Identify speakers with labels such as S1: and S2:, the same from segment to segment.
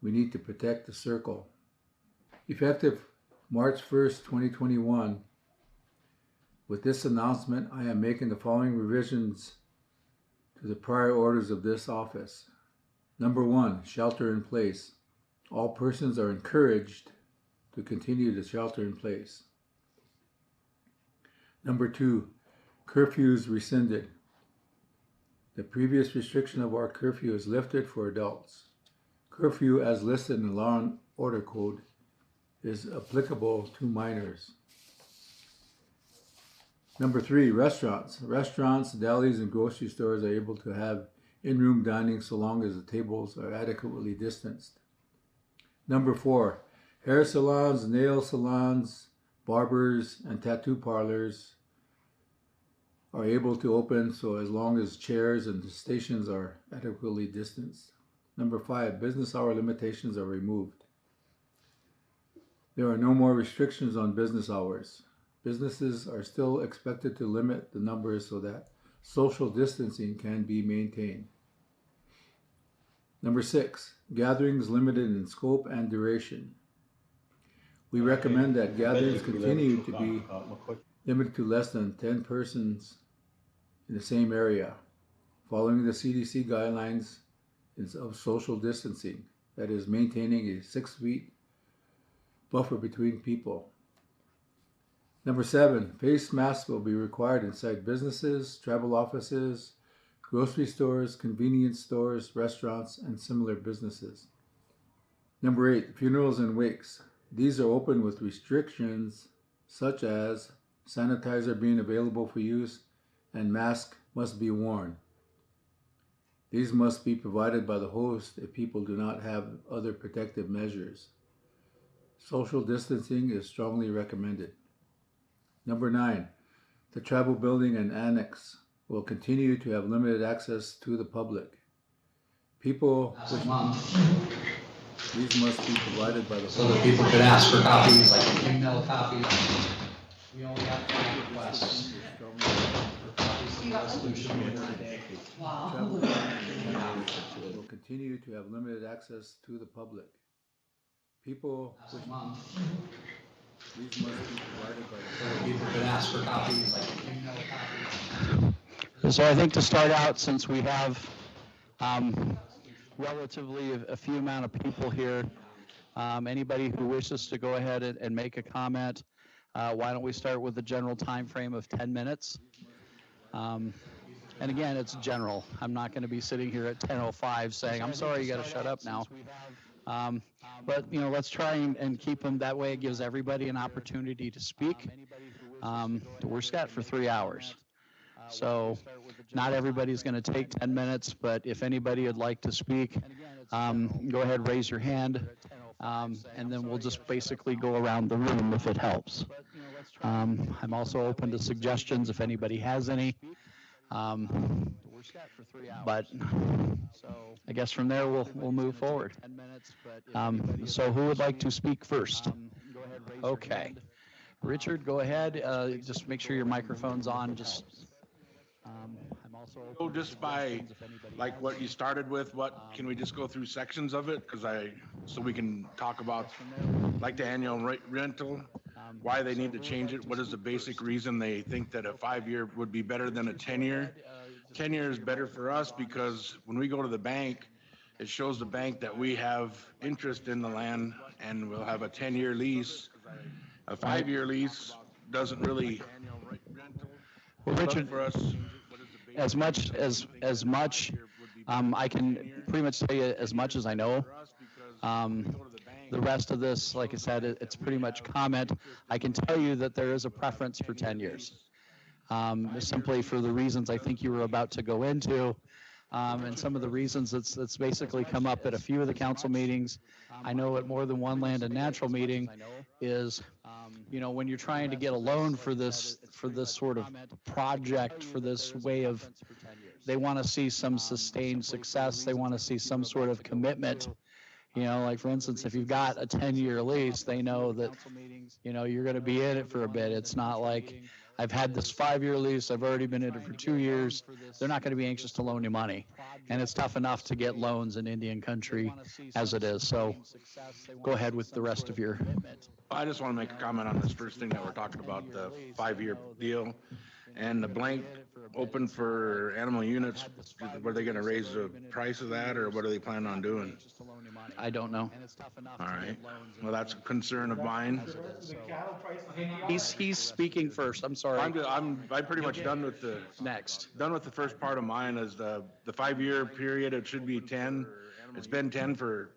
S1: We need to protect the circle. Effective March 1st, 2021, with this announcement, I am making the following revisions to the prior orders of this office. Number 1, shelter in place. All persons are encouraged to continue to shelter in place. Number 2, curfews rescinded. The previous restriction of our curfew is lifted for adults. Curfew, as listed in the Law and Order Code, is applicable to minors. Number 3, restaurants. Restaurants, delis, and grocery stores are able to have in-room dining so long as the tables are adequately distanced. Number 4, hair salons, nail salons, barbers, and tattoo parlors are able to open so as long as chairs and stations are adequately distanced. Number 5, business hour limitations are removed. There are no more restrictions on business hours. Businesses are still expected to limit the numbers so that social distancing can be maintained. Number 6, gatherings limited in scope and duration. We recommend that gatherings continue to be limited to less than 10 persons in the same area, following the CDC guidelines of social distancing, that is, maintaining a 6 feet buffer between people. Number 7, face masks will be required inside businesses, travel offices, grocery stores, convenience stores, restaurants, and similar businesses. Number 8, funerals and wakes. These are open with restrictions such as sanitizer being available for use and masks must be worn. These must be provided by the host if people do not have other protective measures. Social distancing is strongly recommended. Number 9, the tribal building and annex will continue to have limited access to the public. People these must be provided by the
S2: so that people could ask for copies, like an email copy. We only have 5 requests.
S1: Wow. Travel will continue to have limited access to the public. People these must be provided by the
S2: people could ask for copies, like an email copy.
S3: So I think to start out, since we have relatively a few amount of people here, anybody who wishes to go ahead and make a comment, why don't we start with the general time frame of 10 minutes? And again, it's general. I'm not going to be sitting here at 10:05 saying, I'm sorry, you got to shut up now. But, you know, let's try and keep them that way. It gives everybody an opportunity to speak. We're set for 3 hours. So not everybody's going to take 10 minutes, but if anybody would like to speak, go ahead, raise your hand, and then we'll just basically go around the room if it helps. I'm also open to suggestions if anybody has any. But I guess from there we'll move forward. So who would like to speak first? Okay. Richard, go ahead. Just make sure your microphone's on. I'm also
S4: go just by like what you started with. What can we just go through sections of it? So we can talk about like the annual rental, why they need to change it. What is the basic reason they think that a 5-year would be better than a 10-year? 10 years is better for us because when we go to the bank, it shows the bank that we have interest in the land and we'll have a 10-year lease. A 5-year lease doesn't really.
S3: Well, Richard,
S4: for us,
S3: as much I can pretty much tell you as much as I know. The rest of this, like I said, it's pretty much comment. I can tell you that there is a preference for 10 years. Simply for the reasons I think you were about to go into, and some of the reasons that's basically come up at a few of the council meetings. I know at more than one land and natural meeting is, you know, when you're trying to get a loan for this sort of project, for this way of, they want to see some sustained success. They want to see some sort of commitment. You know, like for instance, if you've got a 10-year lease, they know that, you know, you're going to be in it for a bit. It's not like, I've had this 5-year lease, I've already been in it for 2 years. They're not going to be anxious to loan you money. And it's tough enough to get loans in Indian country as it is. So go ahead with the rest of your.
S4: I just want to make a comment on this first thing that we're talking about, the 5-year deal. And the blank open for animal units, were they gonna raise the price of that, or what are they planning on doing?
S3: I don't know.
S4: All right, well, that's a concern of mine.
S3: He's speaking first. I'm sorry.
S4: I'm pretty much done with the first part of mine. Is the 5-year period, it should be 10. It's been 10 for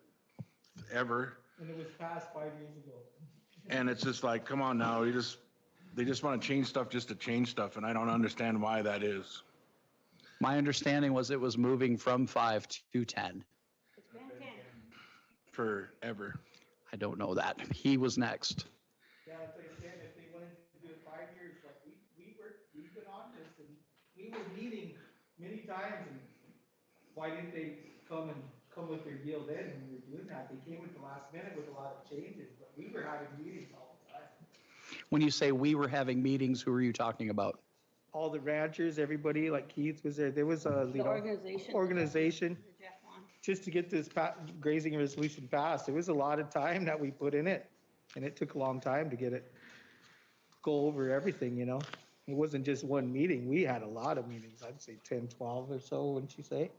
S4: ever.
S5: And it was passed 5 years ago.
S4: And it's just like, come on now, they just want to change stuff just to change stuff, and I don't understand why that is.
S3: My understanding was it was moving from 5 to 10.
S6: It's been 10.
S4: Forever.
S3: I don't know that. He was next.
S5: Yeah, if they wanted to do it 5 years, like we've been on this and we were meeting many times and why didn't they come with their deal then when we were doing that? They came at the last minute with a lot of changes, but we were having meetings all the time.
S3: When you say we were having meetings, who are you talking about?
S5: All the ranchers, everybody, like Keith was there. There was a
S6: The organization.
S5: organization
S6: Jeff won.
S5: just to get this grazing resolution passed. There was a lot of time that we put in it, and it took a long time to get it, go over everything, you know? It wasn't just one meeting. We had a lot of meetings. I'd say 10, 12 or so, wouldn't you say?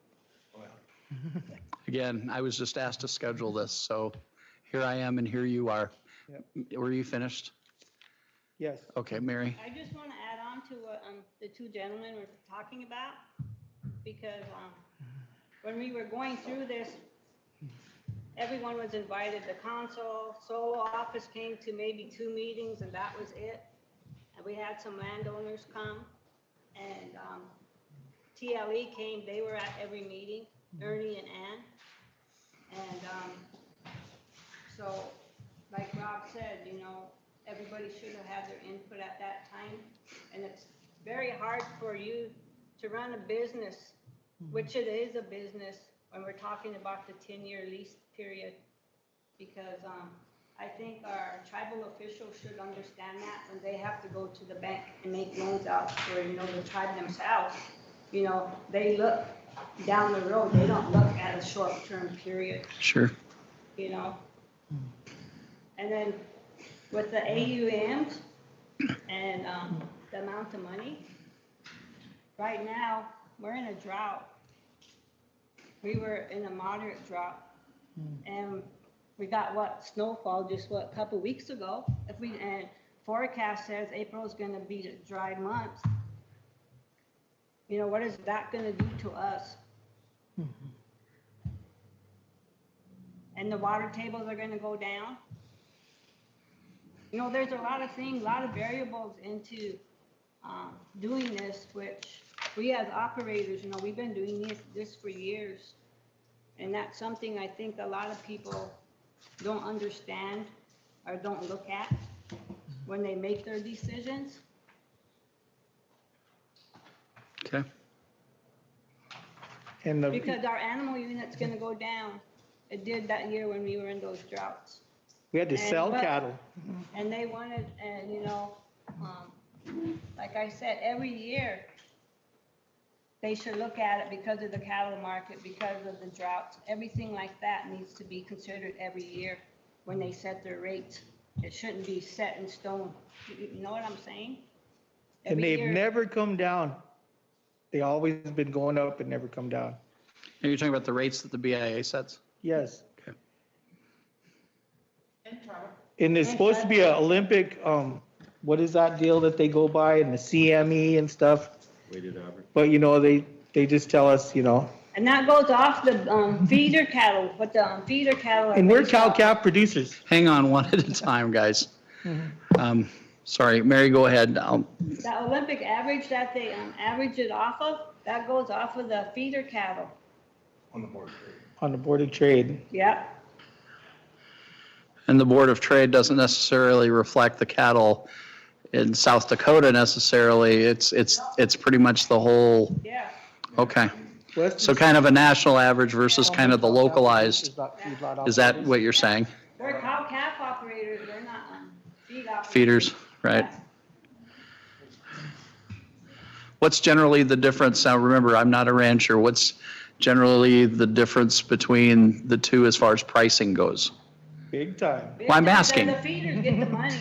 S3: Again, I was just asked to schedule this, so here I am and here you are.
S5: Yep.
S3: Were you finished?
S5: Yes.
S3: Okay, Mary.
S6: I just want to add on to what the two gentlemen were talking about, because when we were going through this, everyone was invited. The council, solo office came to maybe 2 meetings, and that was it. And we had some landowners come, and TLE came. They were at every meeting, Ernie and Ann. And so, like Rob said, you know, everybody should have had their input at that time. And it's very hard for you to run a business, which it is a business, when we're talking about the 10-year lease period. Because I think our tribal officials should understand that when they have to go to the bank and make loans out for, you know, the tribe themselves. You know, they look down the road. They don't look at a short-term period.
S3: Sure.
S6: You know? And then with the AUMs and the amount of money, right now, we're in a drought. We were in a moderate drought. And we got snowfall just a couple weeks ago. And forecast says April is gonna be a dry month. You know, what is that gonna do to us? And the water tables are gonna go down. You know, there's a lot of things, a lot of variables into doing this, which we as operators, you know, we've been doing this for years. And that's something I think a lot of people don't understand or don't look at when they make their decisions.
S3: Okay.
S5: And
S6: Because our animal unit's gonna go down. It did that year when we were in those droughts.
S5: we had to sell
S6: but-
S5: cattle.
S6: And they wanted, and you know, like I said, every year, they should look at it because of the cattle market, because of the droughts. Everything like that needs to be considered every year when they set their rates. It shouldn't be set in stone. You know what I'm saying?
S5: And
S6: Every
S5: they've
S6: year-
S5: never come down. They always been going up and never come down.
S3: Are you talking about the rates that the BIA sets?
S5: Yes.
S3: Okay.
S5: And there's supposed to be an Olympic, what is that deal that they go by, and the CME and stuff?
S7: Weighted average.
S5: But, you know, they just tell us, you know,
S6: And that goes off the feeder cattle, but the feeder cattle. are
S5: and we're
S6: based off-
S5: cow-calf producers.
S3: Hang on one at a time, guys. Sorry, Mary, go ahead.
S6: The Olympic average that they average it off of, that goes off of the feeder cattle.
S4: On the board of trade.
S5: On the Board of Trade.
S6: Yep.
S3: And the Board of Trade doesn't necessarily reflect the cattle in South Dakota necessarily. It's pretty much the whole,
S6: Yeah.
S3: okay.
S5: Western-
S3: So kind of a national average versus kind of the localized. Is that
S5: Is
S3: what you're saying?
S6: We're cow-calf operators, we're not feed operators.
S3: Feeders, right? What's generally the difference? Now, remember, I'm not a rancher. What's generally the difference between the two as far as pricing goes?
S5: Big time.
S3: Well, I'm asking.
S6: The feeders get the money.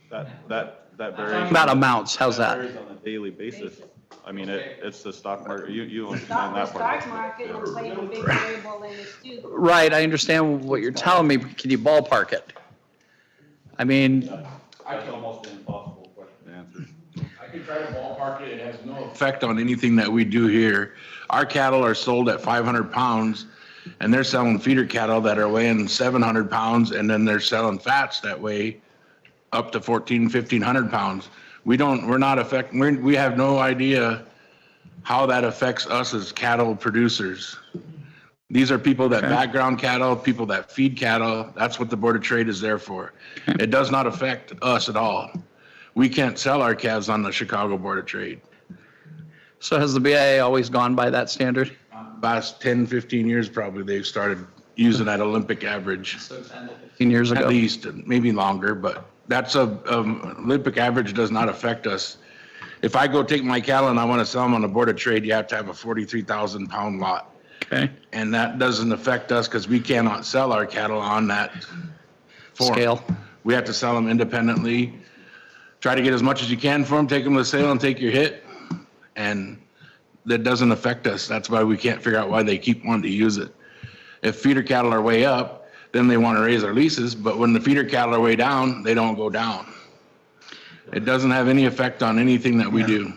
S7: That varies.
S3: About amounts, how's that?
S7: Varies on a daily basis. I mean, it's the stock market, you
S6: Stock
S7: understand
S6: the
S7: that part.
S6: stock market and play a big variable in this too.
S3: Right, I understand what you're telling me. Can you ballpark it? I mean,
S7: That's almost an impossible question to answer.
S4: I can try to ballpark it. It has no effect on anything that we do here. Our cattle are sold at 500 pounds and they're selling feeder cattle that are weighing 700 pounds, and then they're selling fats that weigh up to 1,500 pounds. We have no idea how that affects us as cattle producers. These are people that background cattle, people that feed cattle. That's what the Board of Trade is there for. It does not affect us at all. We can't sell our calves on the Chicago Board of Trade.
S3: so has the BIA always gone by that standard?
S4: Last 10, 15 years, probably, they've started using that Olympic average.
S3: So 10 to 15 years ago?
S4: At least, maybe longer, but that's Olympic average does not affect us. If I go take my cattle and I want to sell them on the Board of Trade, you have to have a 43,000 pound lot.
S3: Okay.
S4: And that doesn't affect us because we cannot sell our cattle on that form.
S3: Scale.
S4: We have to sell them independently. Try to get as much as you can for them, take them to sale and take your hit. And that doesn't affect us. That's why we can't figure out why they keep wanting to use it. If feeder cattle are way up, then they want to raise our leases. But when the feeder cattle are way down, they don't go down. It doesn't have any effect on anything that we do.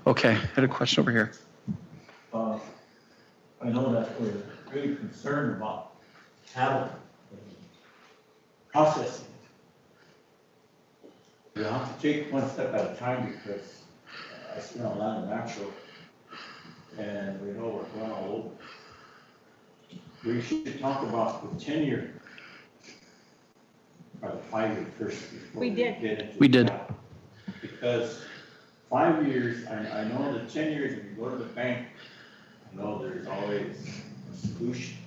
S3: Okay, I had a question over here.
S8: I know that we're really concerned about cattle processing. You have to take one step at a time because I spend on land and natural, and we know we're going all over. We should talk about the tenure or the 5 year first before
S6: We
S8: we
S6: did.
S8: get into
S3: We did.
S8: cattle. Because 5 years, I know the 10 years, if you go to the bank, I know there's always a solution.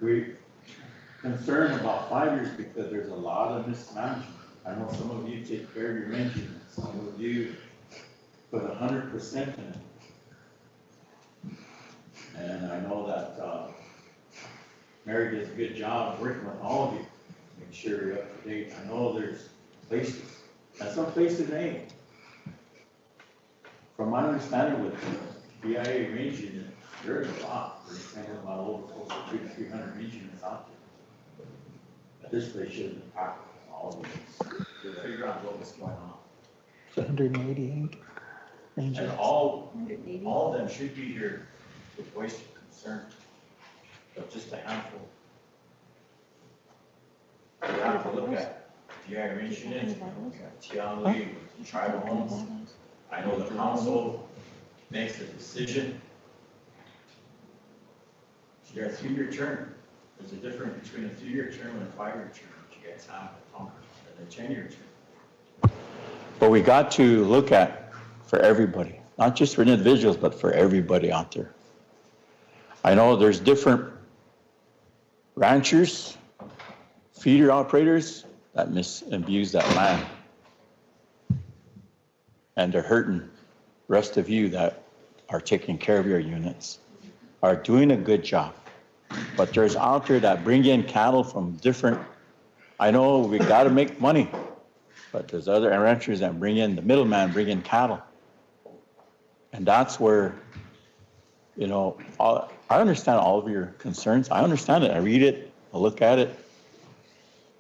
S8: We're concerned about 5 years because there's a lot of mismanagement. I know some of you take care of your engine, some of you put 100% in it. And I know that Mary does a good job of working with all of you, make sure you're up to date. I know there's places, and some places ain't. From my understanding with BIA range unit, there's a lot. We're saying about over close to 200 to 300 range units out there. But this place shouldn't have packed all of these to figure out what was going on.
S5: 188
S8: And all of them should be here with voice of concern, but just a handful. We have to look at BIA range units, Tianli, tribal homes. I know the council makes a decision. You got a 3-year term. There's a difference between a 3-year term and a 5-year term. You guys have a Congress and a 10-year term. But we got to look at for everybody, not just for individuals, but for everybody out there. I know there's different ranchers, feeder operators that abuse that land. And they're hurting the rest of you that are taking care of your units, are doing a good job. But there's out there that bring in cattle from different, I know we gotta make money, but there's other ranchers that bring in, the middleman bring in cattle. And that's where, you know, I understand all of your concerns. I understand it. I read it, I look at it,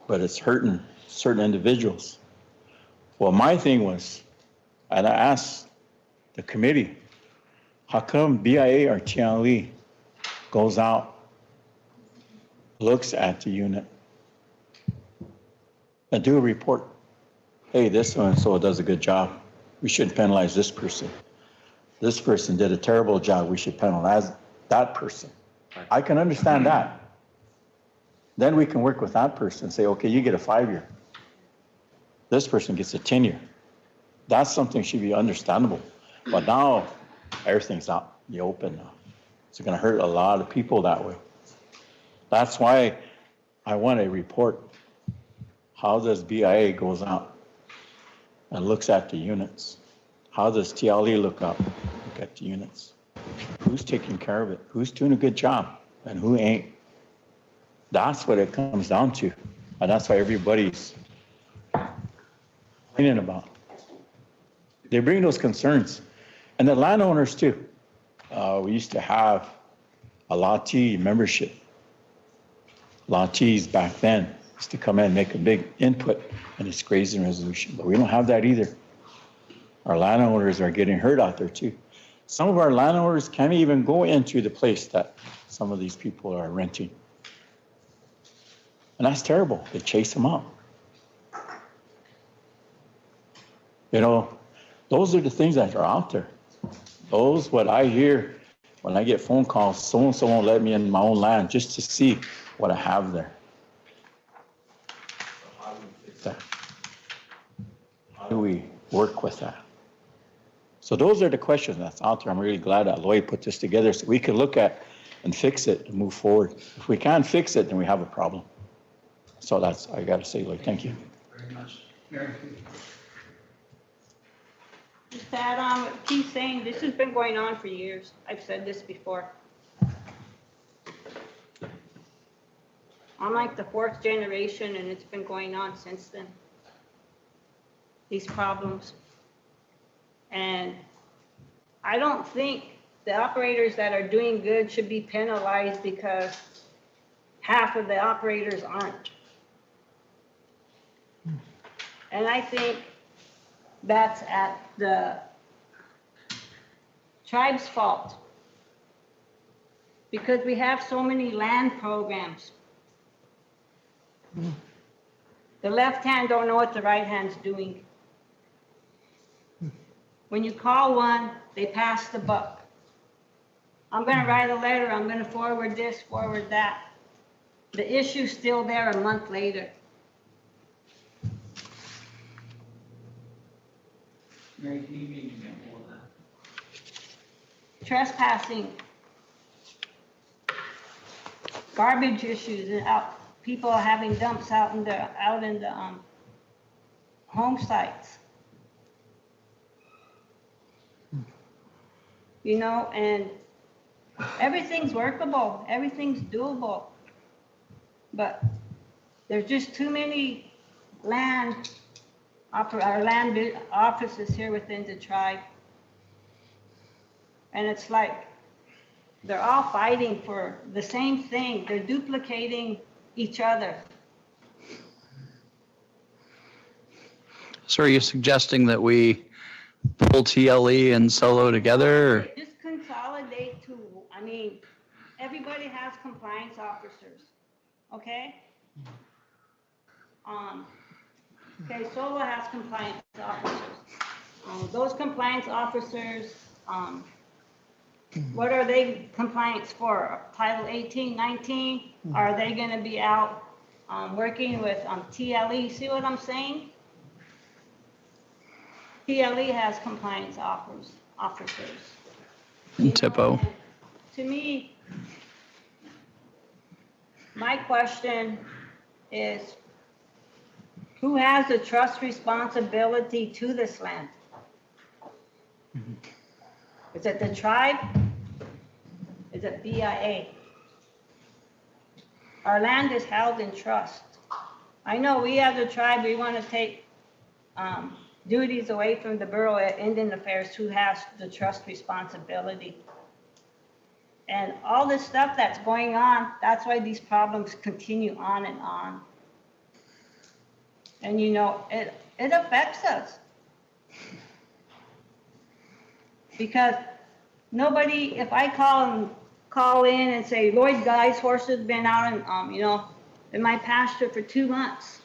S8: but it's hurting certain individuals. Well, my thing was, and I asked the committee, how come BIA or Tianli goes out, looks at the unit, and do a report? Hey, this so-and-so does a good job. We shouldn't penalize this person. This person did a terrible job. We should penalize that person. I can understand that. Then we can work with that person and say, okay, you get a 5-year. This person gets a 10-year. That's something should be understandable. But now everything's out in the open now. It's going to hurt a lot of people that way. That's why I want a report. How does BIA goes out and looks at the units. How does TLE look at the units? Who's taking care of it? Who's doing a good job and who ain't? That's what it comes down to. And that's why everybody's complaining about. They bring those concerns. And the landowners too. We used to have a latte membership. Lattees back then used to come in and make a big input in this grazing resolution, but we don't have that either. Our landowners are getting hurt out there too. Some of our landowners can't even go into the place that some of these people are renting. And that's terrible. They chase them out. You know, those are the things that are out there. Those, what I hear when I get phone calls, so-and-so won't let me in my own land just to see what I have there. How do we work with that? So those are the questions that's out there. I'm really glad that Lloyd put this together so we can look at and fix it and move forward. If we can't fix it, then we have a problem. So that's, I got to say, Lloyd, thank you.
S2: Very much. Mary?
S6: Just to add on what Keith's saying, this has been going on for years. I've said this before. I'm like the fourth generation and it's been going on since then. These problems. And I don't think the operators that are doing good should be penalized because half of the operators aren't. And I think that's at the tribe's fault because we have so many land programs. The left hand don't know what the right hand's doing. When you call one, they pass the buck. I'm going to write a letter. I'm going to forward this, forward that. The issue's still there a month later.
S2: Mary, can you give me an example of that?
S6: Trespassing. Garbage issues and out. People are having dumps out in the home sites. You know, and everything's workable, everything's doable. But there's just too many land offices here within the tribe. And it's like, they're all fighting for the same thing. They're duplicating each other.
S3: So are you suggesting that we pull TLE and solo together? Or?
S6: Just consolidate to, I mean, everybody has compliance officers, okay? Okay, solo has compliance officers. Those compliance officers, what are they compliance for? Title 18, 19? Are they gonna be out working with TLE? See what I'm saying? TLE has compliance officers.
S3: TIPO.
S6: To me, my question is, who has the trust responsibility to this land? Is it the tribe? Is it BIA? Our land is held in trust. I know we as a tribe, we want to take duties away from the Bureau of Indian Affairs, who has the trust responsibility. And all this stuff that's going on, that's why these problems continue on and on. And you know, it affects us. Because nobody, if I call in and say, Lloyd Guy's horse has been out in, you know, in my pasture for 2 months.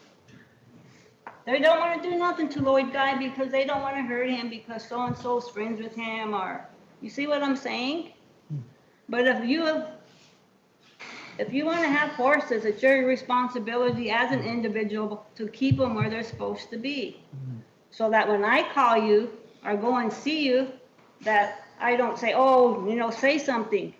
S6: They don't want to do nothing to Lloyd Guy because they don't want to hurt him because so-and-so's friends with him, or, you see what I'm saying? But if you want to have horses, it's your responsibility as an individual to keep them where they're supposed to be. So that when I call you or go and see you, that I don't say, oh, you know, say something.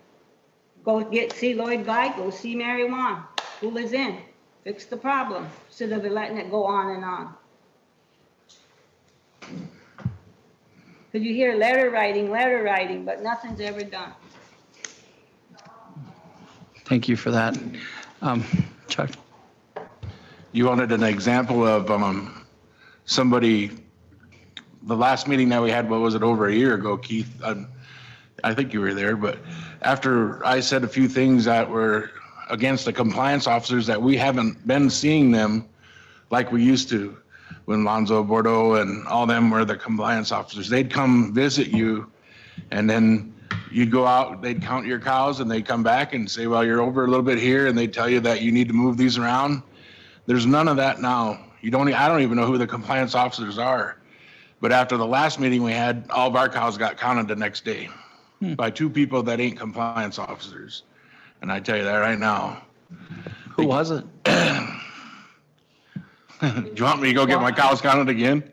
S6: Go see Lloyd Guy, go see Mary Wan, who is in, fix the problem, instead of letting it go on and on. Cause you hear letter writing, but nothing's ever done.
S3: Thank you for that. Chuck?
S4: You wanted an example of somebody, the last meeting that we had, what was it, over a year ago, Keith? I think you were there, but after I said a few things that were against the compliance officers, that we haven't been seeing them like we used to when Lonzo Bordeaux and all them were the compliance officers. They'd come visit you, and then you'd go out, they'd count your cows, and they'd come back and say, well, you're over a little bit here, and they'd tell you that you need to move these around. There's none of that now. I don't even know who the compliance officers are. But after the last meeting we had, all of our cows got counted the next day by two people that ain't compliance officers. And I tell you that right now.
S3: Who was it?
S4: Do you want me to go get my cows counted again?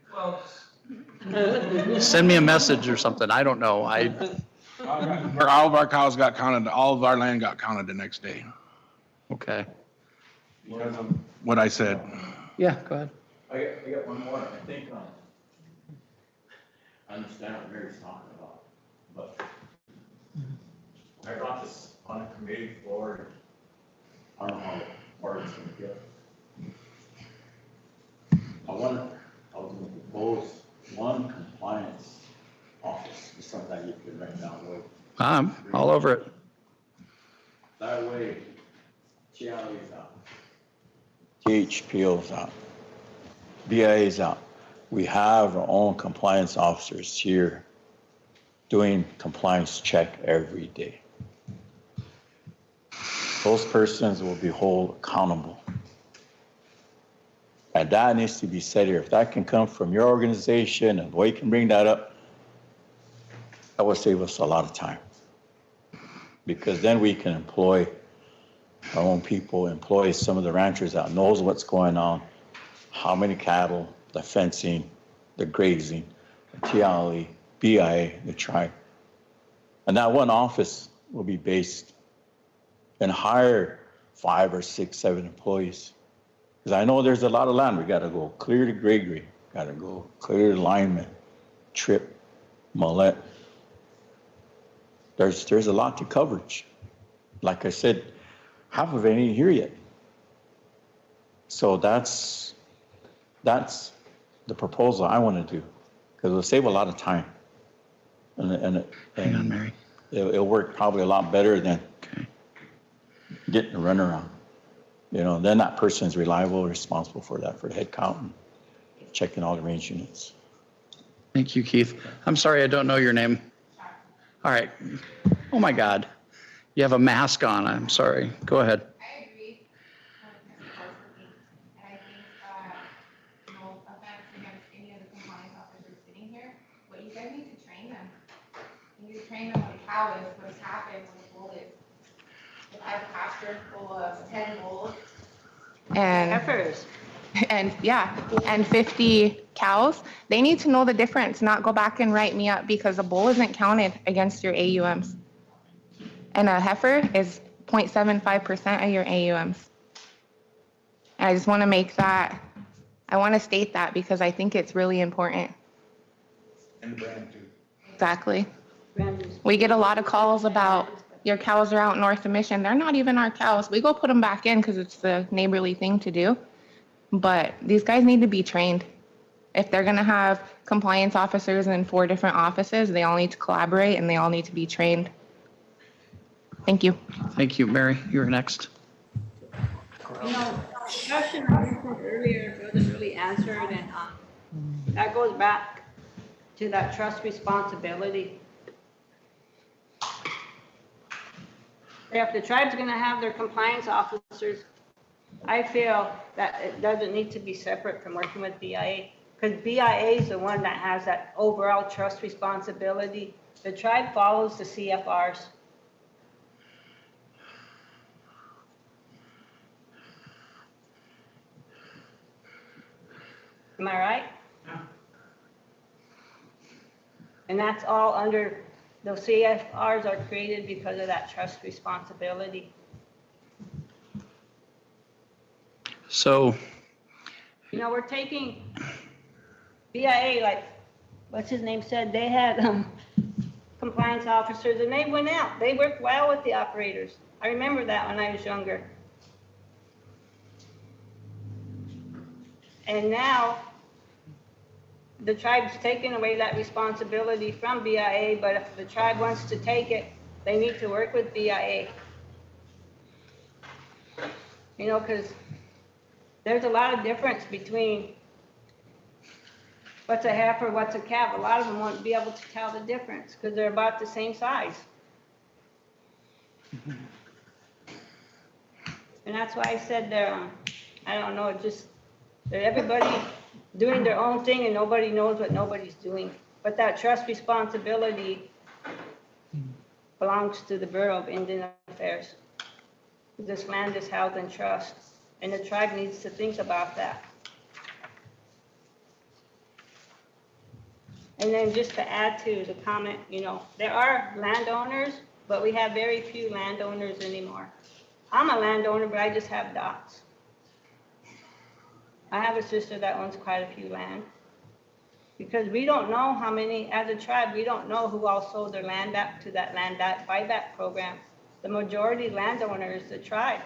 S3: Send me a message or something. I don't know.
S4: All of our cows got counted, all of our land got counted the next day.
S3: Okay.
S4: Because of what I said.
S3: Yeah, go ahead.
S8: I got one more, I think, I understand what Mary's talking about, but I brought this on a committee floor, I don't know how far it's gonna get. I was gonna propose one compliance office, is something that you could write down with.
S3: I'm all over it.
S8: That way, GIA's out. THPO's out. BIA's out. We have our own compliance officers here doing compliance check every day. Those persons will be held accountable. And that needs to be said here. If that can come from your organization and the way you can bring that up, that will save us a lot of time. Because then we can employ our own people, employ some of the ranchers that knows what's going on, how many cattle, the fencing, the grazing, the TLE, BIA, the tribe. And that one office will be based and hire 5 or 6, 7 employees. Because I know there's a lot of land. We got to go clear to Gregory, got to go clear to Lyman, Tripp, Millette. There's a lot to coverage. Like I said, half of it ain't here yet. So that's the proposal I want to do, because it'll save a lot of time. And
S3: Hang on, Mary.
S8: It'll work probably a lot better than getting a runaround. You know, then that person's reliable, responsible for that, for the head count and checking all the range units.
S3: Thank you, Keith. I'm sorry, I don't know your name. All right. Oh my God. You have a mask on. I'm sorry. Go ahead.
S9: I agree. And I think no offense against any of the compliance officers sitting here, but you guys need to train them. You need to train them what a cow is, what's happened, what a bull is. If I have a pasture full of 10 bulls and
S6: Heifers.
S9: and 50 cows, they need to know the difference, not go back and write me up because a bull isn't counted against your AUMs. And a heifer is 0.75% of your AUMs. And I just want to I want to state that because I think it's really important.
S4: And the brand too.
S9: Exactly. We get a lot of calls about your cows are out north of Mission. They're not even our cows. We go put them back in because it's the neighborly thing to do. But these guys need to be trained. If they're going to have compliance officers in 4 different offices, they all need to collaborate and they all need to be trained. Thank you.
S3: Thank you, Mary. You're next.
S6: You know, the question I listened earlier wasn't really answered, and that goes back to that trust responsibility. If the tribe's gonna have their compliance officers, I feel that it doesn't need to be separate from working with BIA, because BIA is the one that has that overall trust responsibility. The tribe follows the CFRs. Am I right? Yeah. And that's all under, those CFRs are created because of that trust responsibility.
S3: So,
S6: You know, we're taking BIA, like what's his name said, they had compliance officers and they went out. They worked well with the operators. I remember that when I was younger. And now the tribe's taken away that responsibility from BIA, but if the tribe wants to take it, they need to work with BIA. You know, because there's a lot of difference between what's a heifer, what's a calf. A lot of them won't be able to tell the difference because they're about the same size. And that's why I said they're, I don't know, just, they're everybody doing their own thing and nobody knows what nobody's doing. But that trust responsibility belongs to the Bureau of Indian Affairs. This land is held in trust, and the tribe needs to think about that. And then just to add to the comment, you know, there are landowners, but we have very few landowners anymore. I'm a landowner, but I just have dots. I have a sister that owns quite a few land. Because we don't know how many, as a tribe, we don't know who all sold their land back to that land buyback program. The majority landowner is the tribe.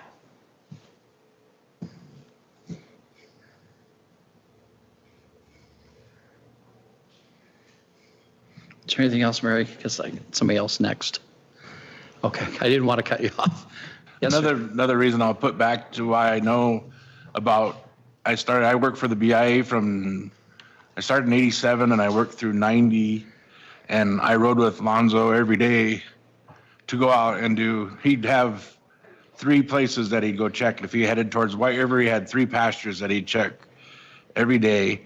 S3: Is there anything else, Mary? Because I get somebody else next. Okay, I didn't want to cut you off. Yes, sir.
S4: Another reason I'll put back to why I know about, I worked for the BIA I started in 87 and I worked through 90, and I rode with Lonzo every day to go out and he'd have 3 places that he'd go check. If he headed towards White River, he had 3 pastures that he'd check every day,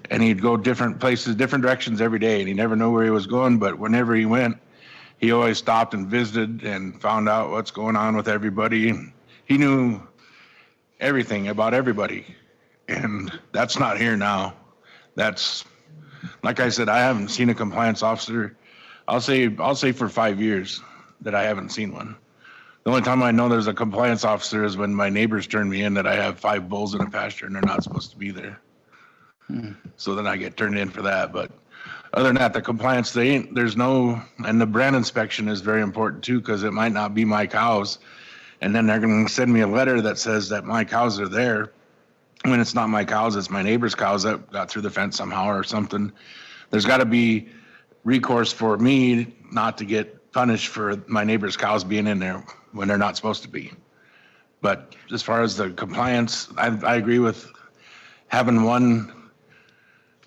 S4: and he'd go different places, different directions every day, and he never knew where he was going, but whenever he went, he always stopped and visited and found out what's going on with everybody. And he knew everything about everybody, and that's not here now. That's, like I said, I haven't seen a compliance officer, I'll say for 5 years that I haven't seen one. The only time I know there's a compliance officer is when my neighbors turn me in that I have 5 bulls in a pasture and they're not supposed to be there. So then I get turned in for that. But other than that, the compliance, there's no, and the brand inspection is very important too, because it might not be my cows. And then they're going to send me a letter that says that my cows are there. When it's not my cows, it's my neighbor's cows that got through the fence somehow or something. There's got to be recourse for me not to get punished for my neighbor's cows being in there when they're not supposed to be. But as far as the compliance, I agree with having one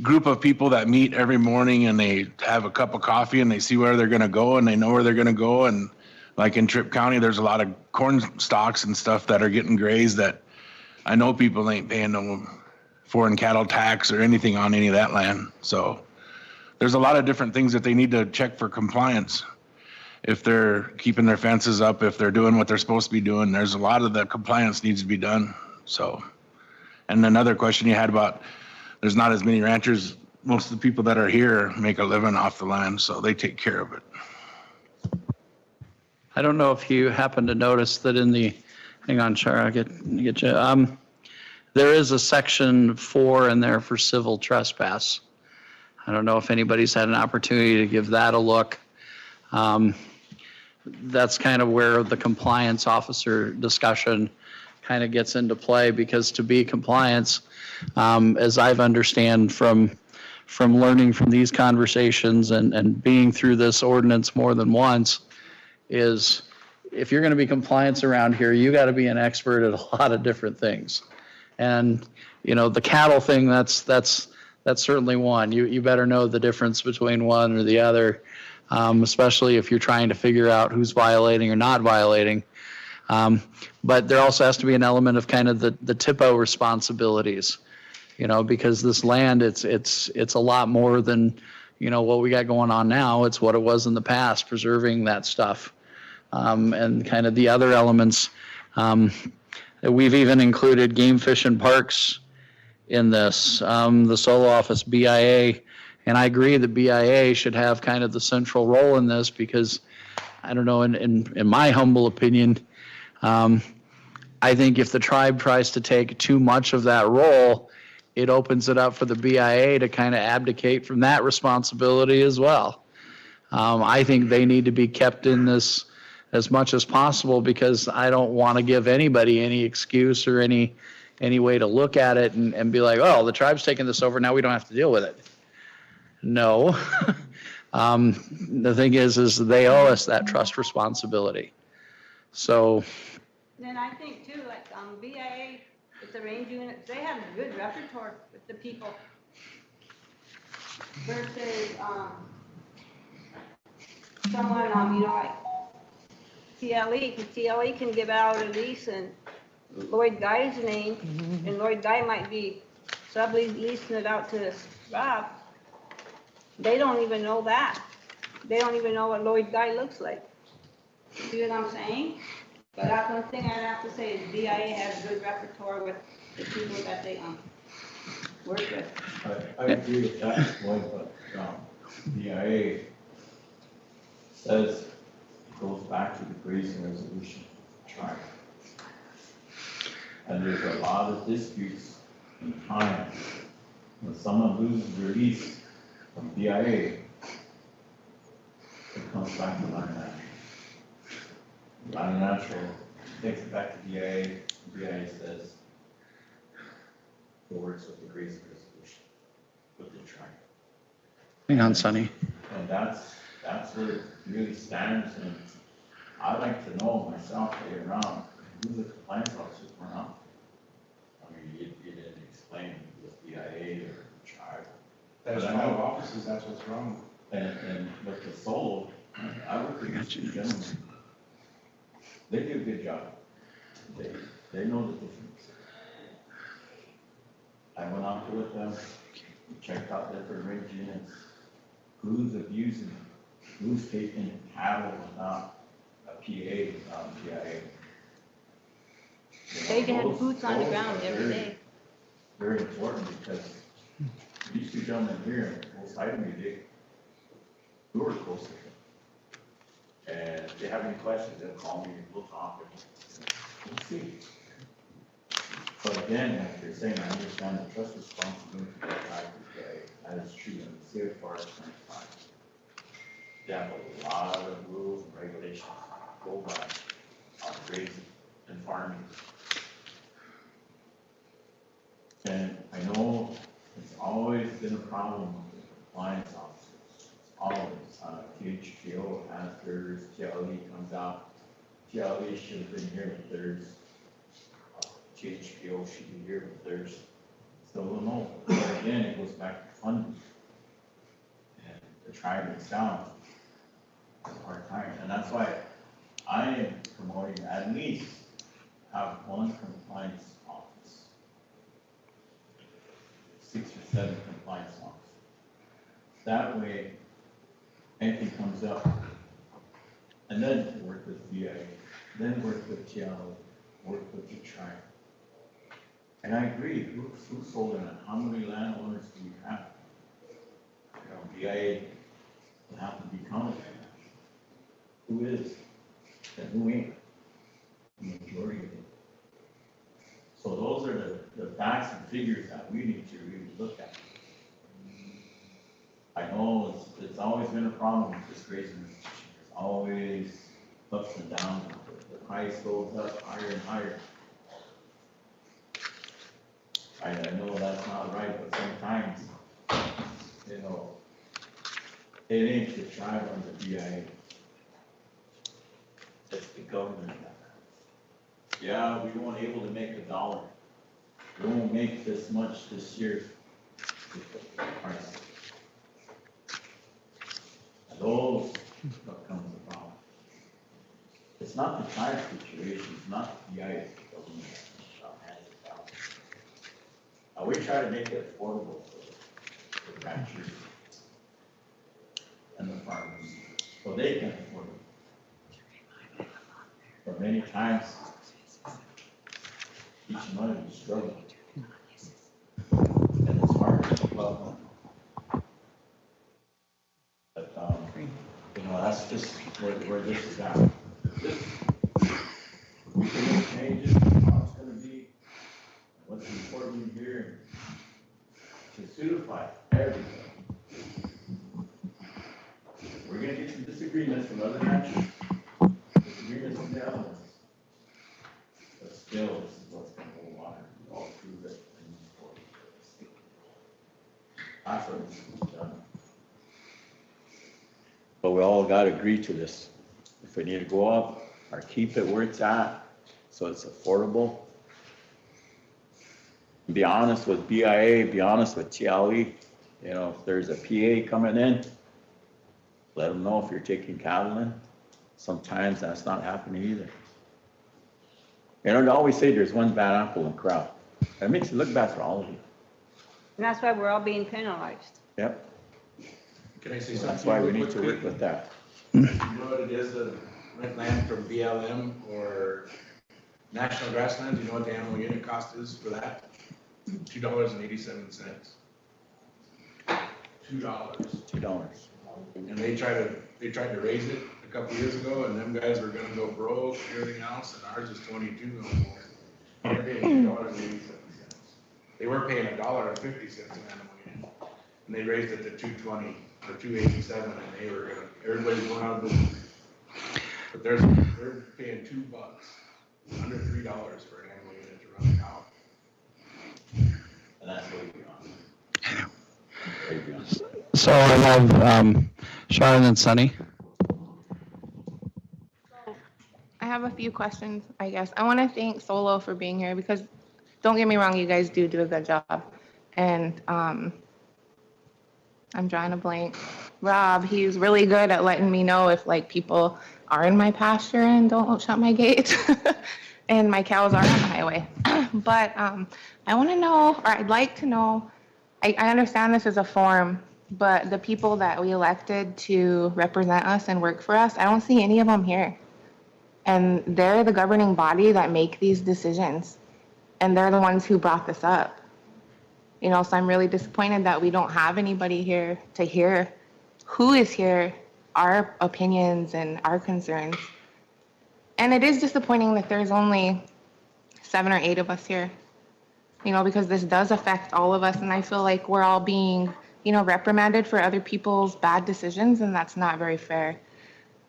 S4: group of people that meet every morning and they have a cup of coffee and they see where they're going to go and they know where they're going to go. And like in Tripp County, there's a lot of corn stalks and stuff that are getting grazed that I know people ain't paying no foreign cattle tax or anything on any of that land. So there's a lot of different things that they need to check for compliance. If they're keeping their fences up, if they're doing what they're supposed to be doing, there's a lot of the compliance needs to be done. So, and another question you had about, there's not as many ranchers. Most of the people that are here make a living off the land, so they take care of it.
S3: I don't know if you happen to notice that in the, hang on, Char, I'll get you. There is a section 4 in there for civil trespass. I don't know if anybody's had an opportunity to give that a look. That's kind of where the compliance officer discussion kind of gets into play, because to be compliance, as I've understand from learning from these conversations and being through this ordinance more than once, is if you're going to be compliance around here, you got to be an expert at a lot of different things. And, you know, the cattle thing, that's certainly one. You better know the difference between one or the other, especially if you're trying to figure out who's violating or not violating. But there also has to be an element of kind of the TIPO responsibilities, you know, because this land, it's a lot more than, you know, what we got going on now. It's what it was in the past, preserving that stuff. And kind of the other elements, we've even included game fish and parks in this, the solo office, BIA. And I agree that BIA should have kind of the central role in this, because I don't know, in my humble opinion, I think if the tribe tries to take too much of that role, it opens it up for the BIA to kind of abdicate from that responsibility as well. I think they need to be kept in this as much as possible, because I don't want to give anybody any excuse or any way to look at it and be like, oh, the tribe's taking this over, now we don't have to deal with it. No. The thing is they owe us that trust responsibility. So.
S6: Then I think too, like, BIA, with the range units, they have a good repertoire with the people versus, someone, you know, like TLE, because TLE can give out a lease in Lloyd Guy's name, and Lloyd Guy might be subleasing it out to Rob. They don't even know that. They don't even know what Lloyd Guy looks like. See what I'm saying? But that's one thing I'd have to say is BIA has good repertoire with the people that they work with.
S8: I agree with that point, but BIA says it goes back to the grazing resolution tribe. And there's a lot of disputes in time. When someone loses their lease from BIA, it comes back to Land Natural. Land Natural takes it back to BIA. BIA says it works with the grazing resolution with the tribe.
S3: Hang on, Sonny.
S8: And that's where it really stands. And I'd like to know myself later on who's the compliance officer for now. I mean, you didn't explain with BIA or tribe.
S10: There's 5 offices, that's what's wrong.
S8: And with the solo, I work with these two gentlemen. They do a good job. They know the difference. I went out with them, checked out different range units, who's abusing, who's taking cattle without a PA, without PIA.
S6: They can have boots on the ground every day.
S8: Very important, because these two gentlemen here, both side of me, we were close to them. And if they have any questions, they'll call me, we'll talk, and we'll see. But again, like you're saying, I understand the trust responsibility of the tribe is great. That is true in the state of Forest 25. They have a lot of rules and regulations to go by on grazing and farming. And I know it's always been a problem with the compliance officers. It's always, THPO has theirs, TLE comes out. TLE should have been here with theirs. THPO should be here with theirs. Still don't know. But again, it goes back to funding. And the tribe is down. It's a hard time. And that's why I am promoting at least have one compliance office. 6 or 7 compliance officers. That way, anything comes up, and then work with VA, then work with TLE, work with the tribe. And I agree, who's holding it? How many landowners do we have? You know, VA will have to be counted for that. Who is and who ain't? The majority of it. So those are the facts and figures that we need to really look at. I know it's always been a problem with this grazing restriction. There's always ups and downs. The price goes up higher and higher. I know that's not right, but sometimes, you know, it ain't the tribe or the BIA. It's the government. Yeah, we weren't able to make $1. We won't make this much this year with the price. And those becomes a problem. It's not the tribe situation, it's not the BIA government has it down. We try to make it affordable for the ranchers and the farmers, so they can afford it. But many times, each one of them struggle. And it's hard to keep up. But, you know, that's just where this is at. We can make changes, how it's going to be, what's important here. certify everything. We're gonna get some disagreements from other countries, disagreements from the other ones. But still, this is what's gonna hold water, all through it. That's what needs to be done. But we all gotta agree to this. If we need to go up or keep it where it's at, so it's affordable. Be honest with BIA, be honest with TLE. You know, if there's a PA coming in, let them know if you're taking cattle in. Sometimes that's not happening either. You know, they always say there's one bad apple in the crowd. That makes it look bad for all of you.
S6: And that's why we're all being penalized.
S8: Yep.
S4: Can I say
S8: So
S4: something?
S8: that's why we need
S4: real
S8: to
S4: quick?
S8: work with that.
S4: You know what it is to rent land from BLM or National Grasslands? You know what the animal unit cost is for that? $2.87.
S8: $2.
S4: And they tried to raise it a couple years ago, and them guys were gonna go broke, everything else, and ours is 22 almost. They're paying $2.87. They were paying $1.50 an animal unit, and they raised it to $2.20 or $2.87, and they were gonna, everybody's going out of business. But they're paying $2, under $3 for an animal unit to run a cow.
S8: And that's way beyond. Way beyond.
S3: So I have Sharon and Sunny.
S9: I have a few questions, I guess. I want to thank Solo for being here because don't get me wrong, you guys do a good job. And I'm drawing a blank. Rob, he's really good at letting me know if like people are in my pasture and don't shut my gate and my cows are on the highway. But I want to know, or I'd like to know, I understand this is a forum, but the people that we elected to represent us and work for us, I don't see any of them here. And they're the governing body that make these decisions. And they're the ones who brought this up. You know, so I'm really disappointed that we don't have anybody here to hear who is here, our opinions and our concerns. And it is disappointing that there's only 7 or 8 of us here, you know, because this does affect all of us. And I feel like we're all being, you know, reprimanded for other people's bad decisions, and that's not very fair.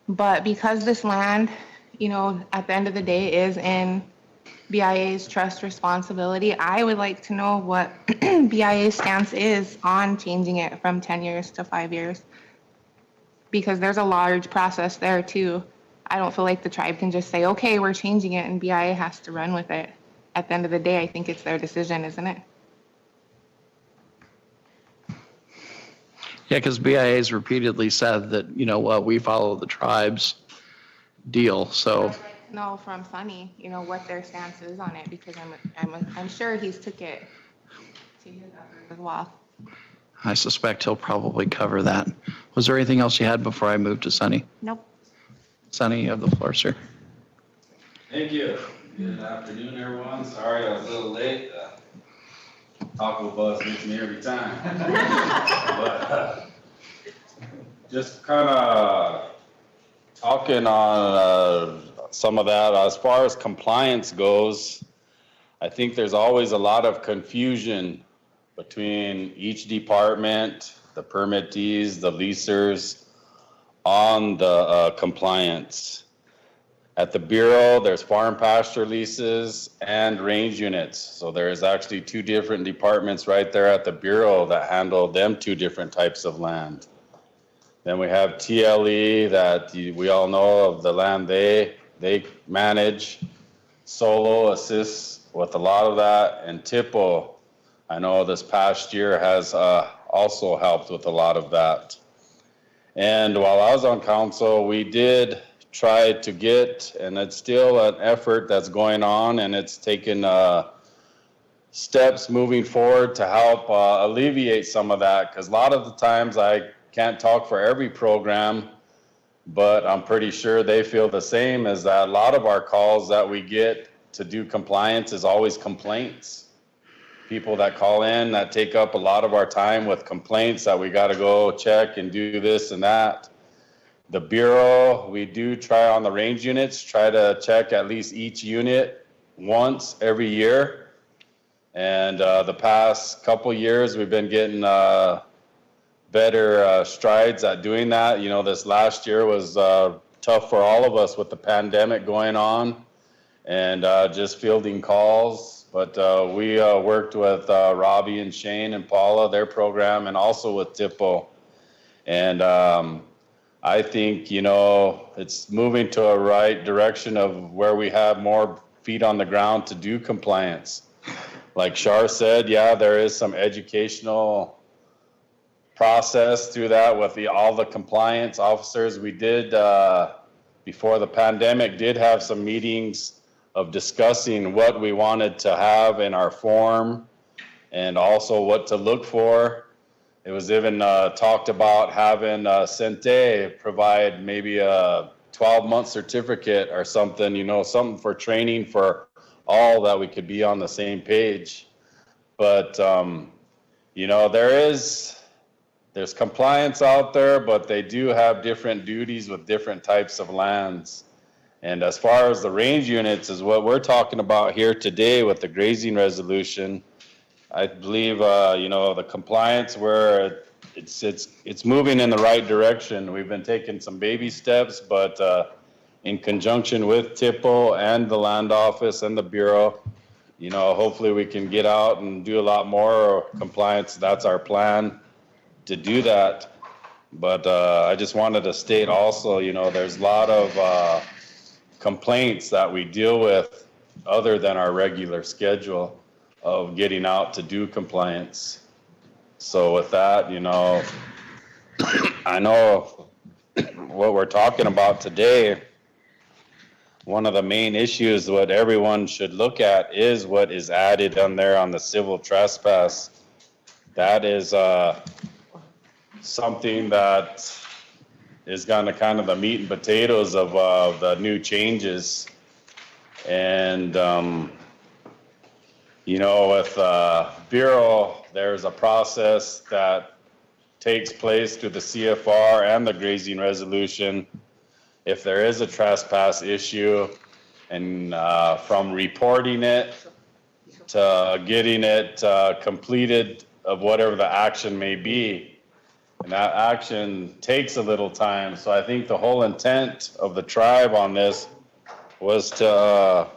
S9: But because this land, you know, at the end of the day is in BIA's trust responsibility, I would like to know what BIA's stance is on changing it from 10 years to 5 years. Because there's a large process there too. I don't feel like the tribe can just say, okay, we're changing it and BIA has to run with it. At the end of the day, I think it's their decision, isn't it?
S3: Yeah, because BIA has repeatedly said that, you know what, we follow the tribe's deal, so.
S9: I'd like to know from Sunny, you know, what their stance is on it, because I'm sure he's took it to his effort as well.
S3: I suspect he'll probably cover that. Was there anything else you had before I move to Sunny?
S9: Nope.
S3: Sunny, you have the floor, sir.
S11: Thank you. Good afternoon, everyone. Sorry I was a little late. Taco bus gets me every time. But just kind of talking on some of that, as far as compliance goes, I think there's always a lot of confusion between each department, the permittees, the leasers, on the compliance. At the Bureau, there's farm pasture leases and range units. So there's actually 2 different departments right there at the Bureau that handle them 2 different types of land. Then we have TLE that we all know of the land they manage. Solo assists with a lot of that, and TIPO, I know this past year has also helped with a lot of that. And while I was on council, we did try to get, and it's still an effort that's going on, and it's taken steps moving forward to help alleviate some of that, because a lot of the times I can't talk for every program, but I'm pretty sure they feel the same, is that a lot of our calls that we get to do compliance is always complaints. People that call in that take up a lot of our time with complaints that we got to go check and do this and that. The Bureau, we do try on the range units, try to check at least each unit once every year. And the past couple years, we've been getting better strides at doing that. You know, this last year was tough for all of us with the pandemic going on and just fielding calls. But we worked with Robbie and Shane and Paula, their program, and also with TIPO. And I think, you know, it's moving to a right direction of where we have more feet on the ground to do compliance. Like Shar said, yeah, there is some educational process through that with all the compliance officers. We did, before the pandemic, did have some meetings of discussing what we wanted to have in our form and also what to look for. It was even talked about having Sente provide maybe a 12-month certificate or something, you know, something for training for all, that we could be on the same page. But, you know, there's compliance out there, but they do have different duties with different types of lands. And as far as the range units is what we're talking about here today with the grazing resolution, I believe, you know, the compliance where it's moving in the right direction. We've been taking some baby steps, but in conjunction with TIPO and the land office and the Bureau, you know, hopefully we can get out and do a lot more compliance. That's our plan to do that. But I just wanted to state also, you know, there's a lot of complaints that we deal with other than our regular schedule of getting out to do compliance. So with that, you know, I know what we're talking about today, one of the main issues what everyone should look at is what is added on there on the civil trespass. That is something that is kind of the meat and potatoes of the new changes. And you know, with Bureau, there's a process that takes place through the CFR and the grazing resolution. If there is a trespass issue, and from reporting it to getting it completed of whatever the action may be. And that action takes a little time. So I think the whole intent of the tribe on this was to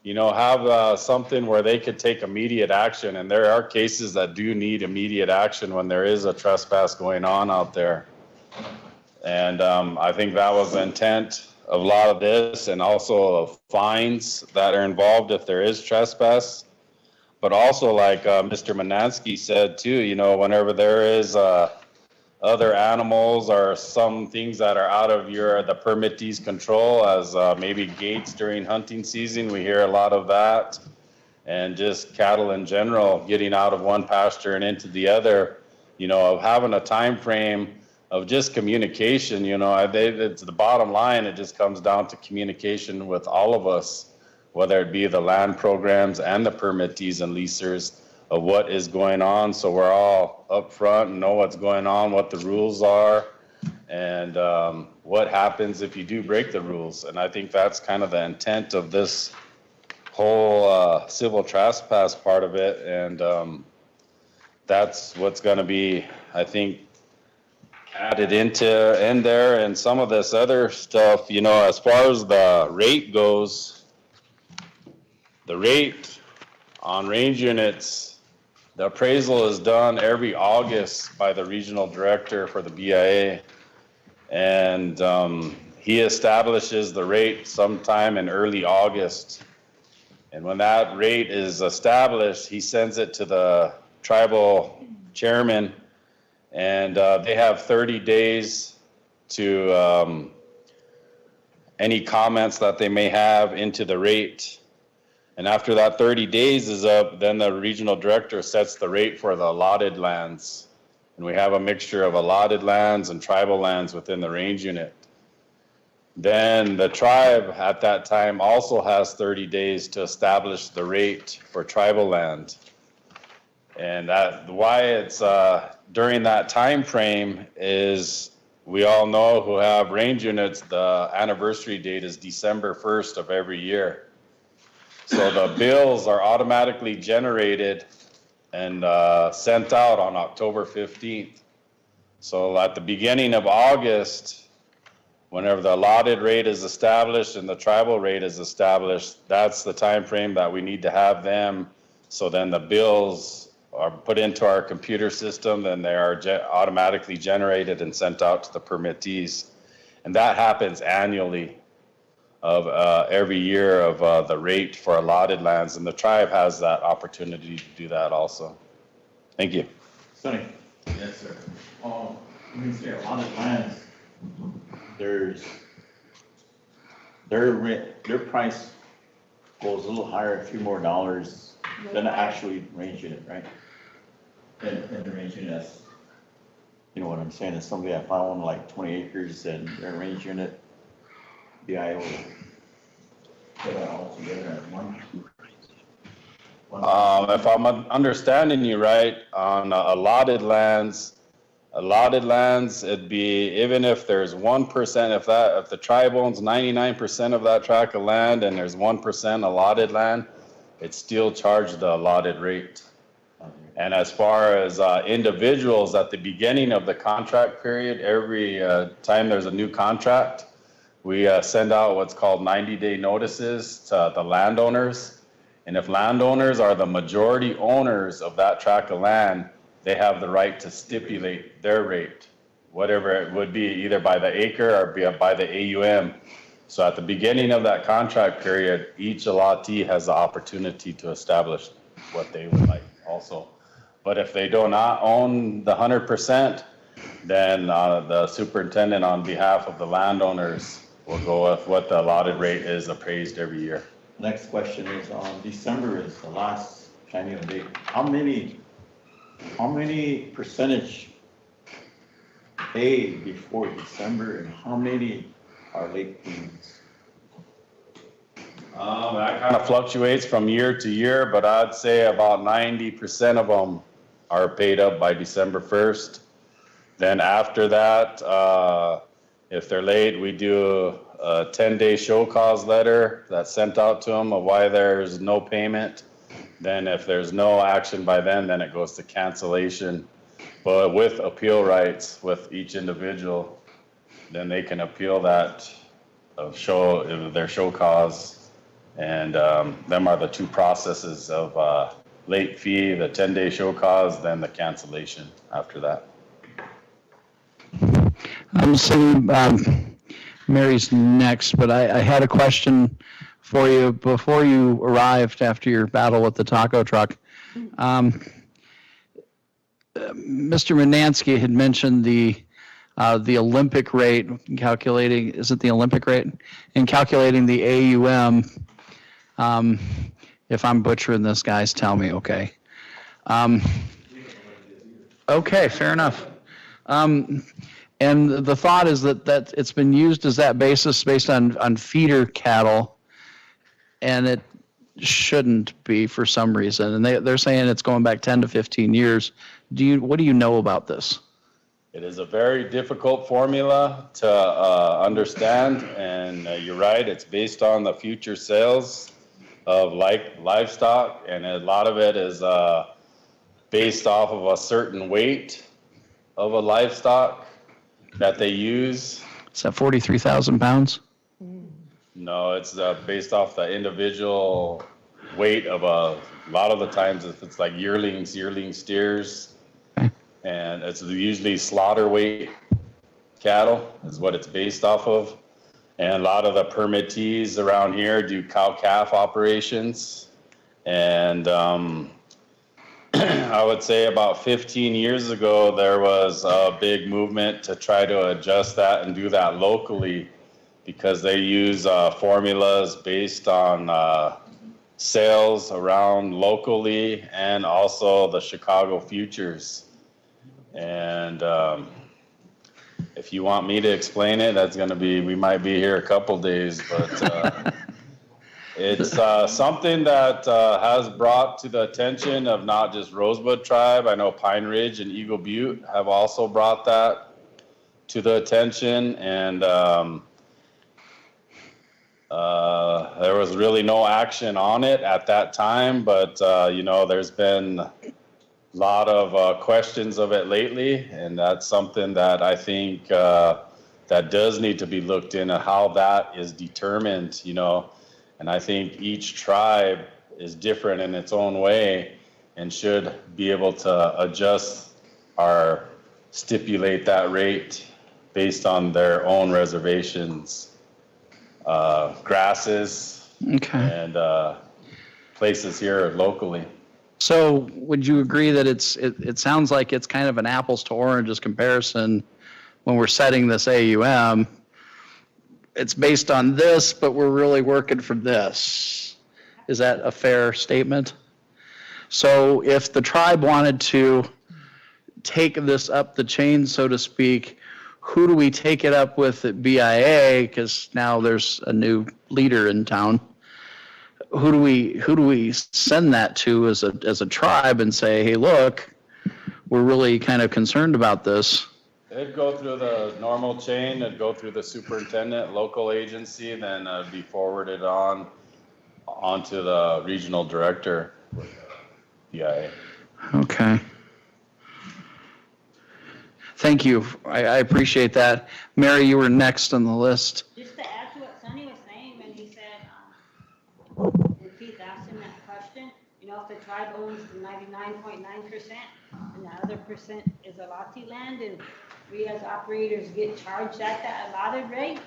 S11: you know, have something where they could take immediate action. And there are cases that do need immediate action when there is a trespass going on out there. And I think that was the intent of a lot of this, and also of fines that are involved if there is trespass. But also, like Mr. Manansky said too, you know, whenever there is other animals or some things that are out of the permittee's control, as maybe gates during hunting season, we hear a lot of that, and just cattle in general getting out of one pasture and into the other, you know, of having a time frame of just communication. You know, it's the bottom line. It just comes down to communication with all of us, whether it be the land programs and the permittees and leasers, of what is going on, so we're all up front and know what's going on, what the rules are, and what happens if you do break the rules. And I think that's kind of the intent of this whole civil trespass part of it. And that's what's going to be, I think, added in there. And some of this other stuff, you know, as far as the rate goes, the rate on range units, the appraisal is done every August by the regional director for the BIA. And he establishes the rate sometime in early August. And when that rate is established, he sends it to the tribal chairman, and they have 30 days to any comments that they may have into the rate. And after that 30 days is up, then the regional director sets the rate for the allotted lands. And we have a mixture of allotted lands and tribal lands within the range unit. Then the tribe at that time also has 30 days to establish the rate for tribal land. And why it's during that time frame is, we all know who have range units, the anniversary date is December 1st of every year.
S7: So the bills are automatically generated and sent out on October 15th. So at the beginning of August, whenever the allotted rate is established and the tribal rate is established, that's the time frame that we need to have them. So then the bills are put into our computer system and they are automatically generated and sent out to the permittees. And that happens annually of every year of the rate for allotted lands, and the tribe has that opportunity to do that also. Thank you.
S8: Sonny?
S10: Yes, sir.
S8: When you say allotted lands, their price goes a little higher, a few more dollars than actually range unit, right? And the range unit, that's, you know what I'm saying, is somebody that found like 20 acres and their range unit, the IO, put that all together as one.
S7: If I'm understanding you right, on allotted lands, it'd be, even if there's 1%, if the tribe owns 99% of that tract of land and there's 1% allotted land, it's still charged the allotted rate. And as far as individuals, at the beginning of the contract period, every time there's a new contract, we send out what's called 90-day notices to the landowners. And if landowners are the majority owners of that tract of land, they have the right to stipulate their rate, whatever it would be, either by the acre or by the AUM. So at the beginning of that contract period, each allottee has the opportunity to establish what they would like also. But if they do not own the 100%, then the superintendent on behalf of the landowners will go with what the allotted rate is appraised every year.
S8: Next question is, December is the last annual date. How many percentage pay before December and how many are late payments?
S7: That kind of fluctuates from year to year, but I'd say about 90% of them are paid up by December 1st. Then after that, if they're late, we do a 10-day show cause letter that's sent out to them of why there's no payment. Then if there's no action by then it goes to cancellation. But with appeal rights with each individual, then they can appeal that their show cause. And them are the two processes of late fee, the 10-day show cause, then the cancellation after that.
S3: I'm saying Mary's next, but I had a question for you before you arrived after your battle with the taco truck. Mr. Manansky had mentioned the Olympic rate, calculating, is it the Olympic rate? In calculating the AUM, if I'm butchering this, guys, tell me, okay? Okay, fair enough. And the thought is that it's been used as that basis based on feeder cattle, and it shouldn't be for some reason. And they're saying it's going back 10 to 15 years. What do you know about this?
S7: It is a very difficult formula to understand, and you're right, it's based on the future sales of livestock, and a lot of it is based off of a certain weight of a livestock that they use.
S3: Is that 43,000 pounds?
S7: No, it's based off the individual weight of a lot of the times if it's like yearling steers,
S3: okay.
S7: And it's usually slaughter weight cattle is what it's based off of. And a lot of the permittees around here do cow-calf operations. And I would say about 15 years ago, there was a big movement to try to adjust that and do that locally because they use formulas based on sales around locally and also the Chicago futures. And if you want me to explain it, that's going to be, we might be here a couple days, but it's something that has brought to the attention of not just Rosebud Tribe. I know Pine Ridge and Eagle Butte have also brought that to the attention. And There was really no action on it at that time, but, you know, there's been a lot of questions of it lately, and that's something that I think that does need to be looked into, how that is determined, you know. And I think each tribe is different in its own way and should be able to adjust or stipulate that rate based on their own reservations, grasses,
S3: Okay.
S7: and places here locally.
S3: So would you agree that it sounds like it's kind of an apples to oranges comparison when we're setting this AUM? It's based on this, but we're really working for this. Is that a fair statement? So if the tribe wanted to take this up the chain, so to speak, who do we take it up with at BIA? Because now there's a new leader in town. Who do we send that to as a tribe and say, hey, look, we're really kind of concerned about this?
S7: It'd go through the normal chain, it'd go through the superintendent, local agency, then be forwarded onto the regional director, BIA.
S3: Okay. Thank you. I appreciate that. Mary, you were next on the list.
S6: Just to add to what Sonny was saying when he said, when Keith asked him that question, you know, if the tribe owns the 99.9% and the other percent is allotee land, and we as operators get charged at that allotted rate,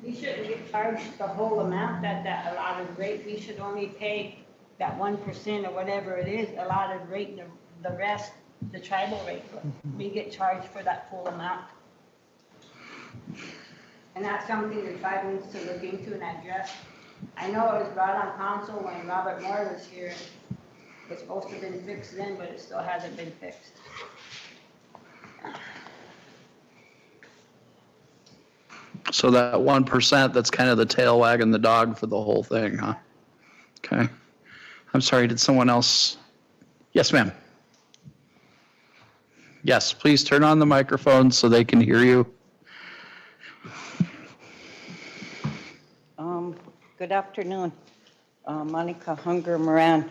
S6: we shouldn't get charged the whole amount at that allotted rate. We should only pay that 1% or whatever it is allotted rate, and the rest, the tribal rate. We get charged for that full amount. And that's something the tribe needs to look into and address. I know it was brought on council when Robert Moore was here. It's supposed to have been fixed then, but it still hasn't been fixed.
S3: So that 1%, that's kind of the tail wagging the dog for the whole thing, huh? Okay. I'm sorry, did someone else? Yes, ma'am. Yes, please turn on the microphone so they can hear you.
S12: Good afternoon. Monica Hunger Moran.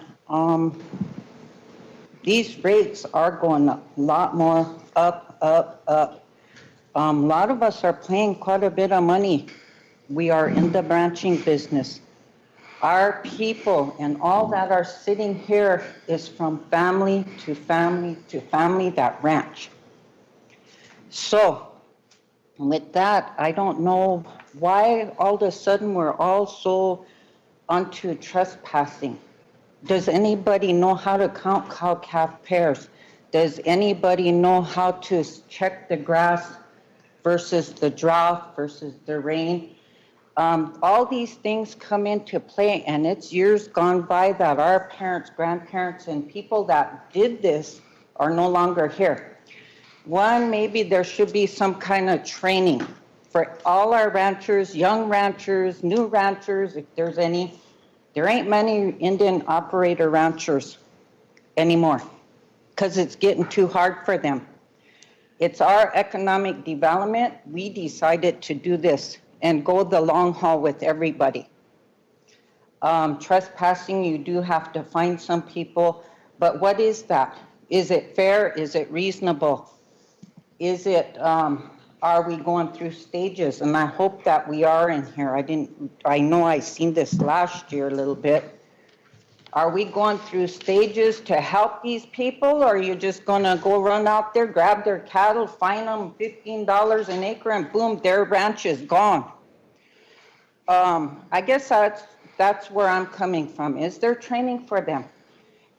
S12: These rates are going up, a lot more up. A lot of us are paying quite a bit of money. We are in the branching business. Our people and all that are sitting here is from family to family to family that ranch. So with that, I don't know why all of a sudden we're all so onto trespassing. Does anybody know how to count cow-calf pairs? Does anybody know how to check the grass versus the drought versus the rain? All these things come into play, and it's years gone by that our parents, grandparents, and people that did this are no longer here. One, maybe there should be some kind of training for all our ranchers, young ranchers, new ranchers, if there's any. There ain't many Indian operator ranchers anymore because it's getting too hard for them. It's our economic development. We decided to do this and go the long haul with everybody. Trespassing, you do have to find some people, but what is that? Is it fair? Is it reasonable? Is it, are we going through stages? And I hope that we are in here. I know I seen this last year a little bit. Are we going through stages to help these people, or are you just gonna go run out there, grab their cattle, fine them $15 an acre, and boom, their ranch is gone? I guess that's where I'm coming from. Is there training for them?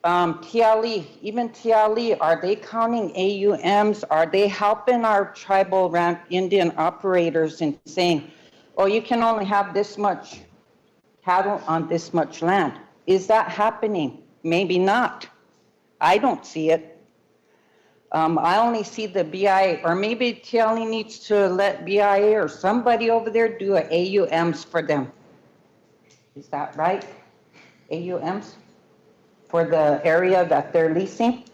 S12: TLE, even TLE, are they counting AUMs? Are they helping our tribal Indian operators in saying, oh, you can only have this much cattle on this much land? Is that happening? Maybe not. I don't see it. I only see the BIA, or maybe TLE needs to let BIA or somebody over there do AUMs for them. Is that right? AUMs? For the area that they're leasing,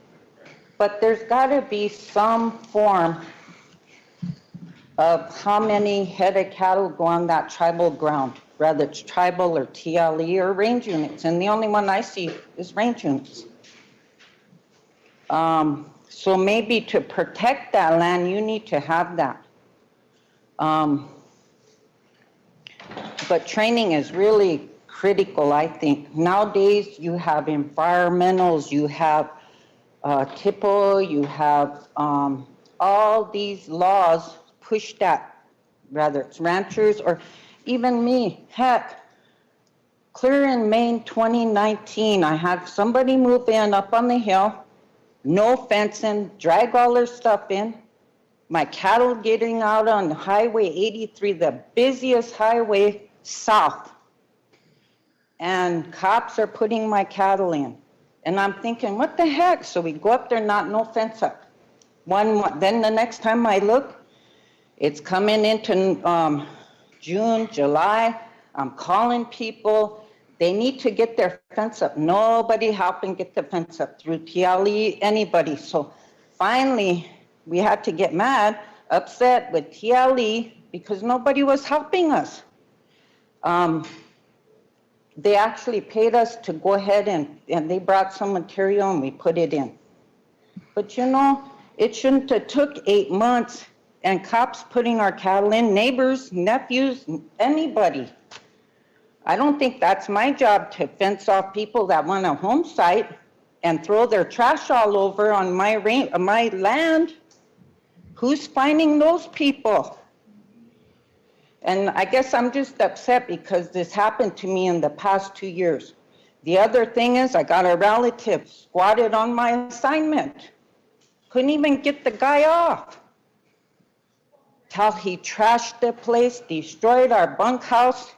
S12: but there's got to be some form of how many head of cattle go on that tribal ground, whether it's tribal or TLE or range units. And the only one I see is range units. So maybe to protect that land, you need to have that. But training is really critical, I think. Nowadays, you have environmentals, you have TIPO, you have all these laws pushed at, whether it's ranchers or even me. Heck, clear in May 2019, I had somebody move in up on the hill, no fencing, drag all their stuff in. My cattle getting out on Highway 83, the busiest highway south. And cops are putting my cattle in. And I'm thinking, what the heck? So we go up there, no fence up. Then the next time I look, it's coming into June, July. I'm calling people. They need to get their fence up. Nobody helping get the fence up through TLE, anybody. So finally, we had to get mad, upset with TLE because nobody was helping us. They actually paid us to go ahead and they brought some material and we put it in. But you know, it shouldn't have took 8 months and cops putting our cattle in, neighbors, nephews, anybody. I don't think that's my job to fence off people that want a home site and throw their trash all over on my land. Who's finding those people? And I guess I'm just upset because this happened to me in the past 2 years. The other thing is I got a relative squatted on my assignment. Couldn't even get the guy off. Till he trashed the place, destroyed our bunkhouse.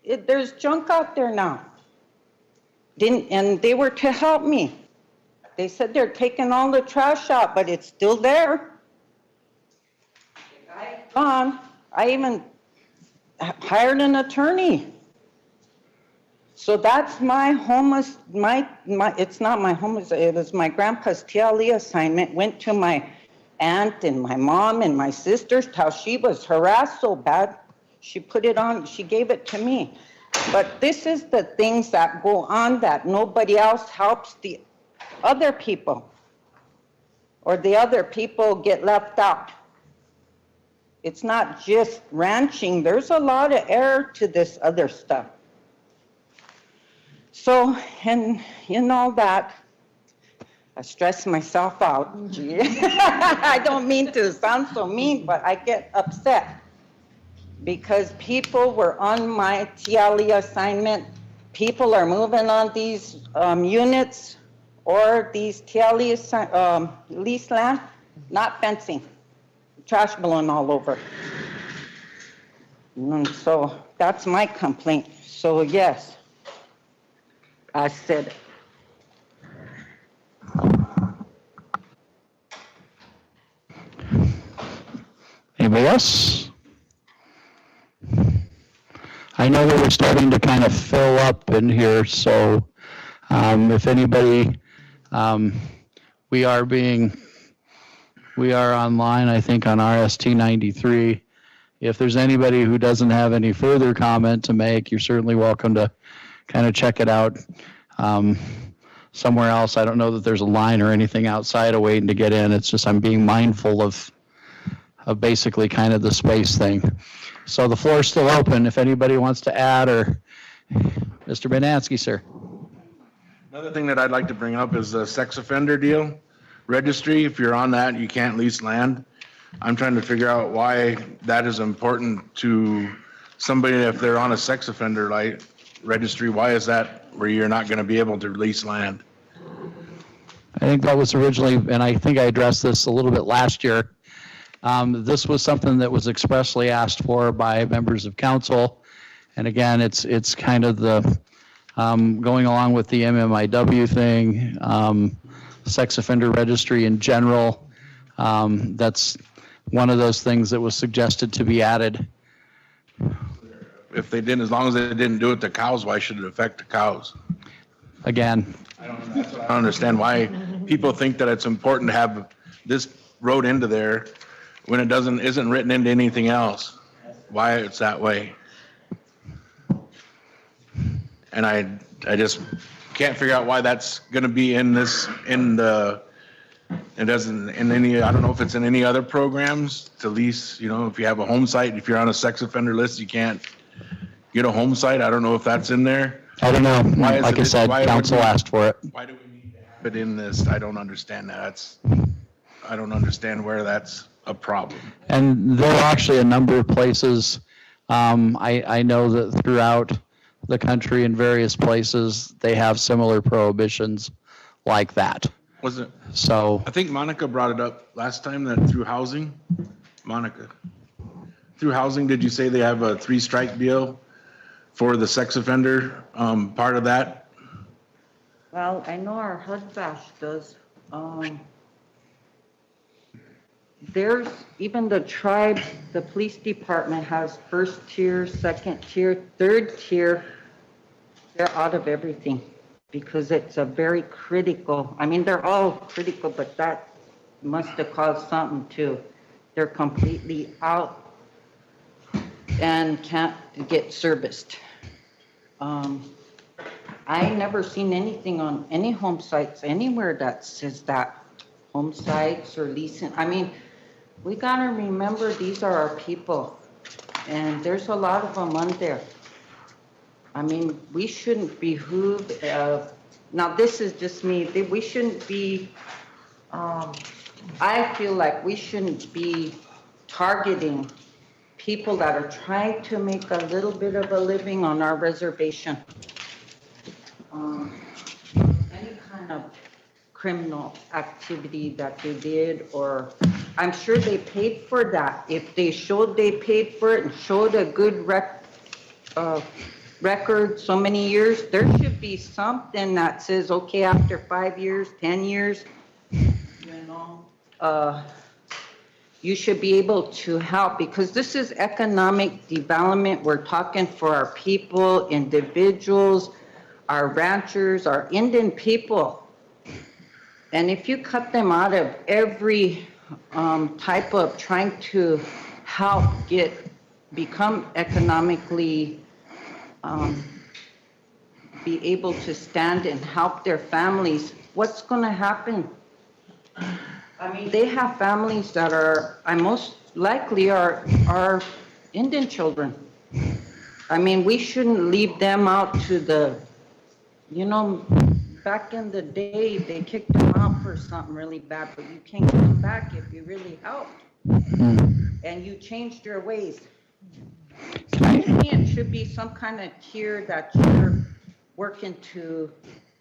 S12: There's junk out there now. And they were to help me. They said they're taking all the trash out, but it's still there. The guy's gone. I even hired an attorney. So that's my homeless, it's not my homeless, it was my grandpa's TLE assignment, went to my aunt and my mom and my sisters till she was harassed so bad. She put it on, she gave it to me. But this is the things that go on that nobody else helps the other people. Or the other people get left out. It's not just ranching. There's a lot of error to this other stuff. So, and you know that, I stress myself out. Gee. I don't mean to sound so mean, but I get upset because people were on my TLE assignment. People are moving on these units or these TLE lease land, not fencing, trash blowing all over. And so that's my complaint. So yes, I said it.
S3: Anybody else? I know that we're starting to kind of fill up in here, so if anybody, we are online, I think, on RST 93. If there's anybody who doesn't have any further comment to make, you're certainly welcome to kind of check it out somewhere else. I don't know that there's a line or anything outside of waiting to get in. It's just I'm being mindful of basically kind of the space thing. So the floor is still open if anybody wants to add, or Mr. Banansky, sir.
S4: Another thing that I'd like to bring up is the sex offender deal registry. If you're on that, you can't lease land. I'm trying to figure out why that is important to somebody if they're on a sex offender registry. Why is that where you're not going to be able to lease land?
S3: I think that was originally, and I think I addressed this a little bit last year. This was something that was expressly asked for by members of council. And again, it's kind of the going along with the MMIW thing, sex offender registry in general. That's one of those things that was suggested to be added.
S4: If they didn't, as long as they didn't do it to cows, why should it affect the cows?
S3: Again,
S4: I don't understand why people think that it's important to have this road into there when it isn't written into anything else, why it's that way. And I just can't figure out why that's gonna be it doesn't, in any, I don't know if it's in any other programs to lease, if you have a home site, if you're on a sex offender list, you can't get a home site. I don't know if that's in there.
S3: I don't know.
S4: Why is
S3: Like I
S4: it-
S3: said,
S4: why would
S3: council
S4: we-
S3: asked for it.
S4: Why do we need to have it in this? I don't understand that. I don't understand where that's a problem.
S3: And there are actually a number of places, I know that throughout the country in various places, they have similar prohibitions like that.
S4: Was it?
S3: So,
S4: I think Monica brought it up last time that through housing. Monica, through housing, did you say they have a 3-strike deal for the sex offender part of that?
S12: Well, I know our HUD bash does. There's even the tribe, the police department has 1st tier, 2nd tier, 3rd tier. They're out of everything because it's a very critical, they're all critical, but that must have caused something too. They're completely out and can't get serviced. I never seen anything on any home sites anywhere that says that. Home sites or leasing. We gotta remember these are our people, and there's a lot of them on there. We shouldn't behoove of, now this is just me, we shouldn't be, I feel like we shouldn't be targeting people that are trying to make a little bit of a living on our reservation. Any kind of criminal activity that they did, or I'm sure they paid for that. If they showed they paid for it and showed a good record so many years, there should be something that says, okay, after 5 years, 10 years, you should be able to help, because this is economic development. We're talking for our people, individuals, our ranchers, our Indian people. And if you cut them out of every type of trying to help become economically, be able to stand and help their families, what's going to happen? They have families that are, most likely are Indian children. We shouldn't leave them out to the, back in the day, they kicked them out for something really bad, but you can't get them back if you really helped. And you changed your ways. So to me, it should be some kind of tier that you're working to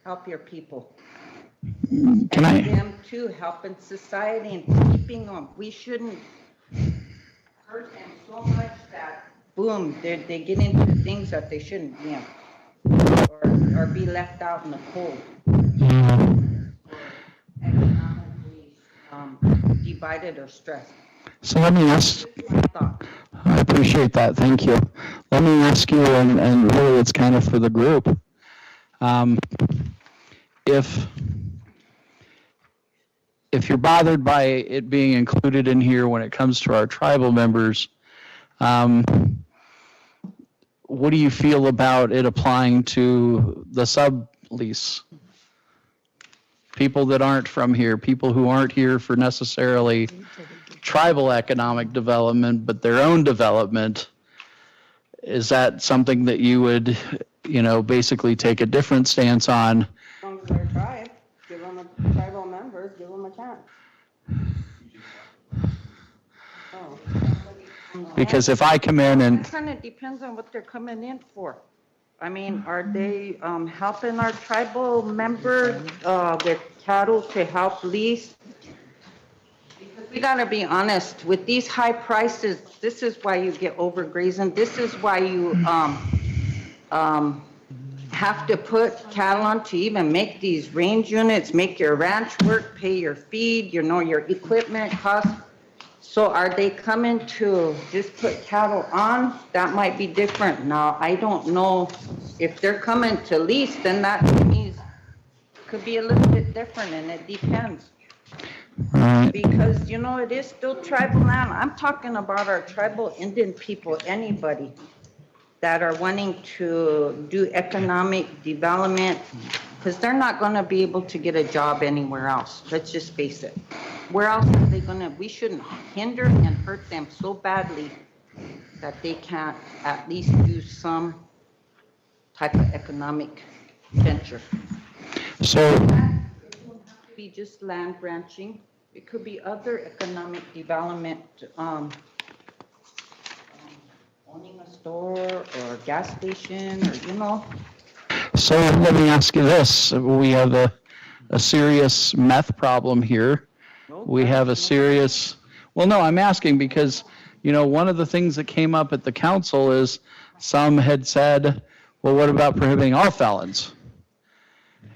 S12: help your people. Them too, helping society and keeping them. We shouldn't hurt them so much that, boom, they get into things that they shouldn't be in, or be left out in the cold. Economically divided or stressed.
S3: So let me ask,
S12: My thought.
S3: I appreciate that, thank you. Let me ask you, and really it's kind of for the group. If you're bothered by it being included in here when it comes to our tribal members, what do you feel about it applying to the sublease? People that aren't from here, people who aren't here for necessarily tribal economic development, but their own development. Is that something that you would, basically take a different stance on?
S12: As long as they're tribe, give them a tribal members, give them a chance.
S3: Because if I come in and
S12: It kind of depends on what they're coming in for. Are they helping our tribal member with cattle to help lease? Because we gotta be honest, with these high prices, this is why you get overgrazing. This is why you have to put cattle on to even make these range units, make your ranch work, pay your feed, your equipment costs. So are they coming to just put cattle on? That might be different. Now, I don't know if they're coming to lease, then that means could be a little bit different, and it depends.
S3: Right.
S12: Because, you know, it is still tribal land. I'm talking about our tribal Indian people, anybody that are wanting to do economic development, because they're not gonna be able to get a job anywhere else. Let's just face it. Where else are they gonna, we shouldn't hinder and hurt them so badly that they can't at least do some type of economic venture.
S3: So,
S12: It don't have to be just land ranching. It could be other economic development, owning a store or a gas station, or, you know.
S3: so let me ask you this. We have a serious meth problem here. We have a serious, well, no, I'm asking because, you know, one of the things that came up at the council is some had said, well, what about prohibiting all felons?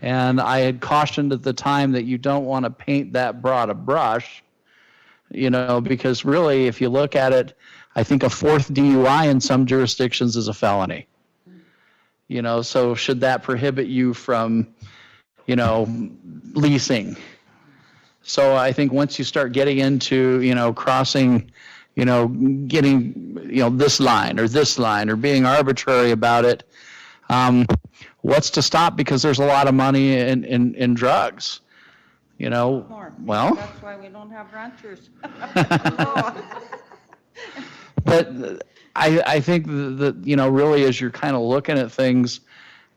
S3: And I had cautioned at the time that you don't want to paint that broad a brush, you know, because really, if you look at it, I think a fourth DUI in some jurisdictions is a felony. You know, so should that prohibit you from, you know, leasing? So I think once you start getting into, you know, crossing, you know, getting, you know, this line or being arbitrary about it, what's to stop? Because there's a lot of money in drugs, you know. Well,
S12: That's why we don't have ranchers.
S3: but I think that, you know, really as you're kind of looking at things,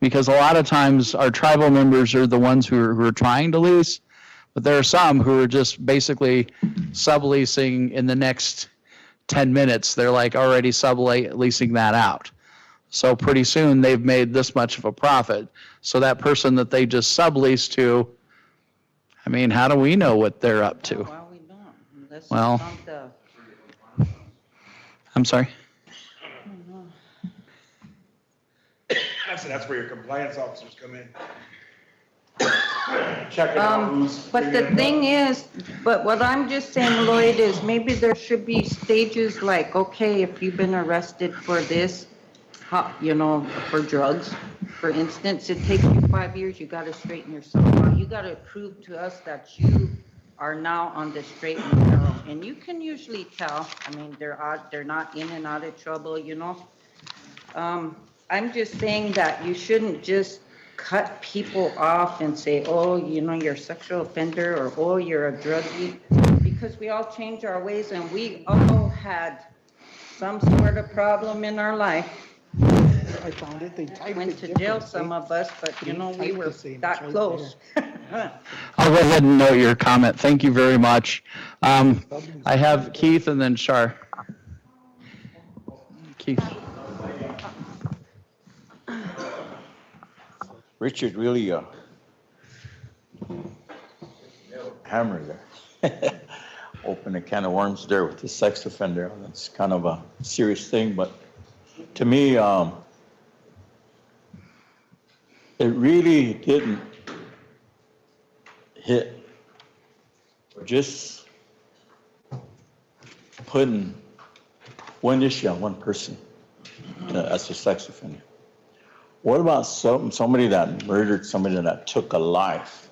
S3: because a lot of times our tribal members are the ones who are trying to lease, but there are some who are just basically subleasing in the next 10 minutes. They're like already subleasing that out. So pretty soon they've made this much of a profit. So that person that they just subleased to, I mean, how do we know what they're up to?
S12: Well, we don't, unless
S3: Well,
S12: it's on the,
S3: I'm sorry.
S10: That's where your compliance officers come in. Checking out who's.
S12: but the thing is, but what I'm just saying, Lloyd, is maybe there should be stages like, okay, if you've been arrested for this, you know, for drugs, for instance, it takes you 5 years, you gotta straighten yourself out. You gotta prove to us that you are now on the straight and narrow. And you can usually tell, I mean, they're not in and out of trouble, you know? I'm just saying that you shouldn't just cut people off and say, oh, you know, you're a sexual offender, or oh, you're a druggie, because we all change our ways and we all had some sort of problem in our life.
S5: I found it, they typed
S12: Went
S5: it
S12: to jail,
S5: different.
S12: some of us, but you know, we were that close.
S3: I'll go ahead and note your comment. Thank you very much. I have Keith and then Shar. Keith.
S8: Richard really hammered there. Open a can of worms there with the sex offender. That's kind of a serious thing, but to me, it really didn't hit just putting one issue on one person as a sex offender. What about somebody that murdered somebody that took a life?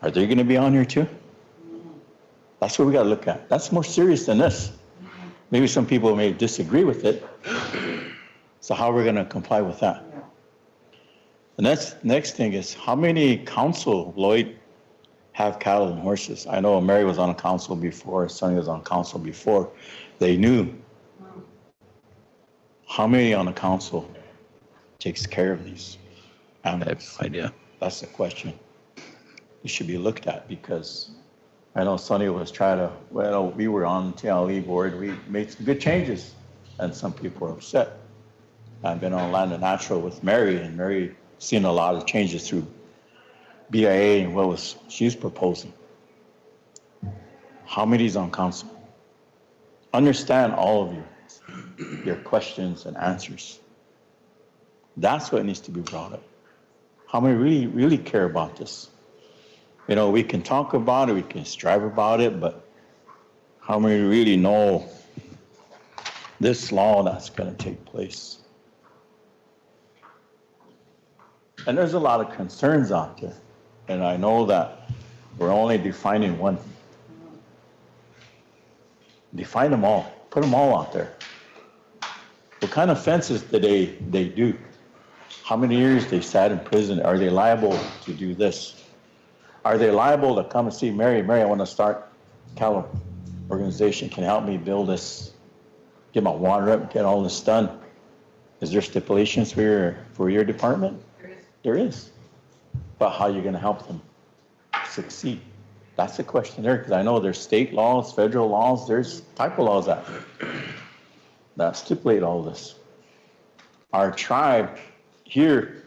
S8: Are they going to be on here too? That's what we got to look at. That's more serious than this. Maybe some people may disagree with it. So how are we going to comply with that? The next thing is, how many council, Lloyd, have cattle and horses? I know Mary was on council before, Sonny was on council before. They knew. How many on the council takes care of these animals?
S3: I have no idea.
S8: That's the question. It should be looked at, because I know Sonny was trying to, well, we were on TLE board, we made some good changes, and some people were upset. I've been on Land and Natural with Mary, and Mary seen a lot of changes through BIA and what she's proposing. How many's on council? Understand all of your questions and answers. That's what needs to be brought up. How many really care about this? You know, we can talk about it, we can strive about it, but how many really know this law that's going to take place? And there's a lot of concerns out there. And I know that We're only defining one. Define them all, put them all out there. What kind of offenses do they do? How many years they sat in prison? Are they liable to do this? Are they liable to come and see Mary? Mary, I want to start Cal organization. Can you help me build this? Get my water up, get all this done. Is there stipulations for your department? There is. But how are you going to help them succeed? That's the question there, because I know there's state laws, federal laws, there's type of laws out there that stipulate all this. Our tribe here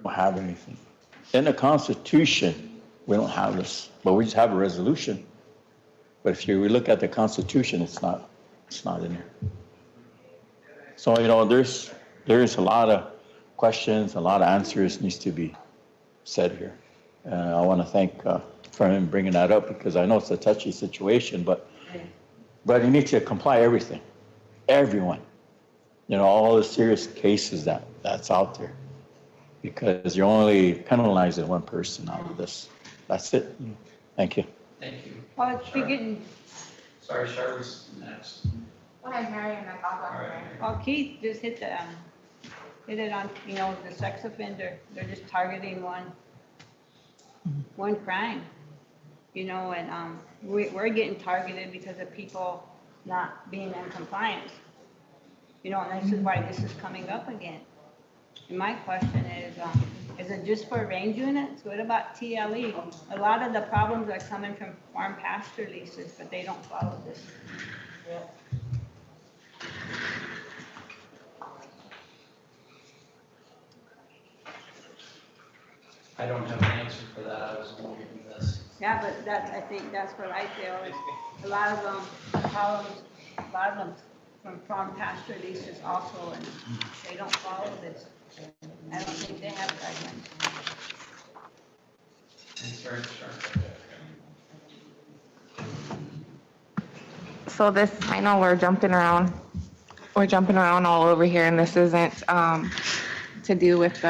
S8: don't have anything. In the Constitution, we don't have this, but we just have a resolution. But if you look at the Constitution, it's not in there. So, you know, there's a lot of questions, a lot of answers needs to be said here. I want to thank for him bringing that up, because I know it's a touchy situation, but you need to comply everything, everyone. You know, all the serious cases that's out there, because you're only penalizing one person out of this. That's it. Thank you.
S2: Thank you.
S6: Well, it's beginning,
S2: Sorry, Charlotte's next.
S9: Go ahead, Mary, and then I'll go.
S2: All right.
S6: well, Keith just hit it on, you know, the sex offender. They're just targeting one crime, you know, and we're getting targeted because of people not being in compliance. You know, and this is why this is coming up again. And my question is it just for range units? What about TLE? A lot of the problems are coming from farm pasture leases, but they don't follow this.
S2: I don't have an answer for that. I was looking at this.
S6: Yeah, but I think that's what I feel is a lot of them problems, a lot of them from farm pasture leases also, and they don't follow this. I don't think they have guidelines.
S2: Sorry, Charlotte.
S9: So this, I know we're jumping around all over here, and this isn't to do with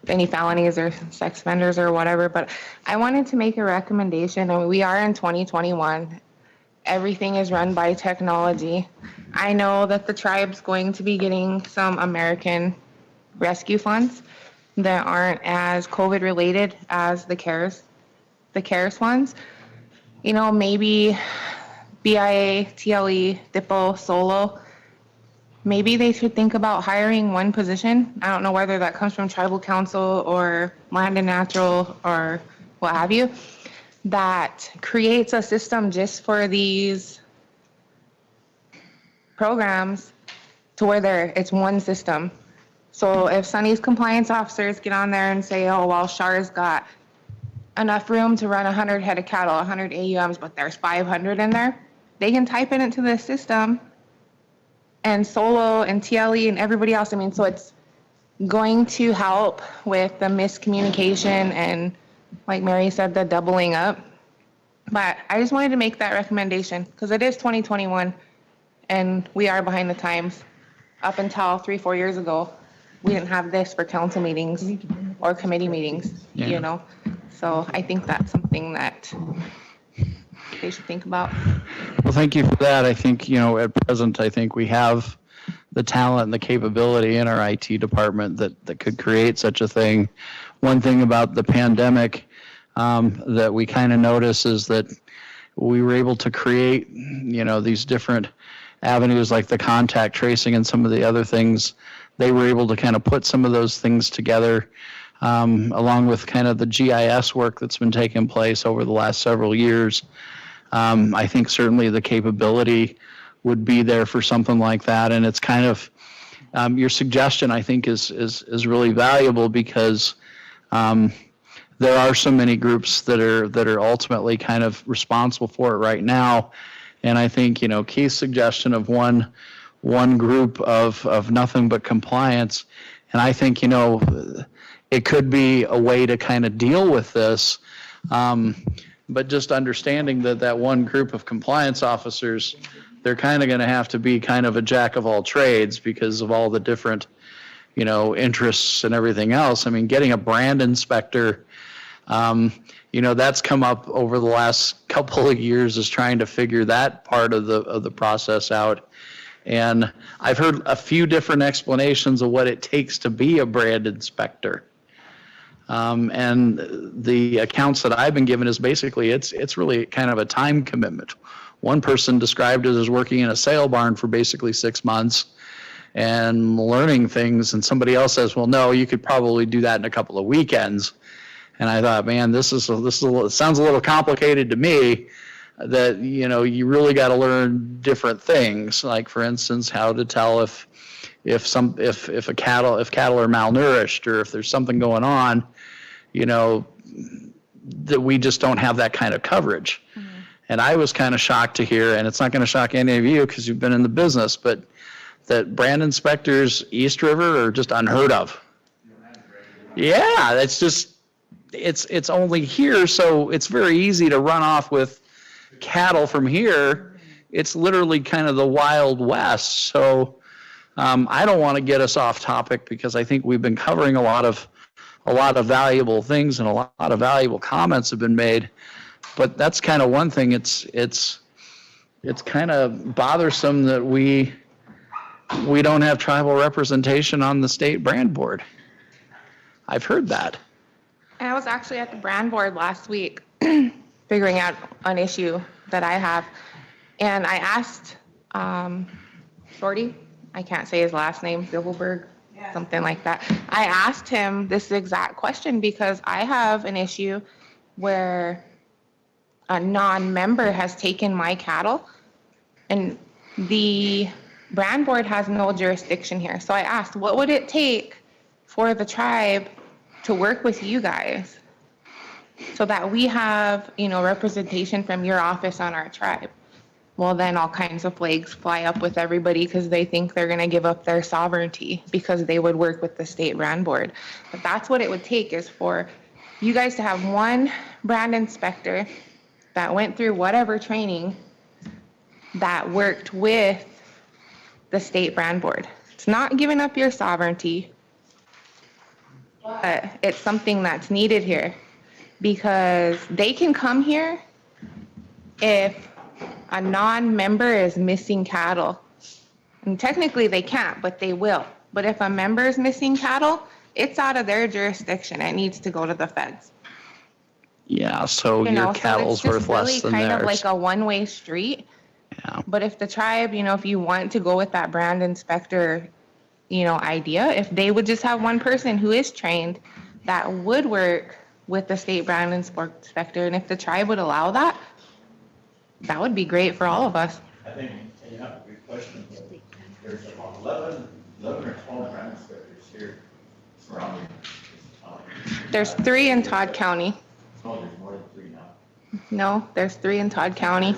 S9: any felonies or sex offenders or whatever, but I wanted to make a recommendation. I mean, we are in 2021. Everything is run by technology. I know that the tribe's going to be getting some American rescue funds that aren't as COVID related as the CARES funds. You know, maybe BIA, TLE, DIPO, SOLO, maybe they should think about hiring one position. I don't know whether that comes from tribal council or land and natural or what have you, that creates a system just for these programs to where it's one system. So if Sunny's compliance officers get on there and say, oh, well, Char's got enough room to run 100 head of cattle, 100 AUMs, but there's 500 in there, they can type it into the system, and Solo and TLE and everybody else. I mean, so it's going to help with the miscommunication and, like Mary said, the doubling up. But I just wanted to make that recommendation because it is 2021 and we are behind the times. Up until 3-4 years ago, we didn't have this for council meetings or committee meetings, you know? So I think that's something that they should think about.
S3: Well, thank you for that. I think, you know, at present, I think we have the talent and the capability in our IT department that could create such a thing. One thing about the pandemic that we kind of notice is that we were able to create, you know, these different avenues like the contact tracing and some of the other things. They were able to kind of put some of those things together along with kind of the GIS work that's been taking place over the last several years. I think certainly the capability would be there for something like that. And it's kind of, your suggestion, I think, is really valuable because there are so many groups that are ultimately kind of responsible for it right now. And I think, you know, Keith's suggestion of one group of nothing but compliance, and I think, you know, it could be a way to kind of deal with this. But just understanding that one group of compliance officers, they're kind of going to have to be kind of a jack of all trades because of all the different, you know, interests and everything else. I mean, getting a brand inspector You know, that's come up over the last couple of years, is trying to figure that part of the process out. And I've heard a few different explanations of what it takes to be a brand inspector. And the accounts that I've been given is basically, it's really kind of a time commitment. One person described it as working in a sale barn for basically 6 months and learning things, and somebody else says, well, no, you could probably do that in a couple of weekends. And I thought, man, this is it sounds a little complicated to me, that, you know, you really got to learn different things. Like, for instance, how to tell if cattle are malnourished, or if there's something going on, you know, that we just don't have that kind of coverage. Mm-hmm. And I was kind of shocked to hear, and it's not going to shock any of you because you've been in the business, but that brand inspectors East River are just unheard of. Yeah, that's just, it's only here, so it's very easy to run off with cattle from here. It's literally kind of the Wild West. So I don't want to get us off topic, because I think we've been covering a lot of valuable things, and a lot of valuable comments have been made. But that's kind of one thing. It's kind of bothersome that we don't have tribal representation on the state brand board. I've heard that.
S9: I was actually at the brand board last week figuring out an issue that I have. And I asked Shorty, I can't say his last name, Silverberg, something like that. I asked him this exact question, because I have an issue where a non-member has taken my cattle, and the brand board has no jurisdiction here. So I asked, what would it take for the tribe to work with you guys so that we have, you know, representation from your office on our tribe? Well, then all kinds of flags fly up with everybody, because they think they're going to give up their sovereignty because they would work with the state brand board. But that's what it would take, is for you guys to have one brand inspector that went through whatever training that worked with the state brand board. It's not giving up your sovereignty, but it's something that's needed here, because they can come here if a non-member is missing cattle. And technically they can't, but they will. But if a member is missing cattle, it's out of their jurisdiction. It needs to go to the feds.
S3: Yeah, so your cattle's worth less than theirs.
S9: It's kind of like a one-way street.
S3: Yeah.
S9: But if the tribe, you know, if you want to go with that brand inspector, you know, idea, if they would just have one person who is trained that would work with the state brand inspector, and if the tribe would allow that, that would be great for all of us.
S8: I think you have a good question. There's about 11 or 12 brand inspectors here surrounding this county.
S9: There's 3 in Todd County.
S8: No, there's more than 3 now.
S9: No, there's 3 in Todd County.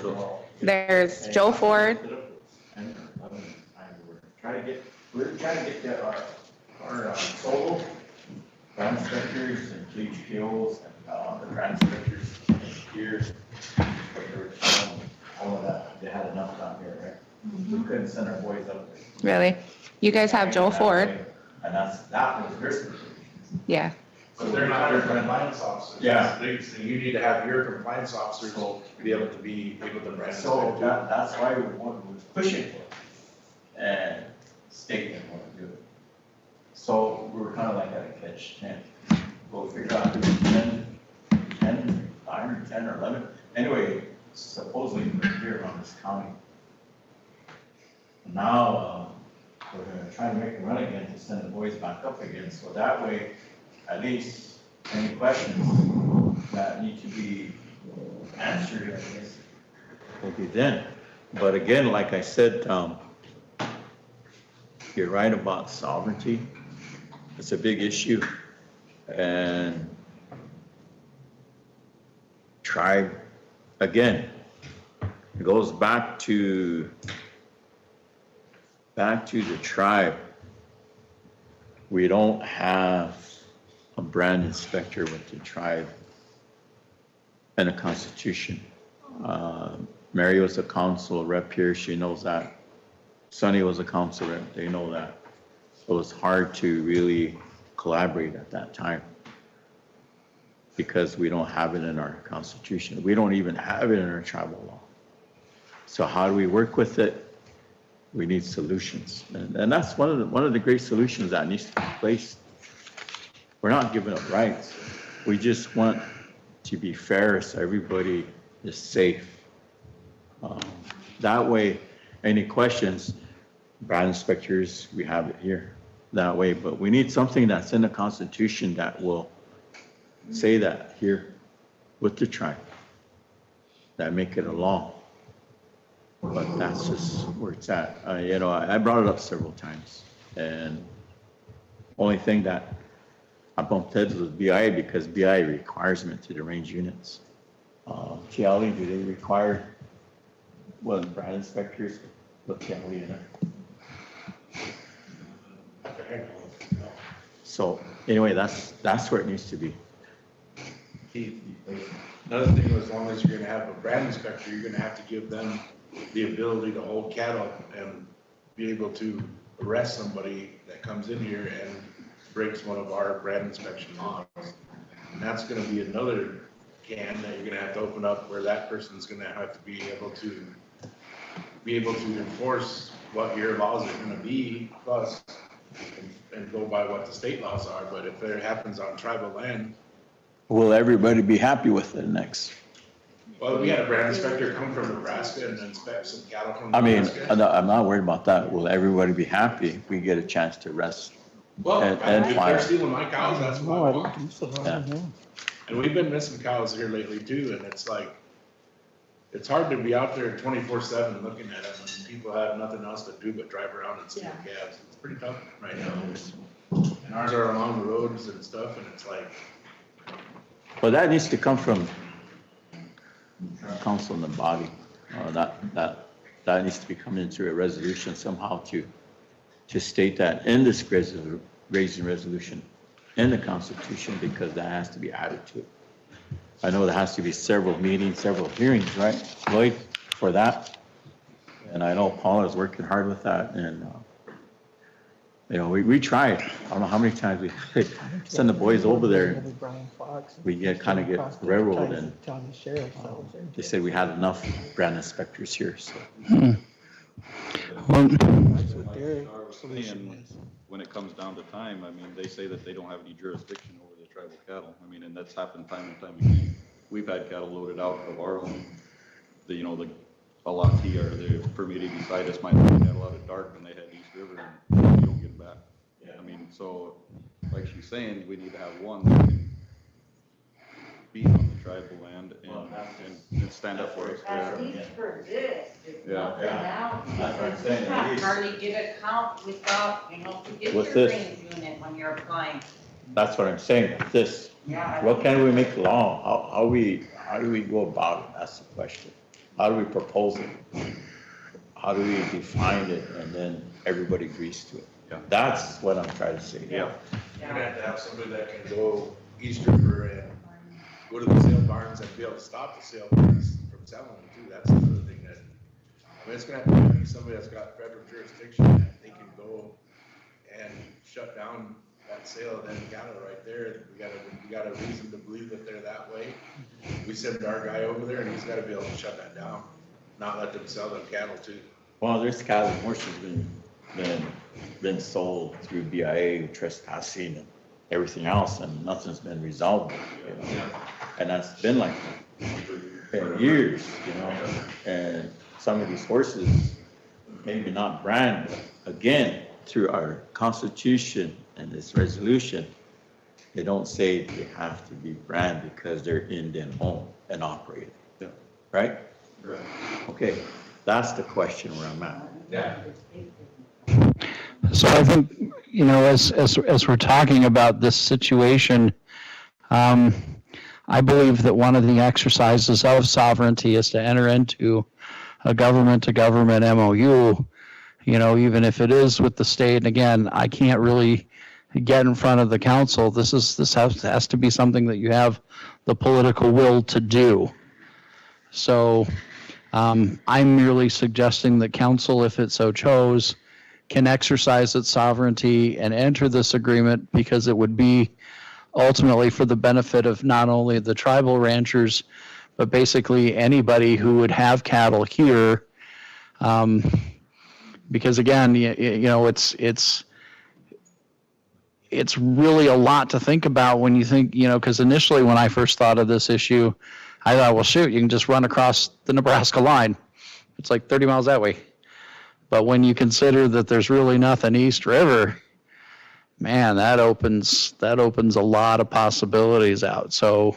S9: There's Joe Ford.
S8: We're trying to get our solo brand inspectors and HPOs and the brand inspectors and engineers. All of that, they had enough down here, right? We couldn't send our boys up there.
S9: Really? You guys have Joe Ford.
S8: And that was their situation.
S9: Yeah.
S10: So they're not your compliance officers.
S8: Yeah.
S10: So you need to have your compliance officers to be able to brand
S8: So
S10: inspector.
S8: that's why we was pushing for it. And state didn't want to do it. So we were kind of like at a catch-10. We'll figure out who's 10 or 11. Anyway, supposedly we're here around this county. Now, we're gonna try to make a run again to send the boys back up again, so that way, at least, any questions that need to be answered, I guess, will be then. But again, like I said, you're right about sovereignty. It's a big issue. And tribe, again, it goes back to the tribe. We don't have a brand inspector with the tribe and a constitution. Mary was a council rep here, she knows that. Sonny was a council rep, they know that. So it's hard to really collaborate at that time. because we don't have it in our constitution. We don't even have it in our tribal law. So how do we work with it? We need solutions. And that's one of the great solutions that needs to be placed. We're not giving up rights. We just want to be fair so everybody is safe. That way, any questions, brand inspectors, we have it here that way. But we need something that's in the Constitution that will say that here with the tribe, that make it a law. But that's just where it's at. I brought it up several times, and only thing that I bumped heads with BI because BI requires me to arrange units. Chiali, do they require brand inspectors with Chiali in it? So anyway, that's where it needs to be.
S10: Another thing, as long as you're gonna have a brand inspector, you're gonna have to give them the ability to hold cattle and be able to arrest somebody that comes in here and breaks one of our brand inspection laws. And that's gonna be another can that you're gonna have to open up where that person's gonna have to be able to enforce what your laws are gonna be, plus and go by what the state laws are. But if it happens on tribal land,
S8: Will everybody be happy with it next?
S10: well, we had a brand inspector come from Nebraska and inspect some cattle from
S8: I mean,
S10: Nebraska.
S8: I'm not worried about that. Will everybody be happy if we get a chance to rest?
S10: Well,
S8: and
S10: if
S8: fire.
S10: they're stealing my cows, that's what I want.
S8: Yeah.
S10: And we've been missing cows here lately too, and it's like, it's hard to be out there 24/7 looking at them when people have nothing else to do but drive around and steal calves. It's pretty tough right now. And ours are along the roads and stuff, and it's like,
S8: Well, that needs to come from council and the body. That needs to be coming into a resolution somehow to state that in this raising resolution in the Constitution, because that has to be added to it. I know there has to be several meetings, several hearings, right, Lloyd, for that? And I know Paul is working hard with that, and we tried. I don't know how many times we send the boys over there. We get railroaded, and they said we had enough brand inspectors here, so.
S3: Well,
S13: When it comes down to time, I mean, they say that they don't have any jurisdiction over the tribal cattle. I mean, and that's happened time and time again. We've had cattle loaded out of our own, the Alati or the permitting beside us might have cattle out at dark when they head East River and we don't get back. I mean, so like she's saying, we need to have one that can be on the tribal land and stand up for us.
S12: At least for this, if
S13: Yeah.
S12: nothing else.
S8: That's what I'm saying,
S12: You
S8: at
S12: can't
S8: least.
S12: hardly get a count without, to get
S8: With
S12: your
S8: this.
S12: range unit when you're applying.
S8: That's what I'm saying, this,
S12: Yeah.
S8: what can we make law? How do we go about it? That's the question. How do we propose it? How do we define it, and then everybody agrees to it?
S13: Yeah.
S8: That's what I'm trying to say.
S13: Yeah.
S10: you're gonna have to have somebody that can go East River and go to the sale barns and be able to stop the sale barns from selling them too. That's another thing that, it's gonna have to be somebody that's got federal jurisdiction that they can go and shut down that sale of them cattle right there. We got a reason to believe that they're that way. We send our guy over there and he's gotta be able to shut that down, not let them sell them cattle too.
S8: Well, there's cattle and horses been sold through BIA, trespassing and everything else, and nothing's been resolved. And that's been like for years, and some of these horses, maybe not brand, but again, through our Constitution and this resolution, they don't say they have to be brand because they're Indian owned and operated.
S13: Yeah.
S8: Right?
S13: Right.
S8: Okay, that's the question where I'm at.
S10: Yeah.
S3: so I think, as we're talking about this situation, I believe that one of the exercises of sovereignty is to enter into a government-to-government MOU, even if it is with the state. And again, I can't really get in front of the council. This has to be something that you have the political will to do. So I'm merely suggesting that council, if it so chose, can exercise its sovereignty and enter this agreement, because it would be ultimately for the benefit of not only the tribal ranchers, but basically anybody who would have cattle here. Because again, you know, it's really a lot to think about when you think, you know, because initially when I first thought of this issue, I thought, well, shoot, you can just run across the Nebraska line. It's like 30 miles that way. But when you consider that there's really nothing East River, man, that opens a lot of possibilities out. So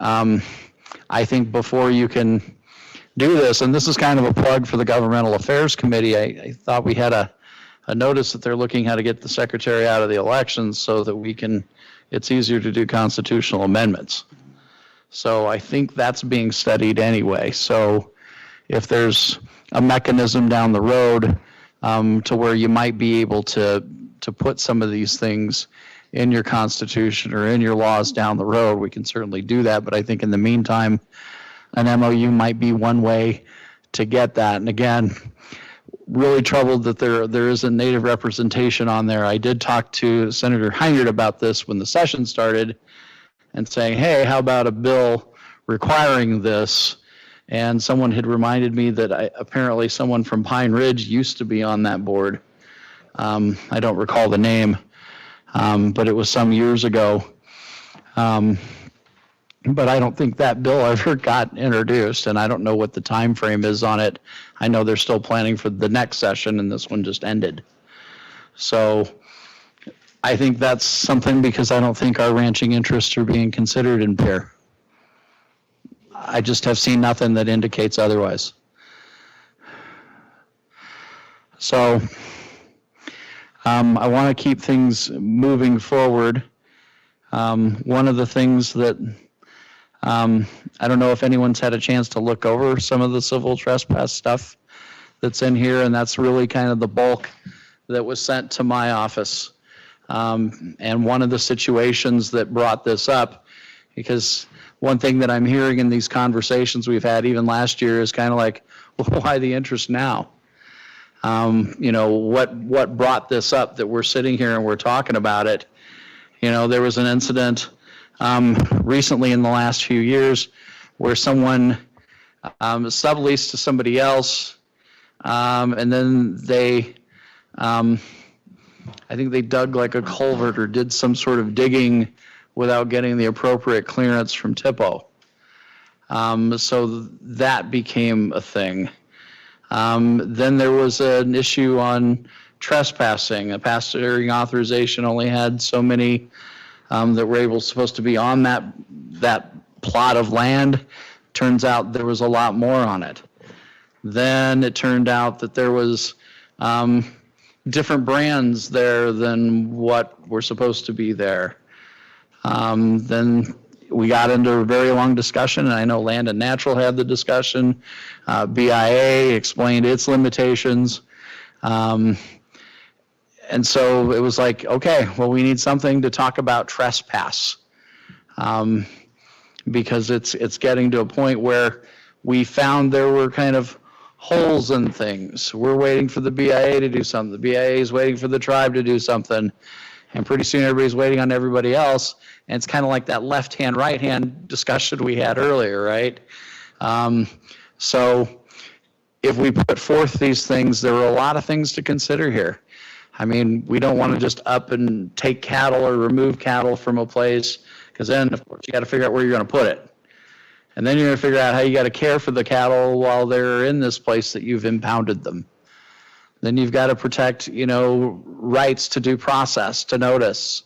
S3: I think before you can do this, and this is kind of a plug for the Governmental Affairs Committee, I thought we had a notice that they're looking how to get the secretary out of the elections so that we can, it's easier to do constitutional amendments. So I think that's being studied anyway. So if there's a mechanism down the road to where you might be able to put some of these things in your constitution or in your laws down the road, we can certainly do that. But I think in the meantime, an MOU might be one way to get that. And again, really troubled that there isn't native representation on there. I did talk to Senator Heinert about this when the session started and saying, hey, how about a bill requiring this? And someone had reminded me that apparently someone from Pine Ridge used to be on that board. I don't recall the name, but it was some years ago. But I don't think that bill ever got introduced, and I don't know what the time frame is on it. I know they're still planning for the next session, and this one just ended. So I think that's something, because I don't think our ranching interests are being considered in PEER. I just have seen nothing that indicates otherwise. So I want to keep things moving forward. One of the things that I don't know if anyone's had a chance to look over some of the civil trespass stuff that's in here, and that's really kind of the bulk that was sent to my office. And one of the situations that brought this up, because one thing that I'm hearing in these conversations we've had even last year is kind of like, well, why the interest now? You know, what brought this up that we're sitting here and we're talking about it? You know, there was an incident recently in the last few years where someone subleased to somebody else, and then they, I think they dug like a culvert or did some sort of digging without getting the appropriate clearance from TIPO. So that became a thing. Then there was an issue on trespassing. A pasturing authorization only had so many that were supposed to be on that plot of land. Turns out there was a lot more on it. Then it turned out that there was different brands there than what were supposed to be there. Then we got into a very long discussion, and I know Land and Natural had the discussion. BIA explained its limitations. And so it was like, okay, well, we need something to talk about trespass, because it's getting to a point where we found there were kind of holes in things. We're waiting for the BIA to do something. The BIA is waiting for the tribe to do something. And pretty soon everybody's waiting on everybody else. And it's kind of like that left-hand, right-hand discussion we had earlier, right? So if we put forth these things, there are a lot of things to consider here. I mean, we don't want to just up and take cattle or remove cattle from a place, because then, of course, you got to figure out where you're going to put it. And then you're going to figure out how you got to care for the cattle while they're in this place that you've impounded them. Then you've got to protect, you know, rights to due process, to notice.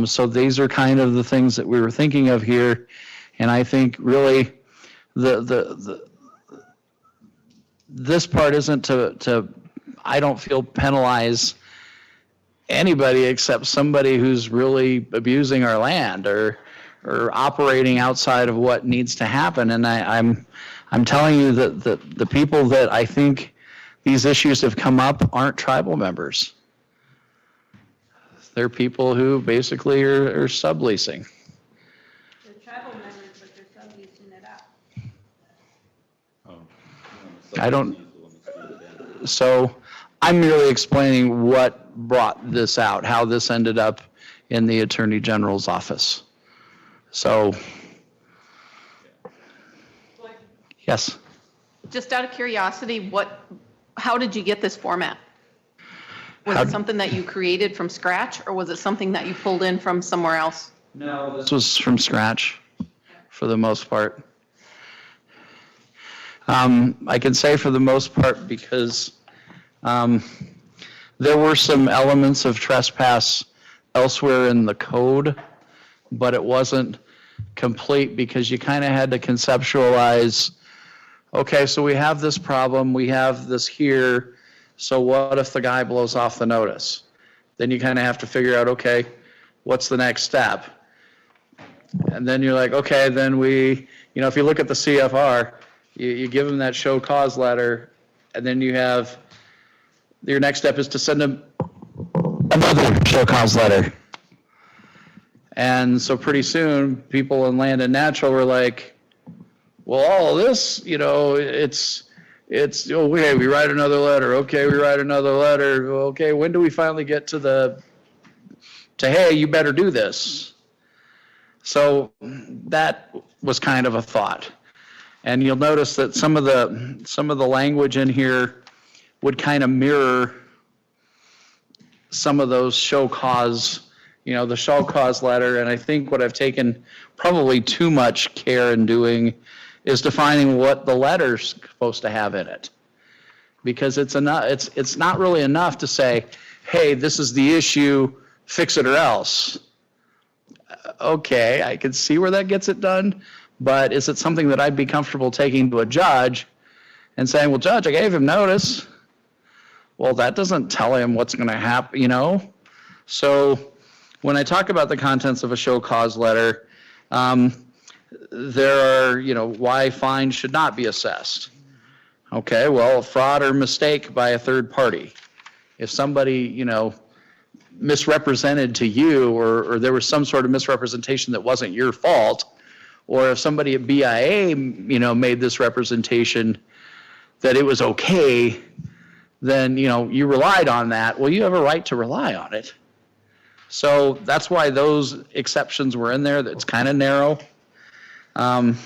S3: So these are kind of the things that we were thinking of here. And I think really this part isn't to I don't feel penalize anybody except somebody who's really abusing our land or operating outside of what needs to happen. And I'm telling you that the people that I think these issues have come up aren't tribal members. They're people who basically are subleasing.
S6: They're tribal members, but they're subleasing it out.
S3: I don't, so I'm merely explaining what brought this out, how this ended up in the Attorney General's office. So, yes.
S14: Just out of curiosity, how did you get this format? Was it something that you created from scratch, or was it something that you pulled in from somewhere else?
S3: No, this was from scratch for the most part. I can say for the most part because there were some elements of trespass elsewhere in the code, but it wasn't complete because you kind of had to conceptualize, okay, so we have this problem, we have this here, so what if the guy blows off the notice? Then you kind of have to figure out, okay, what's the next step? And then you're like, okay, then if you look at the CFR, you give them that show cause letter, and then you have, your next step is to send them another show cause letter. And so pretty soon, people in Land and Natural were like, well, all of this, it's okay, we write another letter, okay, we write another letter, okay, when do we finally get to hey, you better do this? So that was kind of a thought. And you'll notice that some of the language in here would kind of mirror some of those show cause, the show cause letter. And I think what I've taken probably too much care in doing is defining what the letter's supposed to have in it. Because it's not really enough to say, hey, this is the issue, fix it or else. Okay, I can see where that gets it done, but is it something that I'd be comfortable taking to a judge and saying, well, judge, I gave him notice. Well, that doesn't tell him what's going to happen, So when I talk about the contents of a show cause letter, there are, why fines should not be assessed. Okay, well, fraud or mistake by a third party. If somebody, misrepresented to you, or there was some sort of misrepresentation that wasn't your fault, or if somebody at BIA, made this representation that it was okay, then, you relied on that. Well, you have a right to rely on it. So that's why those exceptions were in there. That's kind of narrow. And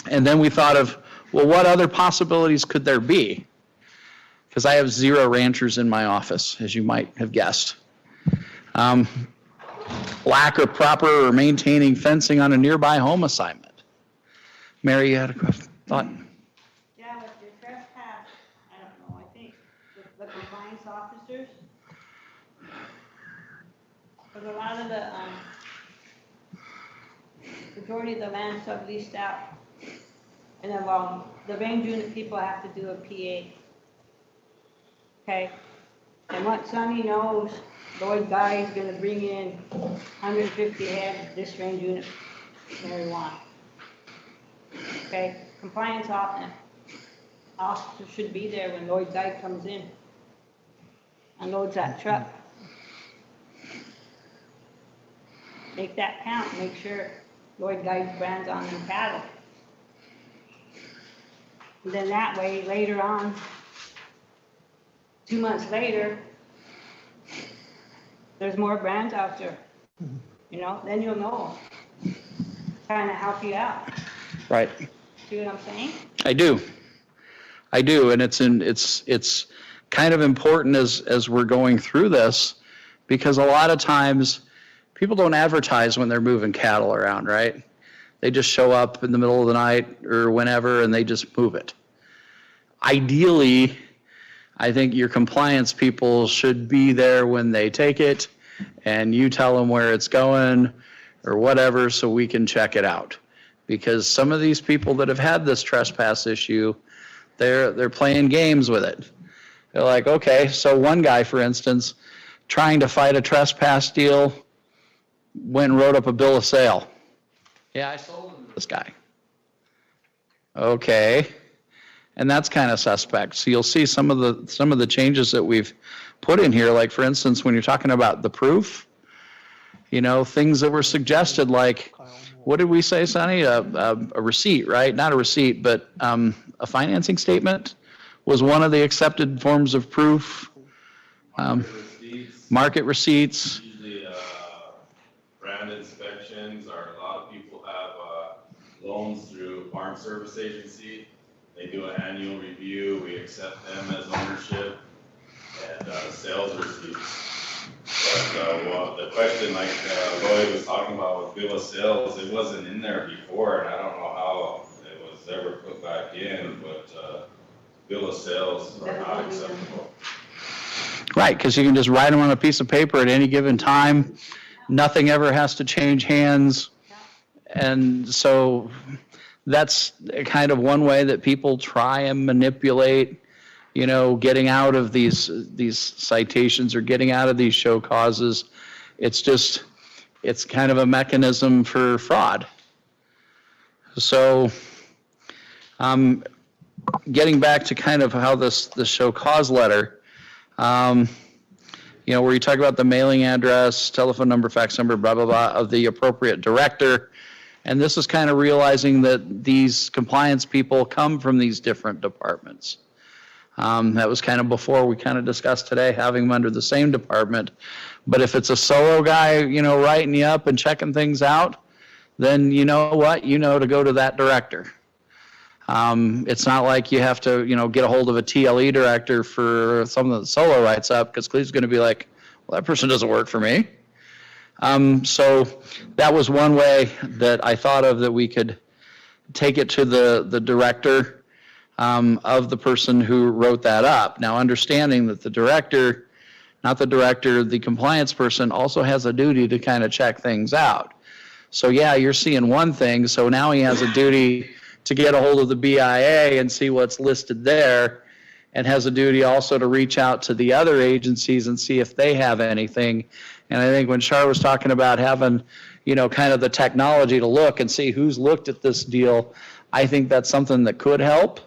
S3: then we thought of, well, what other possibilities could there be? Because I have 0 ranchers in my office, as you might have guessed. Lack of proper or maintaining fencing on a nearby home assignment. Mary, you had a thought?
S6: Yeah, with your trespass, I don't know, I think the compliance officers, because a lot of the, majority of the land subleased out. And then, the range unit people have to do a PA. Okay? And what Sonny knows, Lloyd Guy is gonna bring in 150 head of this range unit marijuana. Okay? Compliance officer should be there when Lloyd Guy comes in and loads that truck. Make that count, make sure Lloyd Guy's brand's on them cattle. And then that way, later on, 2 months later, there's more brands out there. Then you'll know. Kind of help you out.
S3: Right.
S6: See what I'm saying?
S3: I do, and it's kind of important as we're going through this, because a lot of times people don't advertise when they're moving cattle around, right? They just show up in the middle of the night or whenever, and they just move it. Ideally, I think your compliance people should be there when they take it, and you tell them where it's going or whatever, so we can check it out. Because some of these people that have had this trespass issue, they're playing games with it. They're like, okay, so one guy, for instance, trying to fight a trespass deal, went and wrote up a bill of sale. Yeah, I sold him to this guy. Okay. And that's kind of suspect. So you'll see some of the changes that we've put in here, like for instance, when you're talking about the proof, things that were suggested, like, what did we say, Sonny? A receipt, right? Not a receipt, but a financing statement was one of the accepted forms of proof. Market receipts.
S11: Usually, questions, or a lot of people have loans through Farm Service Agency. They do an annual review, we accept them as ownership, and sales receipts. But well, the question, like Lloyd was talking about with bill of sales, it wasn't in there before, and I don't know how it was ever put back in, but bill of sales are not acceptable.
S3: Right, because you can just write them on a piece of paper at any given time. Nothing ever has to change hands. And so that's kind of one way that people try and manipulate, you know, getting out of these citations or getting out of these show causes. It's kind of a mechanism for fraud. So getting back to kind of how this show cause letter, you know, where you talk about the mailing address, telephone number, fax number, blah, blah, blah, of the appropriate director. And this is kind of realizing that these compliance people come from these different departments. That was kind of before we kind of discussed today, having them under the same department. But if it's a solo guy, you know, writing you up and checking things out, then you know what? You know to go to that director. It's not like you have to, you know, get a hold of a TLE director for something that solo writes up, because Cleve's going to be like, well, that person doesn't work for me. So that was one way that I thought of that we could take it to the director of the person who wrote that up. Now, understanding that the director, not the director, the compliance person also has a duty to kind of check things out. So yeah, you're seeing one thing, so now he has a duty to get a hold of the BIA and see what's listed there, and has a duty also to reach out to the other agencies and see if they have anything. And I think when Char was talking about having, you know, kind of the technology to look and see who's looked at this deal, I think that's something that could help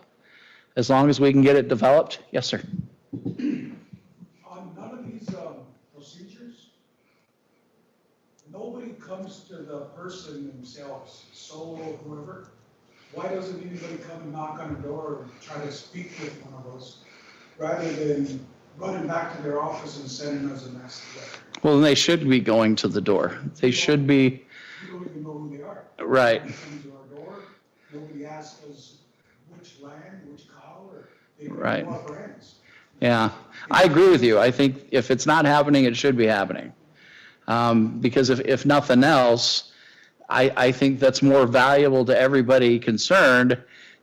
S3: as long as we can get it developed. Yes, sir.
S15: On none of these procedures, nobody comes to the person themselves, solo, whoever. Why doesn't anybody come and knock on the door and try to speak with one of us, rather than running back to their office and sending us a nasty letter?
S3: Well, they should be going to the door. They should be.
S15: We don't even know who they are.
S3: Right.
S15: Nobody comes to our door. Nobody asks us which land, which cow, or they don't
S3: Right.
S15: know our brands.
S3: Yeah, I agree with you. I think if it's not happening, it should be happening. Because if nothing else, I think that's more valuable to everybody concerned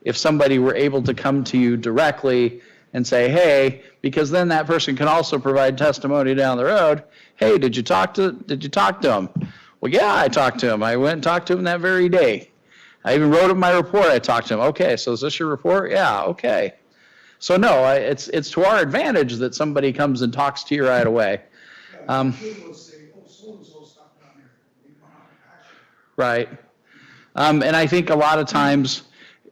S3: if somebody were able to come to you directly and say, hey, because then that person can also provide testimony down the road. Hey, did you talk to him? Well, yeah, I talked to him. I went and talked to him that very day. I even wrote up my report. I talked to him. Okay, so is this your report? Yeah, okay. So no, it's to our advantage that somebody comes and talks to you right away. Right. And I think a lot of times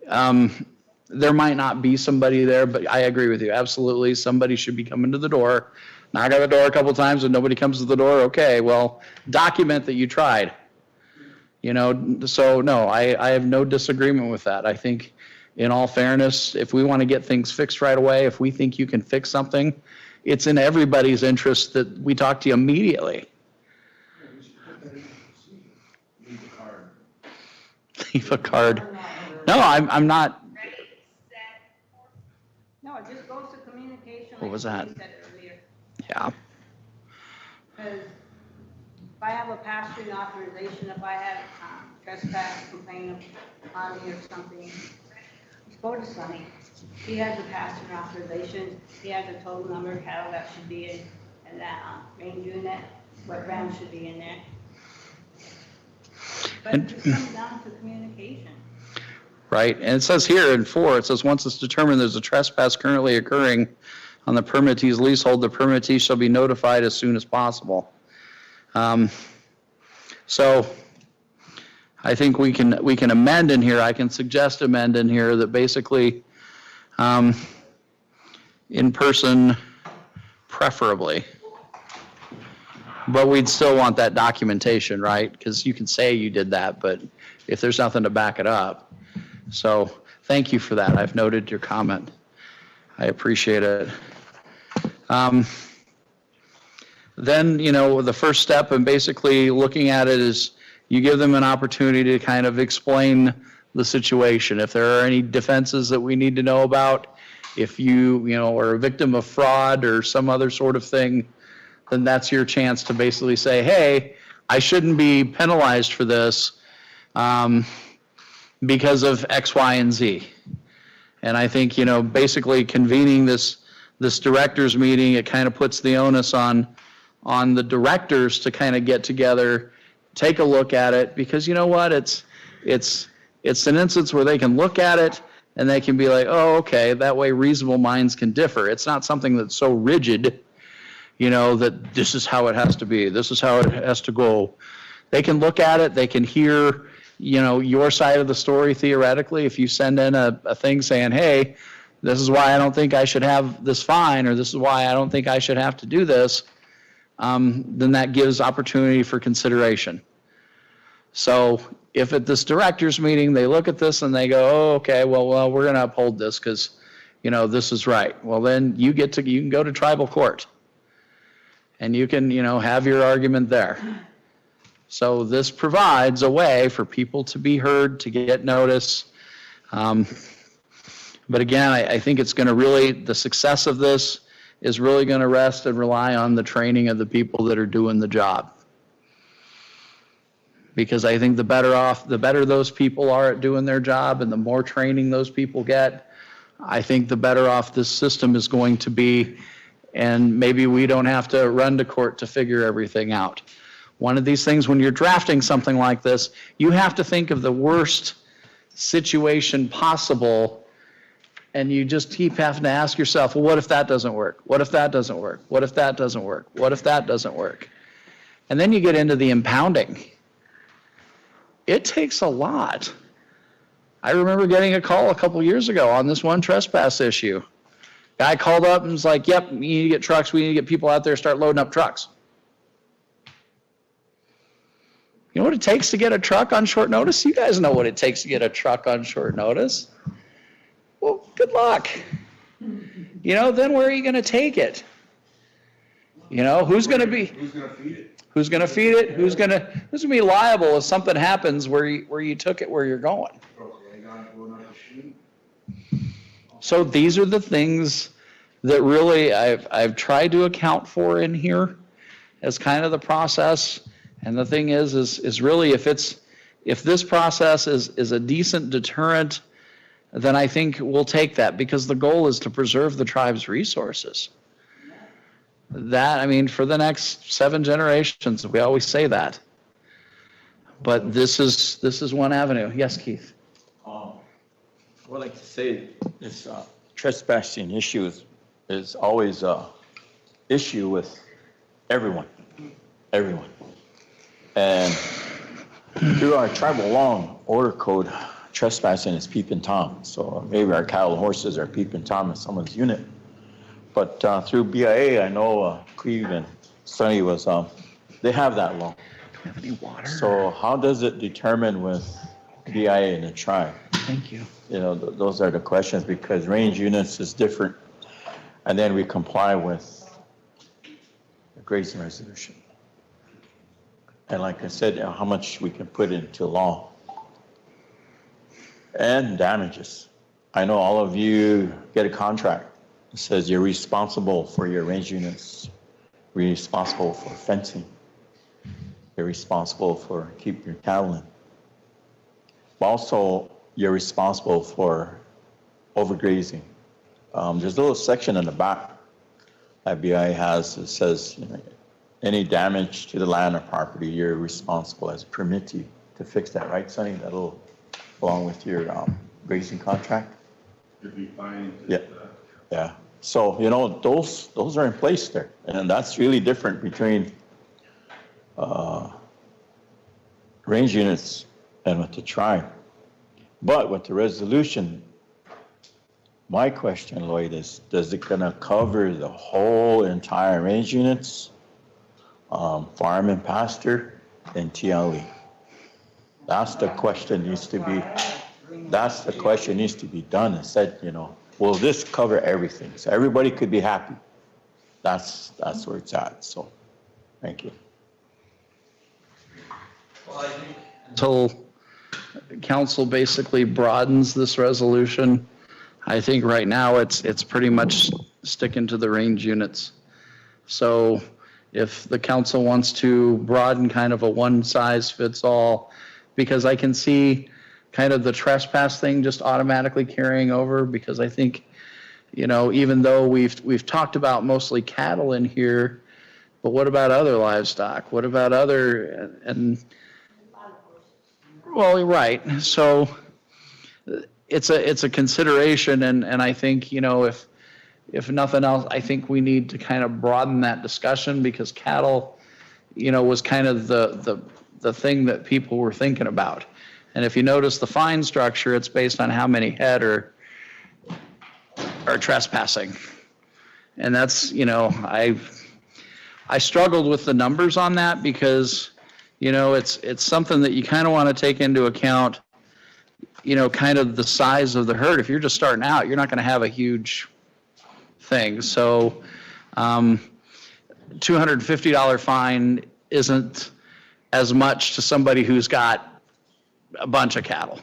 S3: there might not be somebody there, but I agree with you. Absolutely. Somebody should be coming to the door. Knock on the door a couple times and nobody comes to the door. Okay, well, document that you tried. You know, so no, I have no disagreement with that. I think in all fairness, if we want to get things fixed right away, if we think you can fix something, it's in everybody's interest that we talk to you immediately. Leave a card. No, I'm not.
S6: No, it just goes to communication.
S3: What was that?
S6: Like you said earlier.
S3: Yeah.
S6: Because if I have a pass-through authorization, if I have trespass complaint on me or something, just go to Sonny. He has the pass-through authorization, he has a total number of cattle that should be in that range unit, what ram should be in there. But it just comes down to communication.
S3: Right, and it says here in 4, it says once it's determined there's a trespass currently occurring on the permittee's leasehold, the permittee shall be notified as soon as possible. So I think we can amend in here, I can suggest amend in here that basically in person preferably. But we'd still want that documentation, right? Because you can say you did that, but if there's nothing to back it up. So thank you for that. I've noted your comment. I appreciate it. Then, you know, the first step in basically looking at it is you give them an opportunity to kind of explain the situation. If there are any defenses that we need to know about, if you are a victim of fraud or some other sort of thing, then that's your chance to basically say, hey, I shouldn't be penalized for this because of X, Y, and Z. And I think, basically convening this directors meeting, it kind of puts the onus on the directors to kind of get together, take a look at it, because you know what, it's an instance where they can look at it and they can be like, oh, okay, that way reasonable minds can differ. It's not something that's so rigid, that this is how it has to be, this is how it has to go. They can look at it, they can hear, your side of the story theoretically. If you send in a thing saying, hey, this is why I don't think I should have this fine, or this is why I don't think I should have to do this, then that gives opportunity for consideration. So if at this directors meeting, they look at this and they go, oh, okay, well, we're going to uphold this because, this is right. Well, then you can go to tribal court and you can, have your argument there. So this provides a way for people to be heard, to get notice. But again, I think it's going to really, the success of this is really going to rest and rely on the training of the people that are doing the job. Because I think the better those people are at doing their job and the more training those people get, I think the better off this system is going to be, and maybe we don't have to run to court to figure everything out. One of these things, when you're drafting something like this, you have to think of the worst situation possible, and you just keep having to ask yourself, well, what if that doesn't work? What if that doesn't work? What if that doesn't work? What if that doesn't work? And then you get into the impounding. It takes a lot. I remember getting a call a couple years ago on this one trespass issue. Guy called up and was like, yep, we need to get trucks. We need to get people out there, start loading up trucks. You know what it takes to get a truck on short notice? You guys know what it takes to get a truck on short notice. Well, good luck. Then where are you going to take it? Who's going to feed it? Who's going to feed it? Who's going to be liable if something happens where you took it where you're going? So these are the things that really I've tried to account for in here as kind of the process. And the thing is really if this process is a decent deterrent, then I think we'll take that, because the goal is to preserve the tribe's resources. That, for the next 7 generations, we always say that. But this is one avenue. Yes, Keith?
S8: I would like to say this trespassing issue is always an issue with everyone. And through our tribal law and order code, trespassing is peep and tom. So maybe our cattle and horses are peep and tom in someone's unit. But through BIA, I know Cleve and Sonny they have that law.
S3: Do we have any water?
S8: So how does it determine with BIA and the tribe?
S3: Thank you.
S8: Those are the questions, because range units is different. And then we comply with the grazing resolution. And like I said, how much we can put into law. And damages. I know all of you get a contract. It says you're responsible for your range units, responsible for fencing, you're responsible for keeping your cattle in. But also, you're responsible for overgrazing. There's a little section in the back that BI has that says, any damage to the land or property, you're responsible as a permittee to fix that, right, Sonny? That'll, along with your grazing contract?
S13: You'd be fine.
S8: Yeah. So, those are in place there. And that's really different between range units and with the tribe. But with the resolution, my question, Lloyd, is does it gonna cover the whole entire range units, farm and pasture, and TLE? That's the question needs to be done and said, will this cover everything? So everybody could be happy. That's where it's at. So, thank you.
S3: Well, I think until council basically broadens this resolution, I think right now it's pretty much sticking to the range units. So if the council wants to broaden kind of a one size fits all, because I can see kind of the trespass thing just automatically carrying over, because I think, you know, even though we've talked about mostly cattle in here, but what about other livestock? What about other, and well, right. So it's a consideration, and I think, you know, if nothing else, I think we need to kind of broaden that discussion, because cattle, you know, was kind of the thing that people were thinking about. And if you notice the fine structure, it's based on how many head are trespassing. And that's, you know, I struggled with the numbers on that, because, you know, it's something that you kind of want to take into account, you know, kind of the size of the herd. If you're just starting out, you're not going to have a huge thing. So $250 fine isn't as much to somebody who's got a bunch of cattle,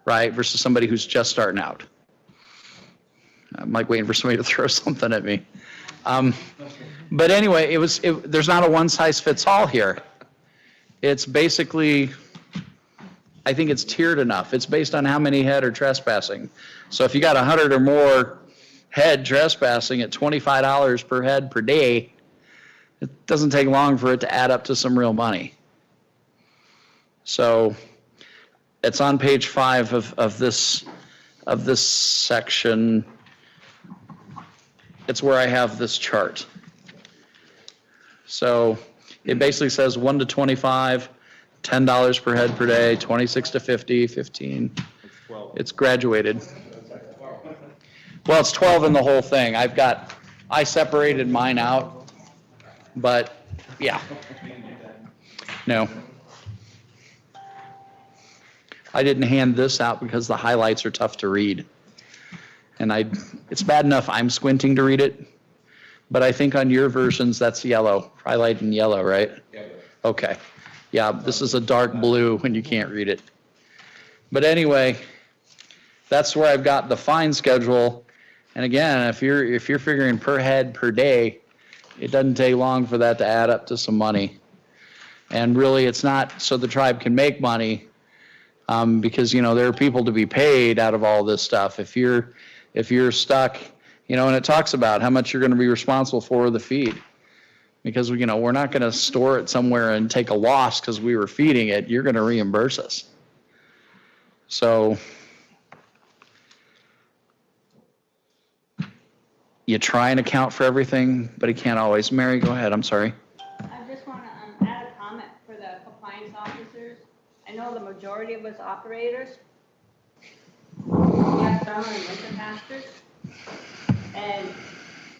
S3: right, versus somebody who's just starting out. I'm like waiting for somebody to throw something at me. But anyway, there's not a one size fits all here. It's basically, I think it's tiered enough. It's based on how many head are trespassing. So if you got 100 or more head trespassing at $25 per head per day, it doesn't take long for it to add up to some real money. So it's on page 5 of this section. It's where I have this chart. So it basically says 1 to 25, $10 per head per day, 26 to 50, 15. It's graduated. Well, it's 12 in the whole thing. I separated mine out, but yeah. No. I didn't hand this out because the highlights are tough to read. And it's bad enough I'm squinting to read it, but I think on your versions that's yellow, highlighted in yellow, right? Okay. Yeah, this is a dark blue when you can't read it. But anyway, that's where I've got the fine schedule. And again, if you're figuring per head per day, it doesn't take long for that to add up to some money. And really, it's not so the tribe can make money, because, you know, there are people to be paid out of all this stuff. If you're stuck, you know, and it talks about how much you're going to be responsible for the feed, because, you know, we're not going to store it somewhere and take a loss because we were feeding it. You're going to reimburse us. So you try and account for everything, but it can't always. Mary, go ahead. I'm sorry.
S6: I just want to add a comment for the compliance officers. I know the majority of us operators, we have summer and winter pastures. And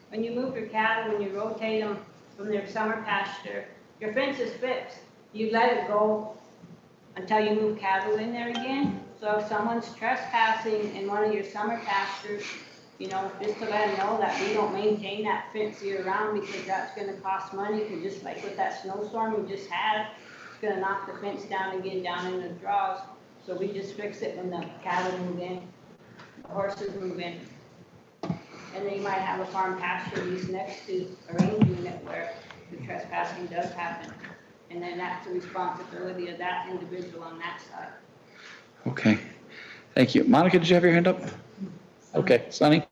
S6: when you move your cattle, when you rotate them from their summer pasture, your fence is fixed. You let it go until you move cattle in there again. So if someone's trespassing in one of your summer pastures, you know, just to let them know that we don't maintain that fence year round, because that's going to cost money. Because just like with that snowstorm we just had, it's going to knock the fence down and get down in the draws. So we just fix it when the cattle move in, the horses move in. And then you might have a farm pasture lease next to a range unit where the trespassing does happen. And then that's the responsibility of that individual on that side.
S3: Okay. Thank you. Monica, did you have your hand up? Okay. Sonny?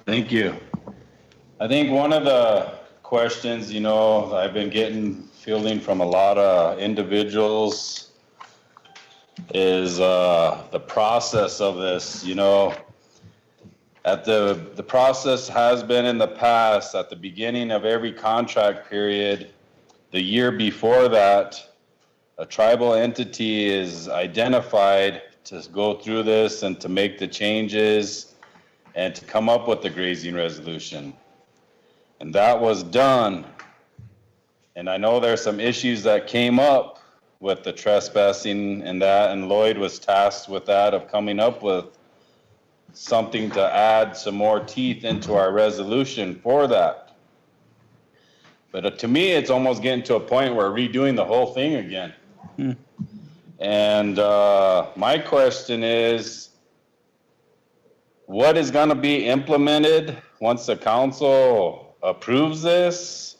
S7: Thank you. I think one of the questions, you know, I've been fielding from a lot of individuals is the process of this. You know, the process has been in the past, at the beginning of every contract period, the year before that, a tribal entity is identified to go through this and to make the changes and to come up with the grazing resolution. And that was done. And I know there's some issues that came up with the trespassing and that, and Lloyd was tasked with that, of coming up with something to add some more teeth into our resolution for that. But to me, it's almost getting to a point where we're redoing the whole thing again. And my question is, what is going to be implemented once the council approves this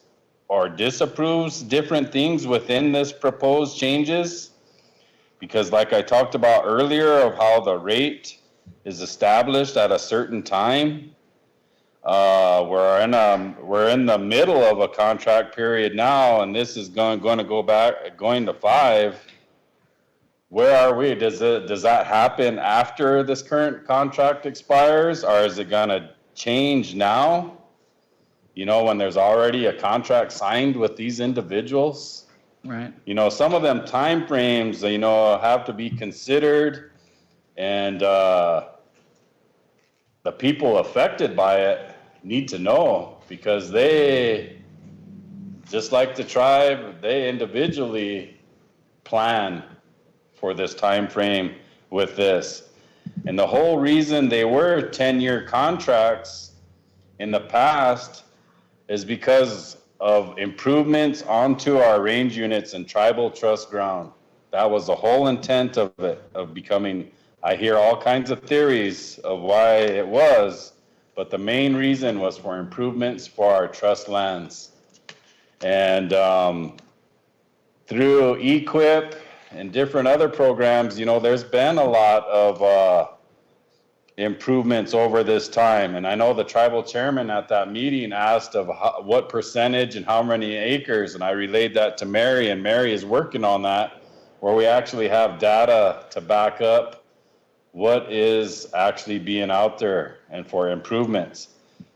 S7: or disapproves different things within this proposed changes? Because like I talked about earlier of how the rate is established at a certain time, we're in the middle of a contract period now, and this is going to going to 5. Where are we? Does that happen after this current contract expires, or is it going to change now? You know, when there's already a contract signed with these individuals?
S3: Right.
S7: You know, some of them timeframes, you know, have to be considered, and the people affected by it need to know, because they, just like the tribe, they individually plan for this time frame with this. And the whole reason they were 10-year contracts in the past is because of improvements onto our range units and tribal trust ground. That was the whole intent of it, of becoming, I hear all kinds of theories of why it was, but the main reason was for improvements for our trust lands. And through EQIP and different other programs, you know, there's been a lot of improvements over this time. And I know the tribal chairman at that meeting asked of what percentage and how many acres, and I relayed that to Mary, and Mary is working on that, where we actually have data to back up what is actually being out there and for improvements.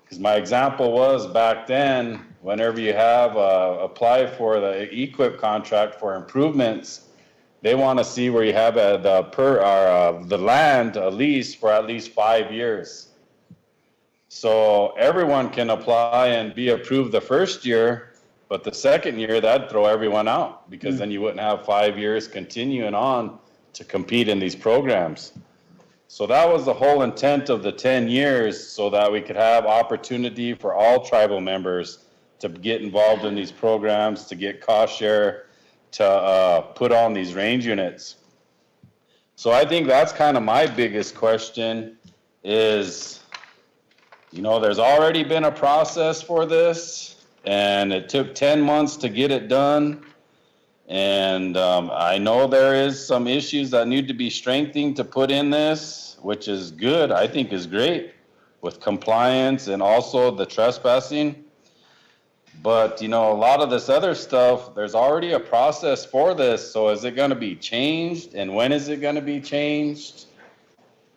S7: Because my example was back then, whenever you have apply for the EQIP contract for improvements, they want to see where you have the land a lease for at least 5 years. So everyone can apply and be approved the first year, but the second year, that'd throw everyone out, because then you wouldn't have 5 years continuing on to compete in these programs. So that was the whole intent of the 10 years, so that we could have opportunity for all tribal members to get involved in these programs, to get cost share, to put on these range units. So I think that's kind of my biggest question is, you know, there's already been a process for this, and it took 10 months to get it done. And I know there is some issues that need to be strengthened to put in this, which is good, I think is great, with compliance and also the trespassing. But, you know, a lot of this other stuff, there's already a process for this. So is it going to be changed? And when is it going to be changed?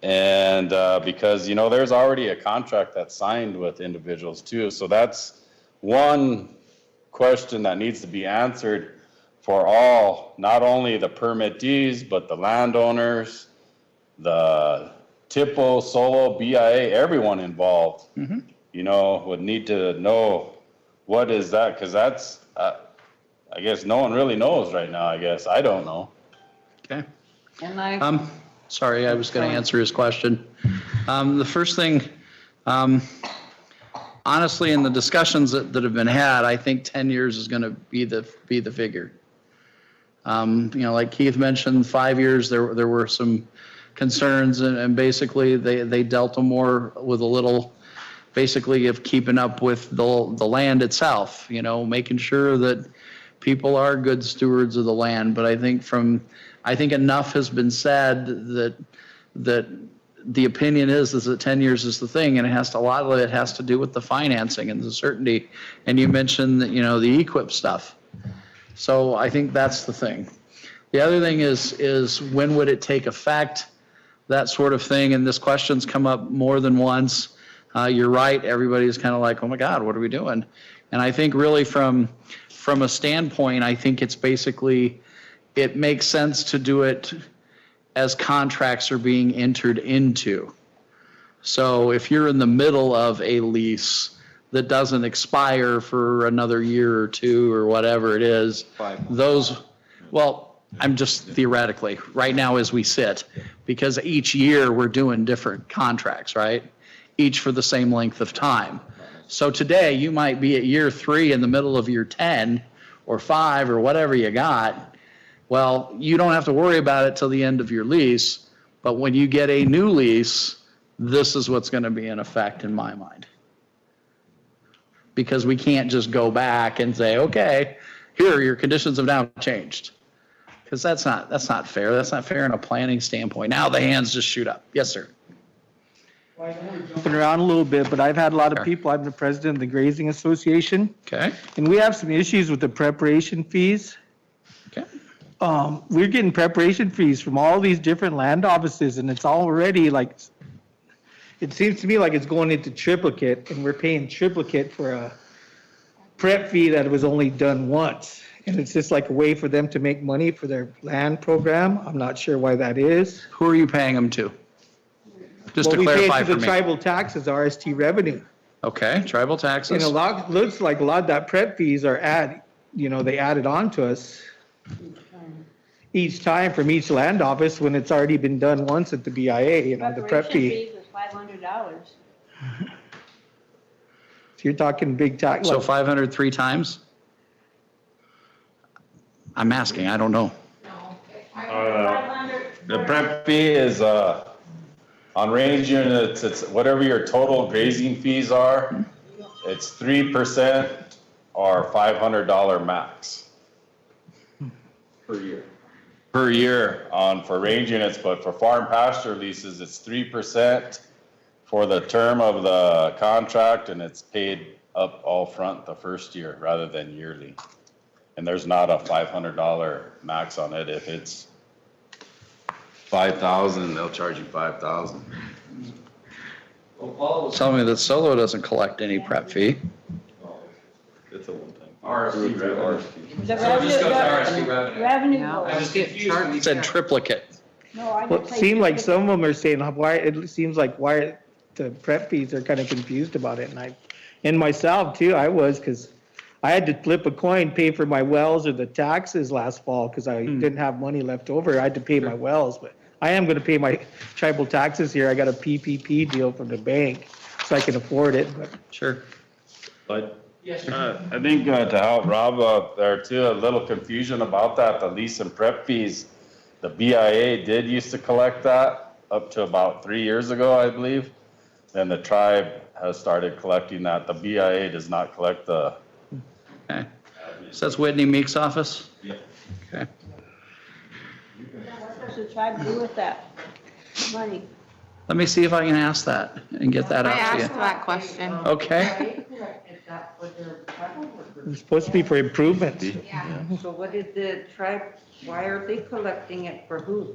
S7: And because, you know, there's already a contract that's signed with individuals too. So that's one question that needs to be answered for all, not only the permittees, but the landowners, the TIPO, SOLO, BIA, everyone involved, you know, would need to know what is that, because that's, I guess no one really knows right now, I guess. I don't know.
S3: Okay.
S12: And
S3: Sorry, I was going to answer his question. The first thing, honestly, in the discussions that have been had, I think 10 years is going to be the figure. You know, like Keith mentioned, 5 years, there were some concerns, and basically they dealt more with a little, basically, of keeping up with the land itself, you know, making sure that people are good stewards of the land. But I think enough has been said that the opinion is that 10 years is the thing, and a lot of it has to do with the financing and the certainty. And you mentioned that, you know, the EQIP stuff. So I think that's the thing. The other thing is when would it take effect, that sort of thing. And this question's come up more than once. You're right. Everybody's kind of like, oh my God, what are we doing? And I think really from a standpoint, I think it's basically, it makes sense to do it as contracts are being entered into. So if you're in the middle of a lease that doesn't expire for another year or two or whatever it is, well, I'm just theoretically, right now as we sit, because each year we're doing different contracts, right? Each for the same length of time. So today, you might be at year 3 in the middle of year 10 or 5 or whatever you got. Well, you don't have to worry about it till the end of your lease, but when you get a new lease, this is what's going to be in effect in my mind. Because we can't just go back and say, okay, here, your conditions have now changed. Because that's not fair. That's not fair in a planning standpoint. Now the hands just shoot up. Yes, sir.
S5: Jumping around a little bit, but I've had a lot of people. I'm the president of the Grazing Association.
S3: Okay.
S5: And we have some issues with the preparation fees.
S3: Okay.
S5: We're getting preparation fees from all these different land offices, and it's already like, it seems to me like it's going into triplicate, and we're paying triplicate for a prep fee that was only done once. And it's just like a way for them to make money for their land program. I'm not sure why that is.
S3: Who are you paying them to? Just to clarify
S5: Well, we pay it
S3: for
S5: to the
S3: me.
S5: tribal taxes, RST revenue.
S3: Okay, tribal taxes.
S5: And looks like a lot of that prep fees are they added on to us each time from each land office when it's already been done once at the BIA, the prep fee.
S6: Preparation fees was $500.
S5: So you're talking big tax.
S3: So 500 3 times? I'm asking, I don't know.
S7: The prep fee is, on range units, it's whatever your total grazing fees are, it's 3% or $500 max.
S13: Per year.
S7: Per year for range units, but for farm pasture leases, it's 3% for the term of the contract, and it's paid up all front the first year rather than yearly. And there's not a $500 max on it. If it's 5,000, they'll charge you 5,000.
S3: Tell me that Solo doesn't collect any prep fee.
S13: It's a one-time.
S11: RST revenue.
S6: The
S11: So just go to RST revenue.
S6: Revenue.
S11: I
S6: goes.
S11: was confused when you
S3: It said triplicate.
S6: No, I
S5: Well,
S6: just
S5: it
S6: say
S5: seemed like
S6: triplicate.
S5: some of them are saying it seems like why the prep fees are kind of confused about it. And myself too, I was, because I had to flip a coin, pay for my wells or the taxes last fall because I didn't have money left over. I had to pay my wells, but I am going to pay my tribal taxes here. I got a PPP deal from the bank, so I can afford it. But
S3: Sure.
S13: But
S7: I think to help Rob out there too, a little confusion about that, the lease and prep fees. The BIA did used to collect that up to about 3 years ago, I believe. Then the tribe has started collecting that. The BIA does not collect the.
S3: Okay. So that's Whitney Meek's office?
S13: Yeah.
S3: Okay.
S6: What does the tribe do with that money?
S3: Let me see if I can ask that and get that
S9: I
S3: out to
S9: asked
S3: you.
S9: that question.
S3: Okay.
S5: it's supposed to be for improvements.
S12: So what is the tribe, why are they collecting it for who?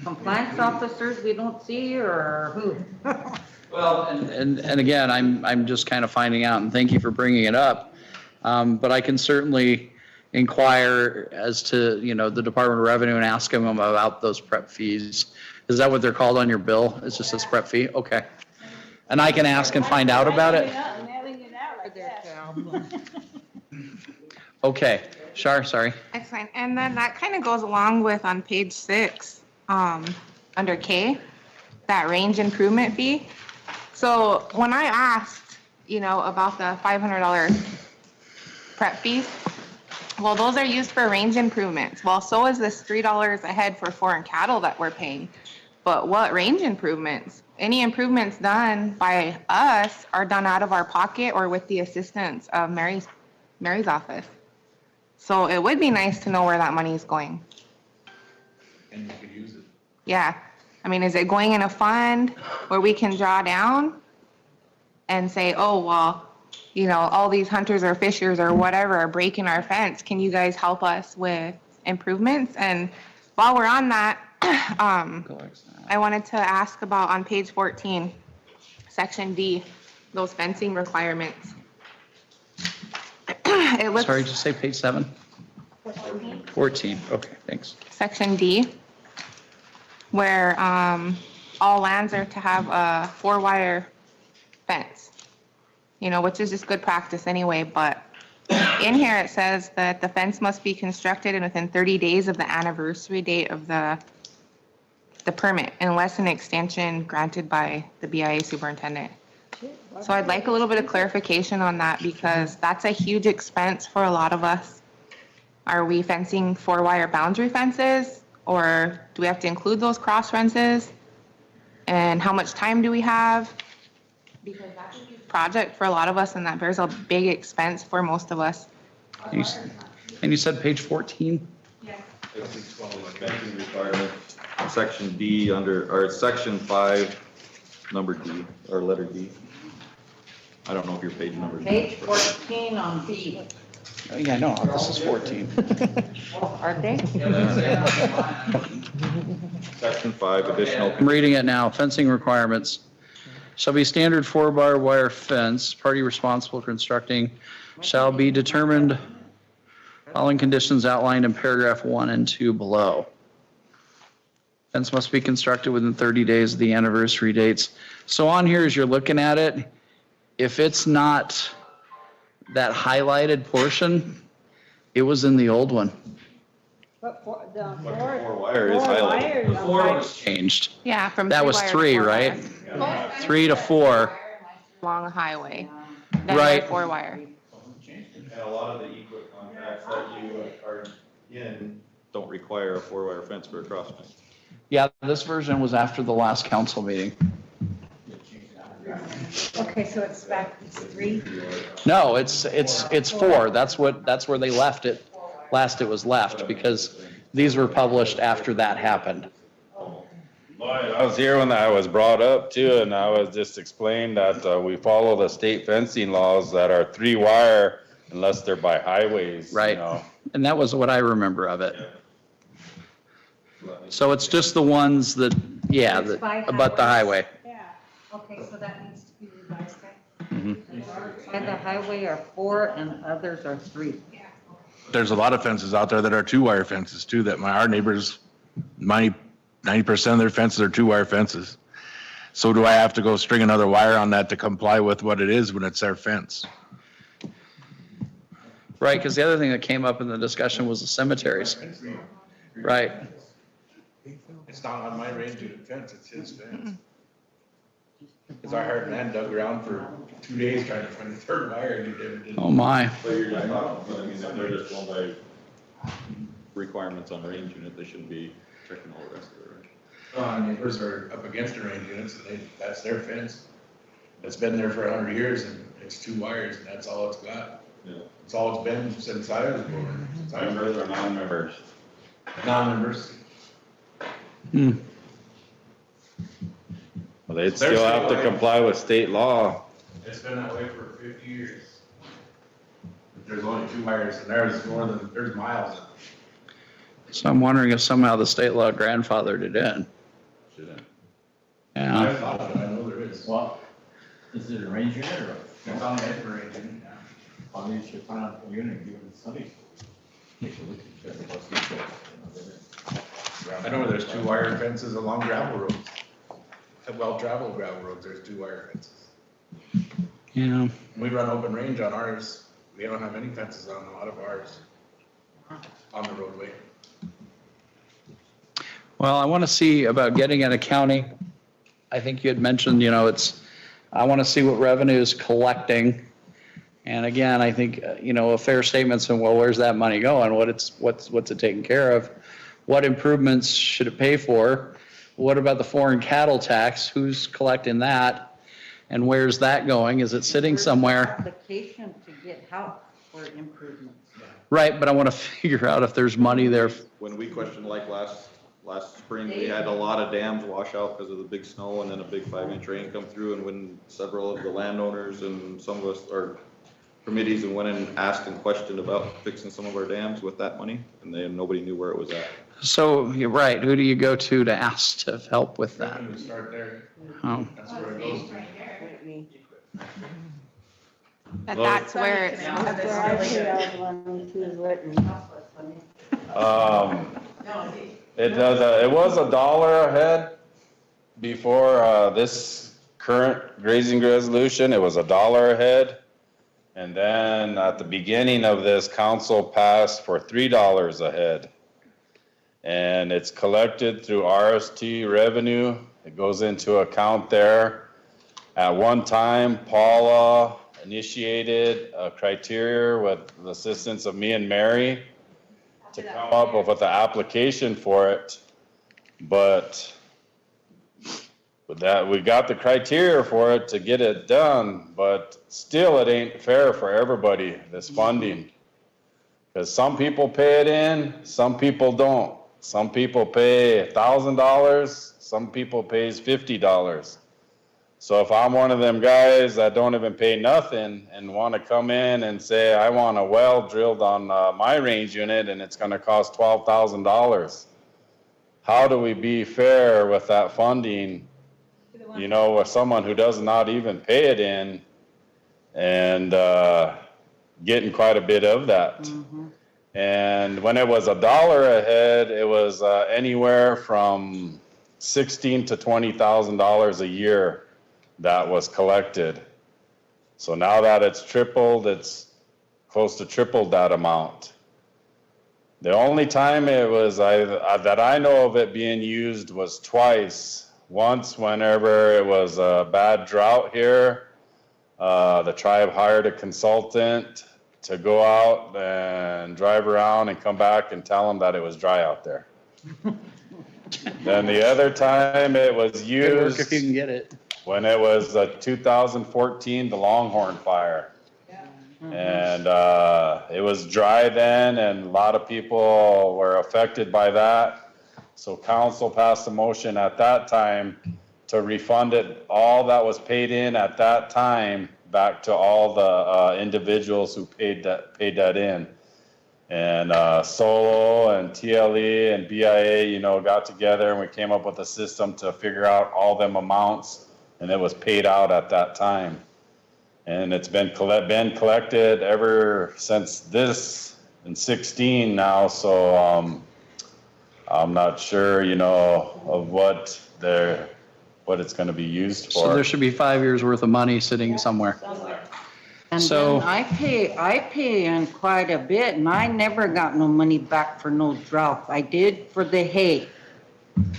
S12: Compliance officers we don't see or who?
S3: Well, and again, I'm just kind of finding out, and thank you for bringing it up. But I can certainly inquire as to, the Department of Revenue and ask them about those prep fees. Is that what they're called on your bill? It's just a prep fee? Okay. And I can ask and find out about it?
S6: Mailing it out like that.
S3: Okay. Shar, sorry.
S9: That's fine. And then that kind of goes along with on page 6, under K, that range improvement fee. So when I asked, about the $500 prep fees, well, those are used for range improvements. Well, so is this $3 a head for foreign cattle that we're paying. But what range improvements? Any improvements done by us are done out of our pocket or with the assistance of Mary's office. So it would be nice to know where that money is going.
S10: And you could use it.
S9: Yeah. I mean, is it going in a fund where we can draw down and say, oh, well, all these hunters or fishers or whatever are breaking our fence. Can you guys help us with improvements? And while we're on that, I wanted to ask about on page 14, section D, those fencing requirements. It looks.
S3: Sorry, just say page 7? 14. Okay, thanks.
S9: Section D, where all lands are to have a 4-wire fence, which is just good practice anyway, but in here it says that the fence must be constructed within 30 days of the anniversary date of the permit, unless an extension granted by the BIA superintendent. So I'd like a little bit of clarification on that because that's a huge expense for a lot of us. Are we fencing 4-wire boundary fences, or do we have to include those cross fences? And how much time do we have? Because that's a huge project for a lot of us, and that bears a big expense for most of us.
S3: And you said page 14?
S9: Yes.
S13: Fencing requirement, section D or section 5, number D, or letter D. I don't know if your page number is.
S12: Page 14 on B.
S3: Yeah, no, this is 14.
S12: Oh, are they?
S13: Section 5, additional.
S3: I'm reading it now. Fencing requirements. Shall be standard 4-bar wire fence. Party responsible for constructing shall be determined following conditions outlined in paragraph 1 and 2 below. Fence must be constructed within 30 days of the anniversary dates. So on here, as you're looking at it, if it's not that highlighted portion, it was in the old one.
S6: But for the
S13: Four wire is highlighted.
S6: The 4
S3: was changed.
S9: Yeah, from
S3: That was
S9: 3
S3: 3,
S9: wire to
S3: right?
S9: 4 wire.
S3: 3 to 4.
S9: Along a highway. Then
S3: Right.
S9: 4-wire.
S13: And a lot of the equip contracts that you are in don't require a 4-wire fence for a cross fence.
S3: Yeah, this version was after the last council meeting.
S12: Okay, so it's back, it's 3?
S3: No, it's 4. That's where they left it. Last it was left, because these were published after that happened.
S7: I was here when that was brought up too, and I was just explained that we follow the state fencing laws that are 3-wire unless they're by highways.
S3: Right.
S7: You know.
S3: And that was what I remember of it. So it's just the ones that, yeah,
S12: It's by
S3: about the highway.
S6: Yeah.
S12: Okay, so that needs to be revised then? And the highway are 4 and others are 3.
S4: There's a lot of fences out there that are 2-wire fences too, that our neighbors, 90% of their fences are 2-wire fences. So do I have to go string another wire on that to comply with what it is when it's their fence?
S3: Right, because the other thing that came up in the discussion was the cemeteries. Right.
S10: It's not on my range unit fence, it's his fence. Because our hired man dug around for 2 days trying to find the 3rd wire and he never did.
S3: Oh, my.
S13: So you're just talking, I mean, if they're just going by requirements on range unit, they shouldn't be checking all the rest of it, right?
S10: Our neighbors are up against the range units and that's their fence. It's been there for 100 years and it's 2 wires and that's all it's got.
S13: Yeah.
S10: It's all it's been since I was born. Since I was
S13: Members or non-members?
S10: non-members.
S7: Well, they'd still have to comply with state law.
S10: It's been that way for 50 years. There's only 2 wires and there's miles.
S3: So I'm wondering if somehow the state law grandfathered it in.
S13: Shouldn't.
S10: I
S3: Yeah.
S10: thought of it, I know there is.
S16: Well, is it a range unit or?
S10: It's on the edge of range unit.
S16: Well, you should find out the unit and give it to somebody. Take a look at it, what's the issue?
S10: I know there's 2-wire fences along gravel roads. Well-traveled gravel roads, there's 2-wire fences.
S3: Yeah.
S10: We run open range on ours. We don't have any fences on a lot of ours. On the roadway.
S3: Well, I want to see about getting an accounting. I think you had mentioned, I want to see what revenue is collecting. And again, I think, a fair statement saying, well, where's that money going? What's it taking care of? What improvements should it pay for? What about the foreign cattle tax? Who's collecting that? And where's that going? Is it sitting somewhere?
S12: Application to get help for improvements.
S3: Right, but I want to figure out if there's money there.
S13: When we questioned like last spring, we had a lot of dams wash out because of the big snow and then a big 5-inch rain come through, and when several of the landowners and some of us, our committees, and went and asked and questioned about fixing some of our dams with that money, and then nobody knew where it was at.
S3: So you're right. Who do you go to ask to help with that?
S10: We start there.
S3: Oh.
S10: That's where it goes to.
S9: But that's where it's.
S7: It was $1 a head before this current grazing resolution. It was $1 a head. And then at the beginning of this, council passed for $3 a head. And it's collected through RST revenue. It goes into account there. At one time, Paula initiated a criteria with the assistance of me and Mary to come up with an application for it. But with that, we got the criteria for it to get it done, but still it ain't fair for everybody, this funding. Because some people pay it in, some people don't. Some people pay $1,000, some people pays $50. So if I'm one of them guys that don't even pay nothing and want to come in and say, I want a well drilled on my range unit and it's going to cost $12,000, how do we be fair with that funding, you know, with someone who does not even pay it in and getting quite a bit of that?
S12: Mm-hmm.
S7: And when it was $1 a head, it was anywhere from $16,000 to $20,000 a year that was collected. So now that it's tripled, it's close to tripled that amount. The only time it was that I know of it being used was twice. Once whenever it was a bad drought here, the tribe hired a consultant to go out and drive around and come back and tell them that it was dry out there. Then the other time it was used.
S3: Good work if you can get it.
S7: When it was 2014, the Longhorn fire. And it was dry then, and a lot of people were affected by that. So council passed a motion at that time to refund it, all that was paid in at that time, back to all the individuals who paid that in. And Solo and TLE and BIA, you know, got together and we came up with a system to figure out all them amounts, and it was paid out at that time. And it's been collected ever since this in 16 now, so I'm not sure, you know, of what it's going to be used for.
S3: So there should be 5 years worth of money sitting somewhere.
S12: And
S3: So-
S12: then I pay in quite a bit, and I never got no money back for no drought. I did for the hay,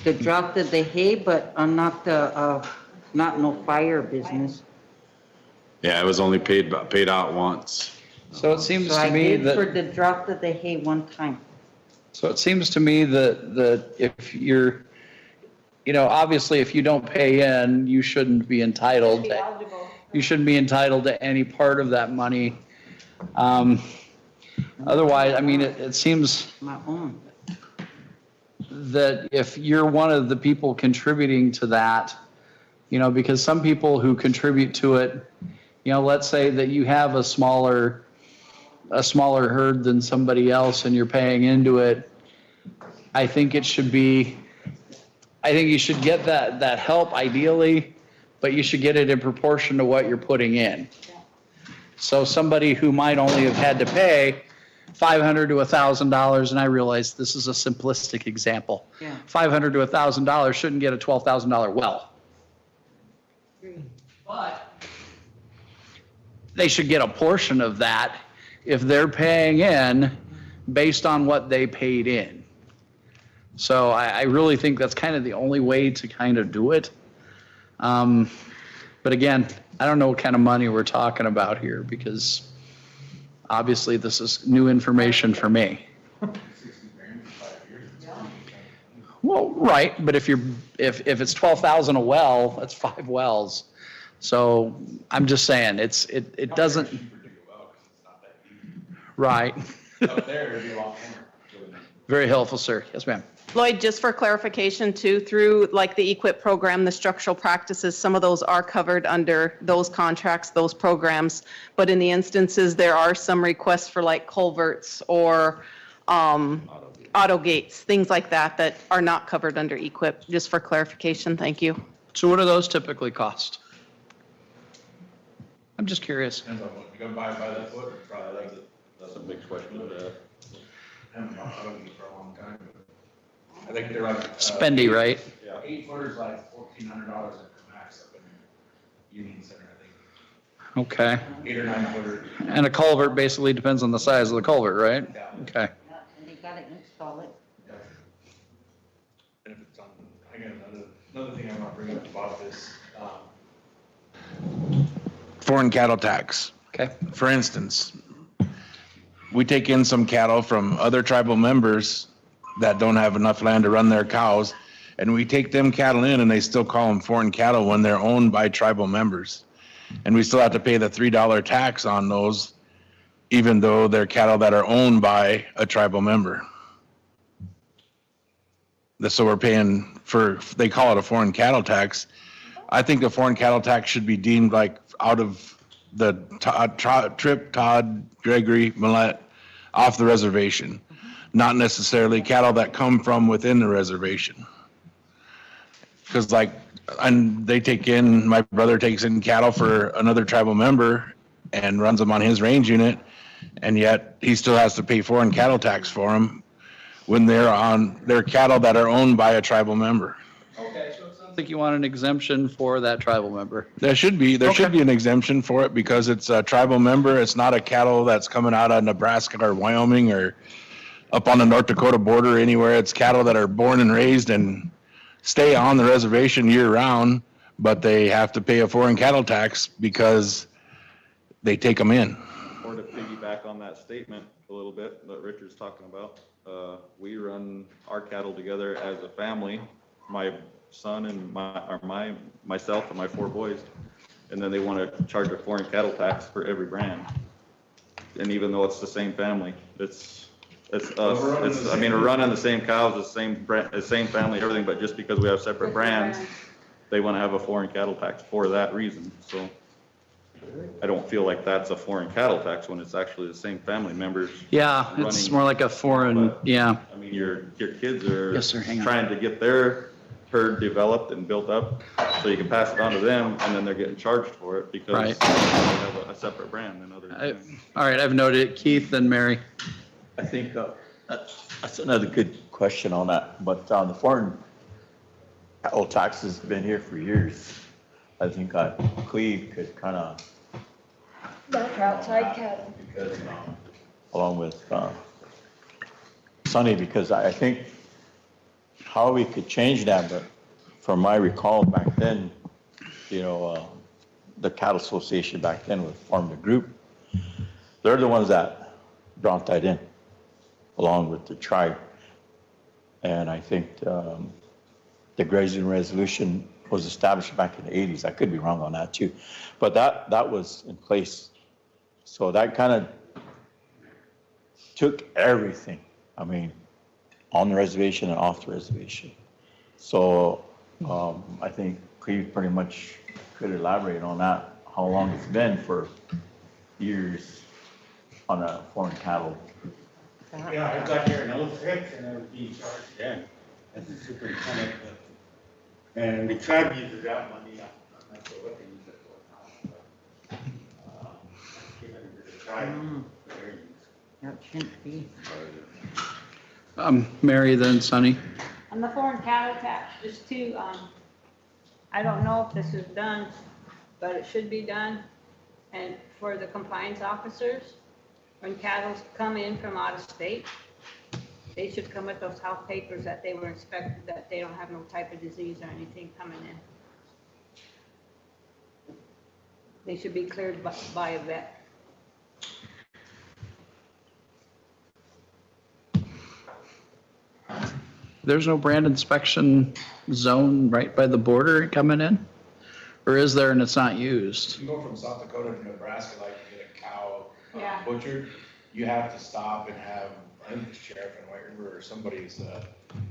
S12: the drought of the hay, but I'm not no fire business.
S7: Yeah, it was only paid out once.
S3: So it seems
S12: So
S3: to
S12: I
S3: me
S12: did for
S3: that,
S12: the drought of the hay one time.
S3: so it seems to me that if you're, you know, obviously if you don't pay in, you shouldn't be entitled
S6: Be
S3: to,
S6: eligible.
S3: you shouldn't be entitled to any part of that money. Otherwise, I mean, it seems
S12: My own.
S3: that if you're one of the people contributing to that, you know, because some people who contribute to it, you know, let's say that you have a smaller herd than somebody else and you're paying into it, I think you should get that help ideally, but you should get it in proportion to what you're putting in. So somebody who might only have had to pay $500 to $1,000, and I realize this is a simplistic example.
S12: Yeah.
S3: $500 to $1,000 shouldn't get a $12,000 well. But they should get a portion of that if they're paying in based on what they paid in. So I really think that's kind of the only way to kind of do it. But again, I don't know what kind of money we're talking about here because obviously this is new information for me. Well, right, but if it's 12,000 a well, that's 5 wells. So I'm just saying it doesn't. Right.
S10: Up there, it'd be a lot more.
S3: Very helpful, sir. Yes, ma'am.
S14: Lloyd, just for clarification too, through like the EQIP program, the structural practices, some of those are covered under those contracts, those programs. But in the instances, there are some requests for like culverts or auto gates, things like that are not covered under EQIP, just for clarification. Thank you.
S3: So what do those typically cost? I'm just curious.
S10: Depends on what, you gonna buy by the foot, probably like
S13: That's a big question of that.
S10: haven't bought auto gear for a long time. But I think they're like.
S3: Spendy, right?
S10: 8 footers like $1,400 at the max up in Union Center, I think.
S3: Okay.
S10: 8 or 9 footer.
S3: And a culvert basically depends on the size of the culvert, right?
S10: Yeah.
S3: Okay.
S12: And you gotta install it.
S10: And if it's on, again, another thing I want to bring up about this,
S4: foreign cattle tax.
S3: Okay.
S4: For instance, we take in some cattle from other tribal members that don't have enough land to run their cows, and we take them cattle in and they still call them foreign cattle when they're owned by tribal members. And we still have to pay the $3 tax on those, even though they're cattle that are owned by a tribal member. So we're paying for, they call it a foreign cattle tax. I think a foreign cattle tax should be deemed like out of the Tripp, Todd, Gregory, Millette, off the reservation, not necessarily cattle that come from within the reservation. Because like, and they take in, my brother takes in cattle for another tribal member and runs them on his range unit, and yet he still has to pay foreign cattle tax for them when they're cattle that are owned by a tribal member.
S3: Okay, so it sounds like you want an exemption for that tribal member.
S4: There should be an exemption for it because it's a tribal member. It's not a cattle that's coming out of Nebraska or Wyoming or up on the North Dakota border or anywhere. It's cattle that are born and raised and stay on the reservation year round, but they have to pay a foreign cattle tax because they take them in.
S13: Or to piggyback on that statement a little bit that Richard's talking about, we run our cattle together as a family, my son and myself and my 4 boys, and then they want to charge a foreign cattle tax for every brand. And even though it's the same family, it's us. I mean, we're running the same cows, the same family, everything, but just because we have separate brands, they want to have a foreign cattle tax for that reason. So I don't feel like that's a foreign cattle tax when it's actually the same family members.
S3: Yeah, it's more like a foreign, yeah.
S13: I mean, your kids are
S3: Yes, sir, hang on.
S13: trying to get their herd developed and built up so you can pass it on to them, and then they're getting charged for it because
S3: Right.
S13: they have a separate brand than others.
S3: All right, I've noted it. Keith and Mary.
S8: I think that's another good question on that, but the foreign cattle tax has been here for years. I think Cleve could kind of.
S6: That's outside cattle.
S8: Because, along with Sonny, because I think how we could change that, but from my recall back then, the cattle association back then would form the group. They're the ones that brought that in, along with the tribe. And I think the grazing resolution was established back in the 80s. I could be wrong on that too, but that was in place. So that kind of took everything, I mean, on the reservation and off the reservation. So I think Cleve pretty much could elaborate on that, how long it's been for years on a foreign cattle.
S17: Yeah, I got here in 06 and I was being charged then as a superintendent. And the tribe uses that money, I'm not sure what they use it for now. Give it to the tribe for their use.
S12: That shouldn't be.
S3: Mary, then Sonny.
S6: On the foreign cattle tax, just to, I don't know if this is done, but it should be done. And for the compliance officers, when cattle come in from out of state, they should come with those health papers that they were inspected, that they don't have no type of disease or anything coming in. They should be cleared by a vet.
S3: There's no brand inspection zone right by the border coming in? Or is there and it's not used?
S10: You go from South Dakota to Nebraska, like to get a cow
S6: Yeah.
S10: butchered, you have to stop and have, I think the sheriff in White River or somebody's,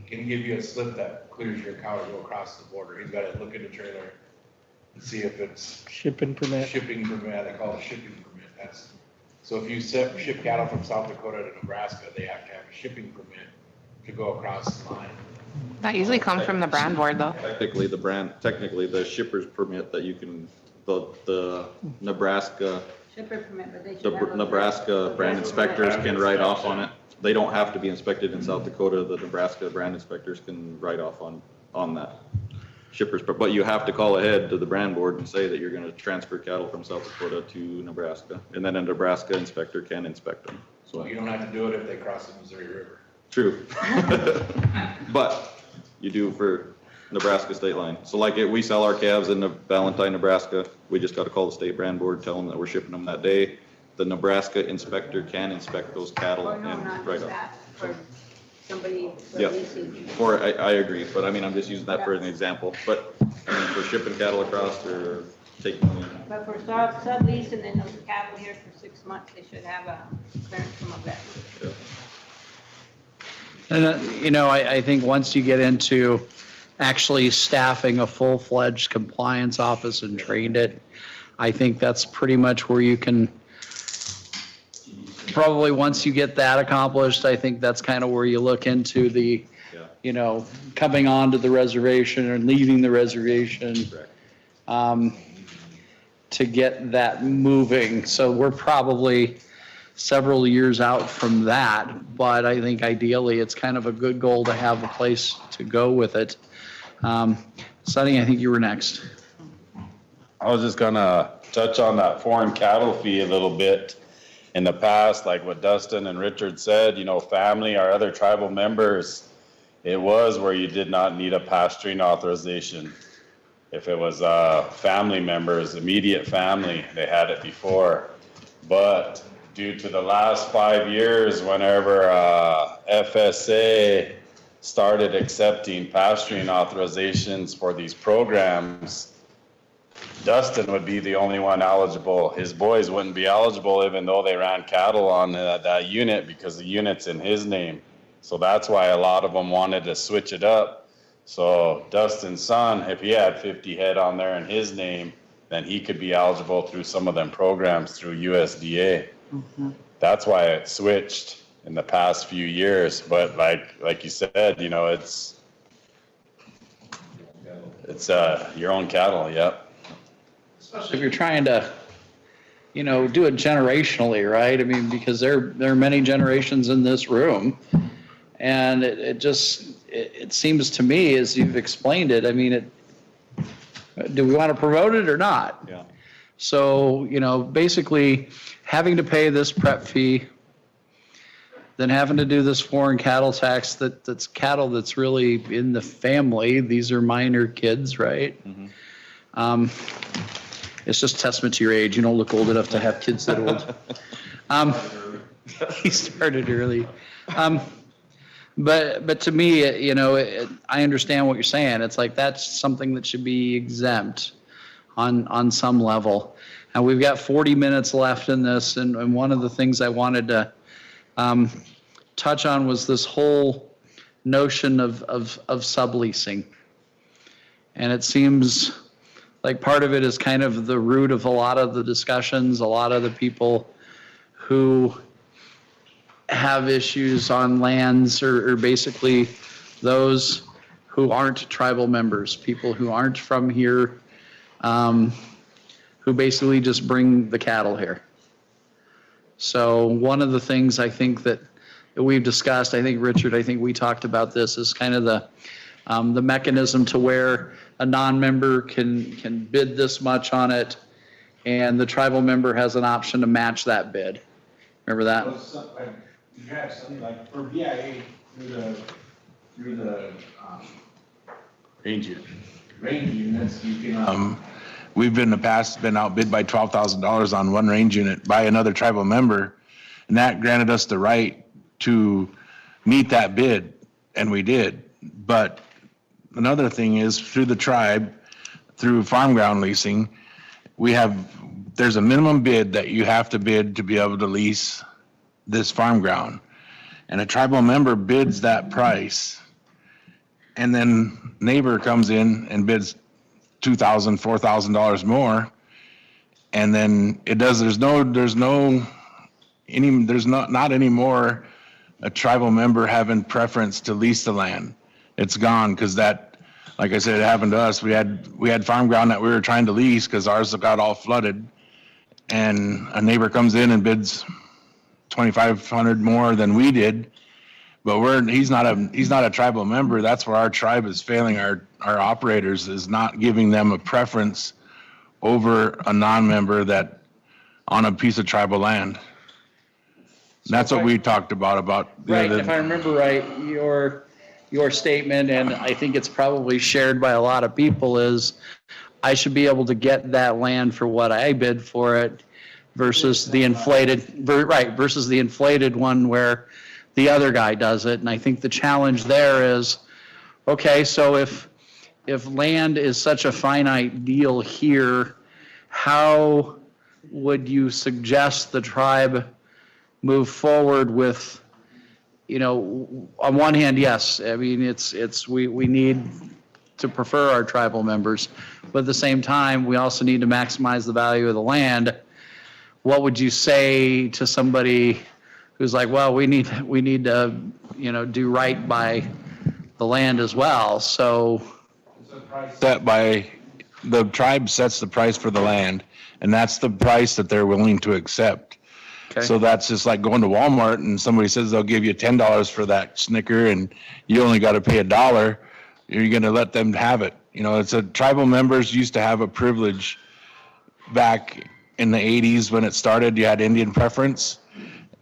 S10: can give you a slip that clears your cow to go across the border. He's gotta look at the trailer and see if it's
S5: Shipping permit.
S10: shipping permit, they call it a shipping permit. So if you ship cattle from South Dakota to Nebraska, they have to have a shipping permit to go across the line.
S9: That usually comes from the brand board though.
S13: Technically, the shipper's permit that you can, the Nebraska,
S6: Shipper permit, but they should
S13: the
S6: have a.
S13: Nebraska brand inspectors can write off on it. They don't have to be inspected in South Dakota. The Nebraska brand inspectors can write off on that shipper's, but you have to call ahead to the brand board and say that you're gonna transfer cattle from South Dakota to Nebraska. And then a Nebraska inspector can inspect them.
S10: So you don't have to do it if they cross the Missouri River.
S13: True. But you do for Nebraska state line. So like we sell our calves in Valentine, Nebraska. We just got to call the state brand board, tell them that we're shipping them that day. The Nebraska inspector can inspect those cattle
S6: Or no,
S13: and
S6: not
S13: right
S6: just
S13: up.
S6: that, for somebody
S13: Yeah.
S6: releasing.
S13: Or I agree, but I mean, I'm just using that for an example. But I mean, for shipping cattle across or taking them in.
S6: But for sublease and then those cattle here for 6 months, they should have a clearance from a vet.
S13: Yeah.
S3: And, you know, I think once you get into actually staffing a full-fledged compliance office and trained it, I think that's pretty much where you can, probably once you get that accomplished, I think that's kind of where you look into the, you know, coming onto the reservation or leaving the reservation. To get that moving. So we're probably several years out from that, but I think ideally it's kind of a good goal to have a place to go with it. Sonny, I think you were next.
S7: I was just gonna touch on that foreign cattle fee a little bit. In the past, like what Dustin and Richard said, you know, family, our other tribal members, it was where you did not need a pasturing authorization. If it was family members, immediate family, they had it before. But due to the last 5 years, whenever FSA started accepting pasturing authorizations for these programs, Dustin would be the only one eligible. His boys wouldn't be eligible even though they ran cattle on that unit because the unit's in his name. So that's why a lot of them wanted to switch it up. So Dustin's son, if he had 50 head on there in his name, then he could be eligible through some of them programs through USDA.
S12: Mm-hmm.
S7: That's why it switched in the past few years. But like you said, you know, it's your own cattle. Yep.
S3: Especially if you're trying to, you know, do it generationally, right? I mean, because there are many generations in this room, and it seems to me, as you've explained it, I mean, do we want to promote it or not?
S13: Yeah.
S3: So, you know, basically having to pay this prep fee, then having to do this foreign cattle tax that's cattle that's really in the family. These are minor kids, right?
S13: Mm-hmm.
S3: It's just testament to your age. You don't look old enough to have kids that old. He started early. But to me, you know, I understand what you're saying. It's like that's something that should be exempt on some level. And we've got 40 minutes left in this, and one of the things I wanted to touch on was this whole notion of subleasing. And it seems like part of it is kind of the root of a lot of the discussions, a lot of the people who have issues on lands or basically those who aren't tribal members, people who aren't from here, who basically just bring the cattle here. So one of the things I think that we've discussed, I think Richard, I think we talked about this, is kind of the mechanism to where a non-member can bid this much on it, and the tribal member has an option to match that bid. Remember that?
S10: You have something like for BIA through the
S7: Range unit.
S10: range units, you can. We've in the past been outbid by $12,000 on one range unit by another tribal member, and that granted us the right to meet that bid, and we did. But another thing is through the tribe, through farm ground leasing, there's a minimum bid that you have to bid to be able to lease this farm ground. And a tribal member bids that price, and then neighbor comes in and bids $2,000, $4,000 more. And then there's not anymore a tribal member having preference to lease the land. It's gone because that, like I said, it happened to us. We had farm ground that we were trying to lease because ours got all flooded, and a neighbor comes in and bids $2,500 more than we did, but he's not a tribal member. That's where our tribe is failing our operators, is not giving them a preference over a non-member that on a piece of tribal land. That's what we talked about.
S3: Right, if I remember right, your statement, and I think it's probably shared by a lot of people, is I should be able to get that land for what I bid for it versus the inflated, versus the inflated one where the other guy does it. And I think the challenge there is, okay, so if land is such a finite deal here, how would you suggest the tribe move forward with, on one hand, yes, I mean, we need to prefer our tribal members, but at the same time, we also need to maximize the value of the land. What would you say to somebody who's like, well, we need to, do right by the land as well, so.
S4: Set by, the tribe sets the price for the land, and that's the price that they're willing to accept.
S3: Okay.
S4: So that's just like going to Walmart and somebody says they'll give you $10 for that Snicker and you only got to pay $1. You're going to let them have it. It's a tribal members used to have a privilege back in the 80s when it started. You had Indian preference,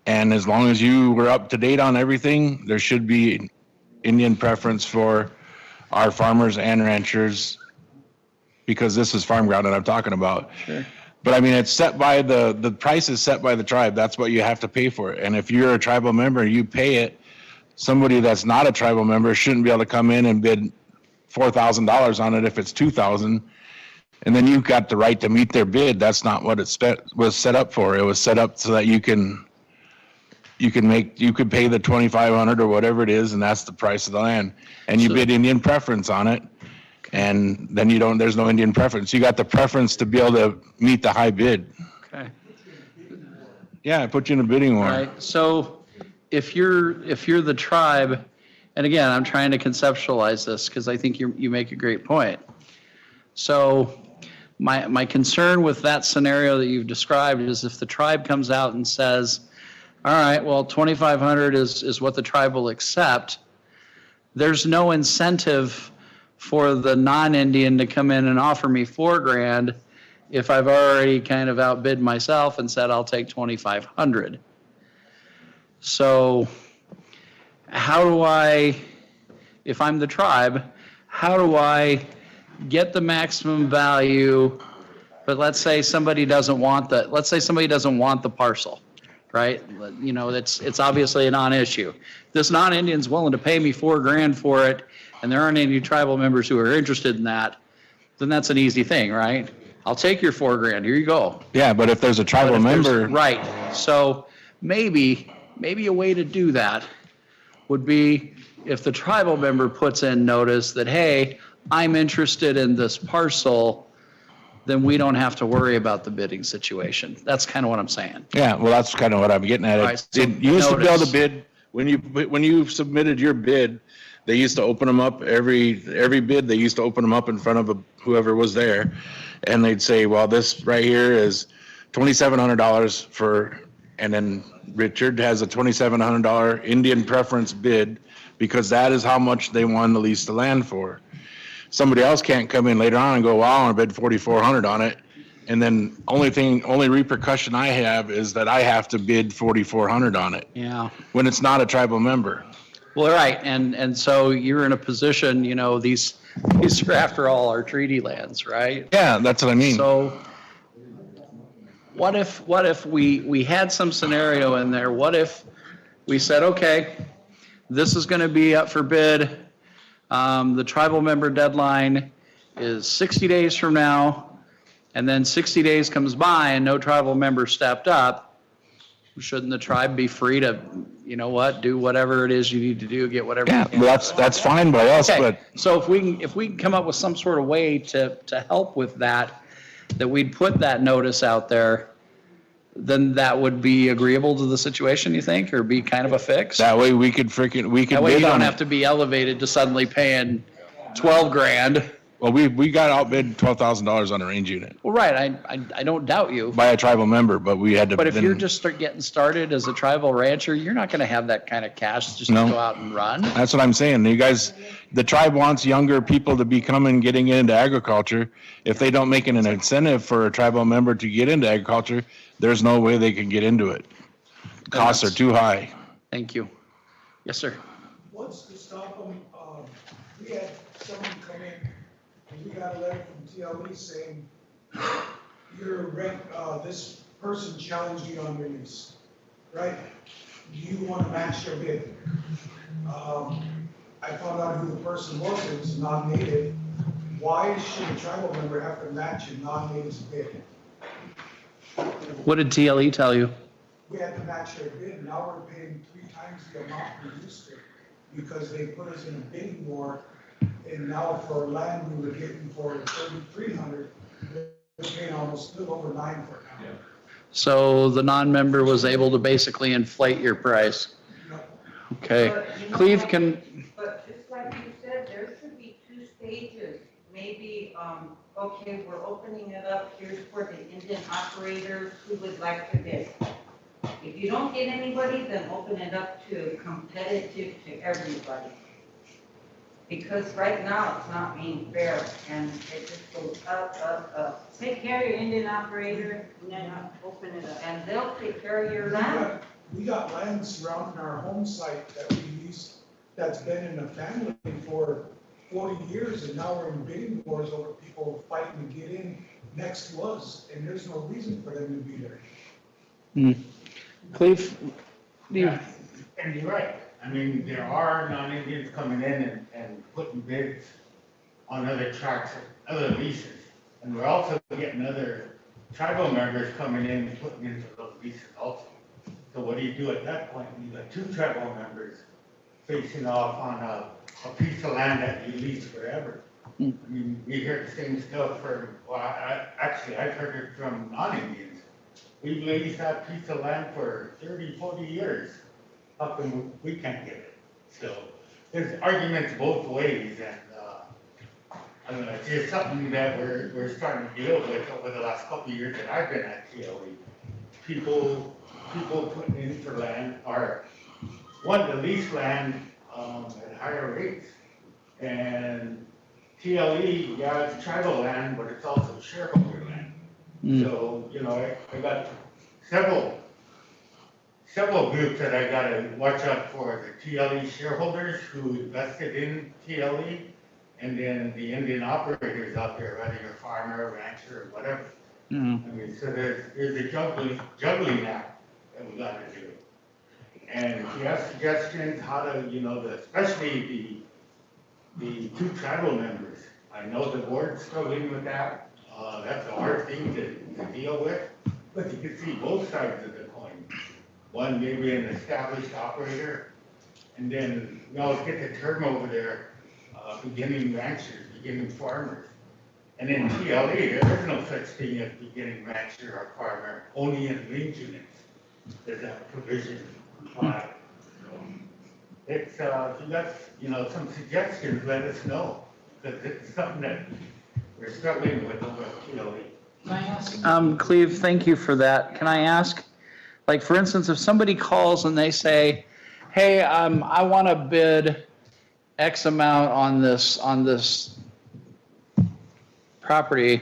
S4: and as long as you were up to date on everything, there should be Indian preference for our farmers and ranchers, because this is farm ground that I'm talking about.
S3: Sure.
S4: But I mean, it's set by the price is set by the tribe. That's what you have to pay for it. And if you're a tribal member, you pay it. Somebody that's not a tribal member shouldn't be able to come in and bid $4,000 on it if it's $2,000. And then you've got the right to meet their bid. That's not what it was set up for. It was set up so that you could pay the $2,500 or whatever it is, and that's the price of the land. And you bid Indian preference on it, and then there's no Indian preference. You got the preference to be able to meet the high bid.
S3: Okay.
S4: Yeah, I put you in a bidding war.
S3: Right. So if you're the tribe, and again, I'm trying to conceptualize this because I think you make a great point. So my concern with that scenario that you've described is if the tribe comes out and says, all right, well, $2,500 is what the tribe will accept, there's no incentive for the non-Indian to come in and offer me $4,000 if I've already kind of outbid myself and said I'll take $2,500. So how do I, if I'm the tribe, how do I get the maximum value? But let's say somebody doesn't want the parcel, right? It's obviously a non-issue. This non-Indian's willing to pay me $4,000 for it, and there aren't any tribal members who are interested in that, then that's an easy thing, right? I'll take your $4,000, here you go.
S4: Yeah, but if there's a tribal member.
S3: Right, so maybe a way to do that would be if the tribal member puts in notice that, hey, I'm interested in this parcel, then we don't have to worry about the bidding situation. That's kind of what I'm saying.
S4: Yeah, well, that's kind of what I'm getting at.
S3: Right, so
S4: You used to be able to
S3: notice.
S4: bid, when you submitted your bid, they used to open them up, every bid, they used to open them up in front of whoever was there. And they'd say, well, this right here is $2,700 for, and then Richard has a $2,700 Indian preference bid because that is how much they want to lease the land for. Somebody else can't come in later on and go, well, I want to bid $4,400 on it. And then only repercussion I have is that I have to bid $4,400 on it.
S3: Yeah.
S4: When it's not a tribal member.
S3: Well, right, and so you're in a position, these are after all our treaty lands, right?
S4: Yeah, that's what I mean.
S3: So what if we had some scenario in there? What if we said, okay, this is going to be up for bid. The tribal member deadline is 60 days from now, and then 60 days comes by and no tribal member stepped up. Shouldn't the tribe be free to, do whatever it is you need to do, get whatever?
S4: Yeah, well, that's fine by us,
S3: Okay,
S4: but
S3: so if we can come up with some sort of way to help with that we'd put that notice out there, then that would be agreeable to the situation, you think, or be kind of a fix?
S4: that way we could
S3: That way you
S4: bid
S3: don't
S4: on
S3: have
S4: it.
S3: to be elevated to suddenly paying $12,000.
S4: Well, we got outbid $12,000 on a range unit
S3: Well, right, I don't doubt you.
S4: by a tribal member, but we had to.
S3: But if
S4: then-
S3: you're just getting started as a tribal rancher, you're not gonna have that kind of cash just to
S4: No.
S3: go out and run.
S4: That's what I'm saying. You guys, the tribe wants younger people to be getting into agriculture. If they don't make it an incentive for a tribal member to get into agriculture, there's no way they can get into it. Costs are too high.
S3: Thank you. Yes, sir.
S15: What's to stop them we had someone come in, and we got a letter from TLE saying, this person challenged you on your lease, right? Do you want to match your bid? I found out who the person was, it was a non-native. Why should a tribal member have to match a non-native's bid?
S3: What did TLE tell you?
S15: We had to match their bid, now we're paying 3 times the amount we used to, because they put us in a bidding war, and now for land we were getting for 3,300, we're paying almost a little over 9 for it now.
S3: So the non-member was able to basically inflate your price. Okay. Cleve can,
S12: But just like you said, there should be 2 stages. Maybe, okay, we're opening it up, here's for the Indian operators who would like to bid. If you don't get anybody, then open it up to competitive to everybody. Because right now, it's not being fair, and it just goes up, up, up.
S6: Take care of your Indian operator, and then open it up.
S12: And they'll take care of your land.
S15: We got land surrounding our home site that we leased, that's been in the family for 40 years, and now we're in bidding wars over people fighting to get in next to us, and there's no reason for them to be there.
S3: Cleve,
S17: Yeah, and you're right. I mean, there are non-Indians coming in and putting bids on other tracts, other leases. And we're also getting other tribal members coming in and putting into those leases also. So what do you do at that point? You got 2 tribal members facing off on a piece of land that you lease forever. I mean, we hear the same stuff from, well, I've heard it from non-Indians. We've leased that piece of land for 30, 40 years. How come we can't get it? So there's arguments both ways, and I mean, it's just something that we're starting to deal with over the last couple of years that I've been at TLE. People putting in for land are wanting to lease land at higher rates. And TLE, yeah, it's tribal land, but it's also shareholder land. So, you know, I got several groups that I gotta watch out for, the TLE shareholders who invested in TLE, and then the Indian operators out there, whether you're a farmer, rancher, or whatever. I mean, so there's a juggling act that we gotta do. And if you have suggestions how to, you know, especially the 2 tribal members, I know the board's struggling with that. That's a hard thing to deal with, but you can see both sides of the coin. One maybe an established operator, and then we always get the term over there, beginning ranchers, beginning farmers. And in TLE, there is no such thing as beginning rancher or farmer, only in range units. There's that provision. It's, if you got, you know, some suggestions, let us know, because it's something that we're struggling with over at TLE.
S3: can I ask? Cleve, thank you for that. Can I ask, like, for instance, if somebody calls and they say, hey, I want to bid X amount on this property,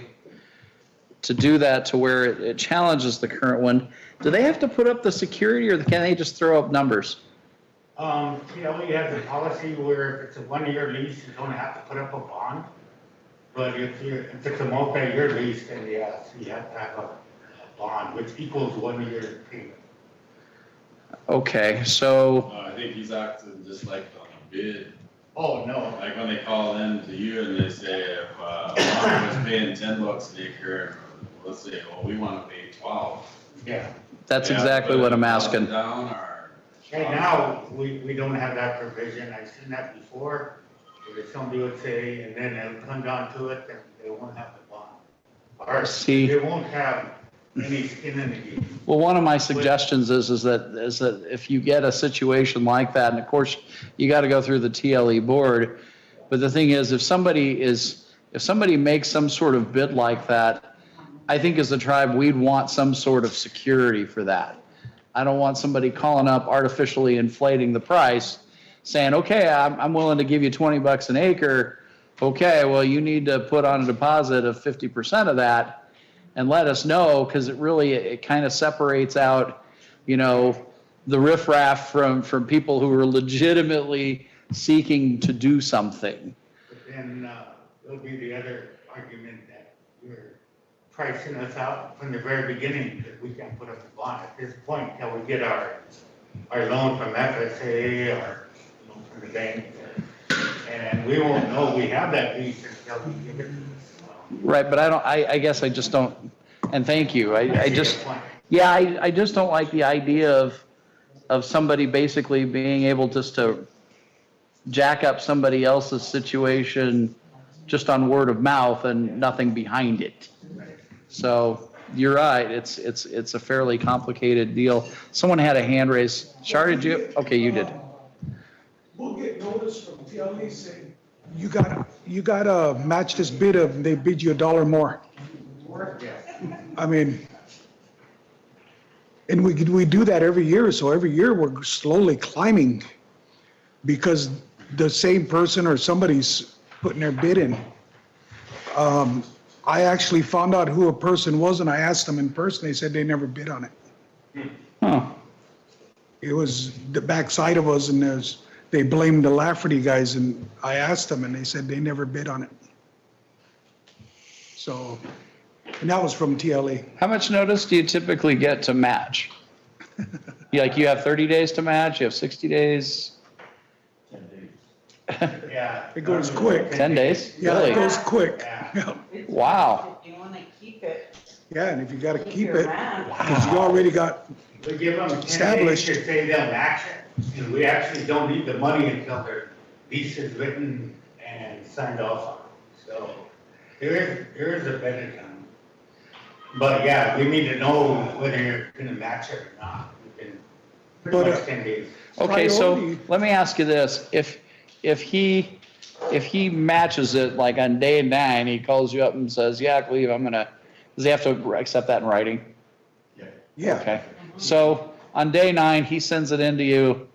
S3: to do that to where it challenges the current one, do they have to put up the security, or can they just throw up numbers?
S17: TLE has a policy where if it's a 1-year lease, you don't have to put up a bond. But if it's a multi-year lease, then yes, you have to have a bond, which equals 1 year payment.
S3: Okay, so.
S11: I think he's acting just like on a bid.
S17: Oh, no.
S11: Like when they call in to you and they say, if a farmer was paying $10 an acre, let's say, well, we want to pay 12.
S17: Yeah.
S3: That's exactly what I'm asking.
S11: Down or.
S17: Right now, we don't have that provision. I've seen that before. Where somebody would say, and then they'll come down to it, and they won't have the bond. Or they won't have any skin in the game.
S3: Well, one of my suggestions is that if you get a situation like that, and of course you got to go through the TLE board, but the thing is, if somebody makes some sort of bid like that, I think as a tribe we'd want some sort of security for that. I don't want somebody calling up artificially inflating the price, saying, okay, I'm willing to give you $20 an acre. Okay, well, you need to put on a deposit of 50% of that and let us know, because it kind of separates out, you know, the riffraff from people who are legitimately seeking to do something.
S17: then, there'll be the other argument that you're pricing us out from the very beginning, because we can't put up a bond at this point till we get our loan from FSA or, from the bank. And we won't know we have that lease until we give it to us.
S3: Right, but I guess I just don't, and thank you, I just, yeah, I just don't like the idea of somebody basically being able just to jack up somebody else's situation just on word of mouth and nothing behind it. So you're right, it's a fairly complicated deal. Someone had a hand raised. Shar, did you? Okay, you did.
S15: We'll get notice from TLE saying, you gotta match this bid of, they bid you $1 more. I mean, and we do that every year, so every year we're slowly climbing because the same person or somebody's putting their bid in. I actually found out who a person was and I asked them in person, they said they never bid on it.
S3: Huh.
S15: It was the backside of us and they blamed the Lafferty guys and I asked them and they said they never bid on it. So, and that was from TLE.
S3: How much notice do you typically get to match? You have 30 days to match, you have 60 days?
S16: 10 days.
S17: Yeah.
S15: It goes quick.
S3: 10 days?
S15: Yeah,
S3: Really?
S15: it goes quick. Yeah.
S3: Wow.
S12: If you want to keep it,
S15: Yeah, and if you gotta keep
S12: your
S15: it,
S12: land.
S15: because you already got,
S17: We give them 10 days
S15: Established.
S17: to say they'll match it, and we actually don't need the money until their lease is written and signed off on. So there is a better time. But yeah, we need to know whether you're gonna match it or not. Within pretty
S15: But,
S17: much 10 days.
S3: Okay, so
S15: Priority.
S3: let me ask you this, if he matches it like on day 9, he calls you up and says, yeah, I believe does he have to accept that in writing?
S15: yeah.
S3: Okay, so on day 9, he sends it in to you.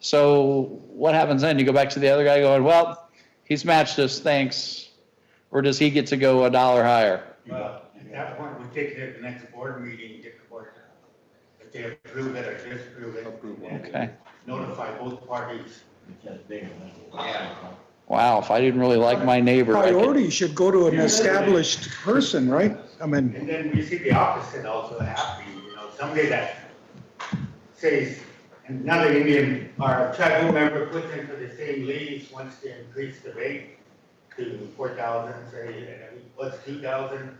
S3: So what happens then? You go back to the other guy going, well, he's matched us, thanks. Or does he get to go $1 higher?
S17: Well, at that point, we take it at the next board meeting, get the board, if they approve it or disapprove it. and
S3: Okay.
S17: Notify both parties. Yeah.
S3: Wow, if I didn't really like my neighbor, I could.
S15: Priority should go to an established person, right? I mean,
S17: And then we see the opposite also happening, somebody that says, another Indian or tribal member puts in for the same lease, wants to increase the rate to 4,000, say, and it was 2,000.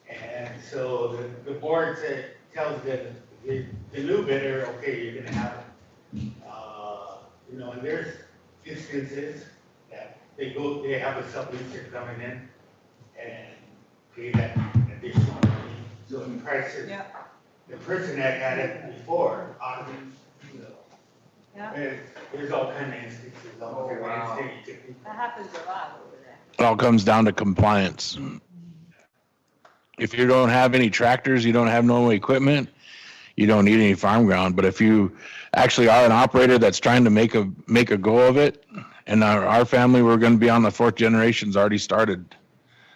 S17: And so the board tells the new bidder, okay, you're gonna have, and there's instances that they have a subleaser coming in and pay that additional money. So the price is, the person that had it before, out of it,
S6: Yeah,
S17: there's all kind of instances.
S6: that happens a lot over there.
S4: It all comes down to compliance. If you don't have any tractors, you don't have no equipment, you don't need any farm ground. But if you actually are an operator that's trying to make a go of it, and our family, we're going to be on the 4th generation's already started.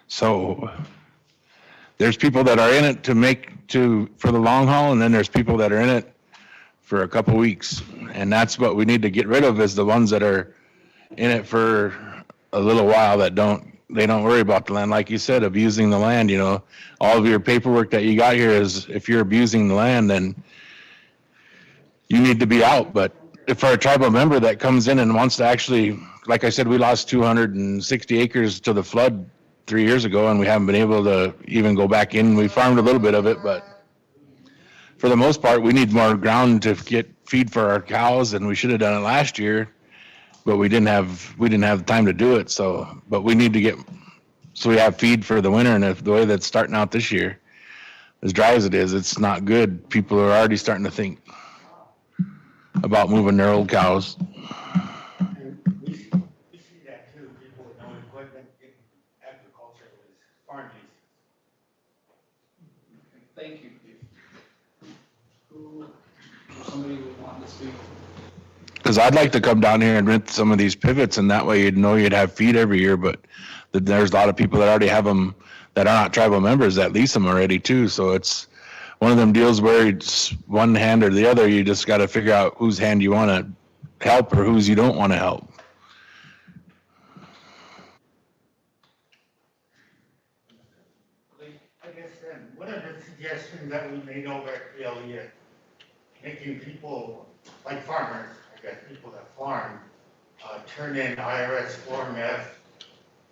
S4: So there's people that are in it for the long haul, and then there's people that are in it for a couple weeks. And that's what we need to get rid of, is the ones that are in it for a little while that don't worry about the land. Like you said, abusing the land, all of your paperwork that you got here is, if you're abusing the land, then you need to be out. But if for a tribal member that comes in and wants to actually, like I said, we lost 260 acres to the flood 3 years ago, and we haven't been able to even go back in. We farmed a little bit of it, but for the most part, we need more ground to get feed for our cows, and we should have done it last year, but we didn't have time to do it. So, but we need to so we have feed for the winter. And if the way that's starting out this year, as dry as it is, it's not good. People are already starting to think about moving their old cows.
S17: And we see that too, people with no equipment in agriculture with farm leases.
S3: Thank you. Somebody would want to speak.
S4: Because I'd like to come down here and rent some of these pivots, and that way you'd know you'd have feed every year. But there's a lot of people that already have them that are not tribal members that lease them already too. So it's one of them deals where it's one hand or the other. You just got to figure out whose hand you want to help or whose you don't want to help.
S17: suggestion that we made over at PLE, making people, like farmers, I guess, people that farm, turn in IRS Form F,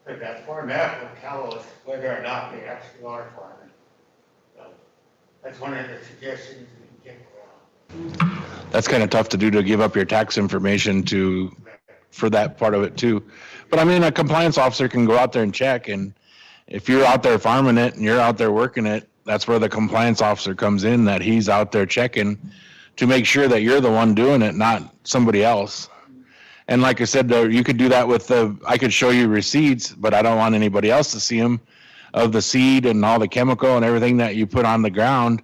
S17: but that Form F will tell us whether or not they actually are farming. So that's one of the suggestions we can get around.
S4: That's kind of tough to do, to give up your tax information for that part of it too. But I mean, a compliance officer can go out there and check, and if you're out there farming it and you're out there working it, that's where the compliance officer comes in, that he's out there checking to make sure that you're the one doing it, not somebody else. And like I said, you could do that with I could show you receipts, but I don't want anybody else to see them of the seed and all the chemical and everything that you put on the ground.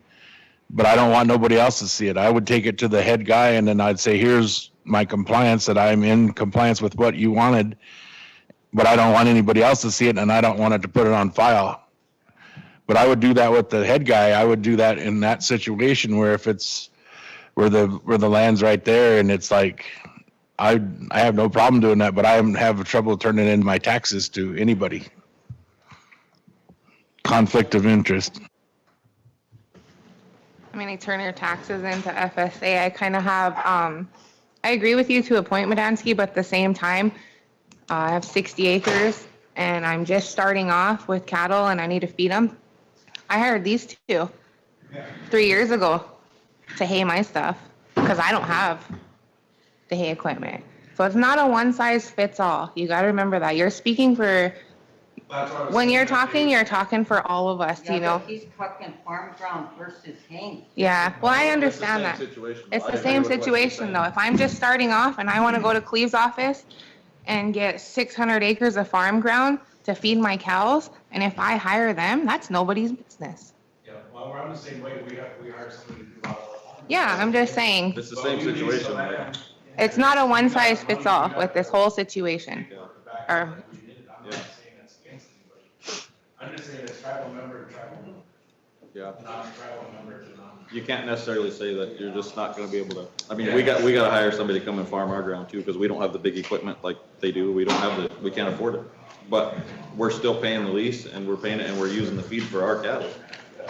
S4: But I don't want nobody else to see it. I would take it to the head guy, and then I'd say, here's my compliance, that I'm in compliance with what you wanted, but I don't want anybody else to see it, and I don't want it to put it on file. But I would do that with the head guy. I would do that in that situation where if it's where the land's right there, and it's like, I have no problem doing that, but I have trouble turning in my taxes to anybody. Conflict of interest.
S9: I mean, I turn your taxes into FSA. I kind of have, I agree with you to a point, Madansky, but at the same time, I have 60 acres and I'm just starting off with cattle and I need to feed them. I hired these two 3 years ago to hay my stuff because I don't have the hay equipment. So it's not a one size fits all. You got to remember that. You're speaking for, when you're talking for all of us,
S12: Yeah,
S9: you know.
S12: but he's talking farm ground versus hay.
S9: Yeah, well, I understand that. It's the same situation though. If I'm just starting off and I want to go to Cleve's office and get 600 acres of farm ground to feed my cows, and if I hire them, that's nobody's business.
S10: Yeah, well, we're on the same way, we hire somebody to do all our farming.
S9: Yeah, I'm just saying,
S13: It's the same situation, like,
S9: it's not a one size fits all with this whole situation. Or,
S10: I'm not saying that's against anybody. I'm just saying as tribal member to tribal,
S13: yeah.
S10: non-tribal member to non.
S13: You can't necessarily say that you're just not gonna be able to, I mean, we gotta hire somebody to come and farm our ground too, because we don't have the big equipment like they do, we can't afford it. But we're still paying the lease, and we're paying it, and we're using the feed for our cattle.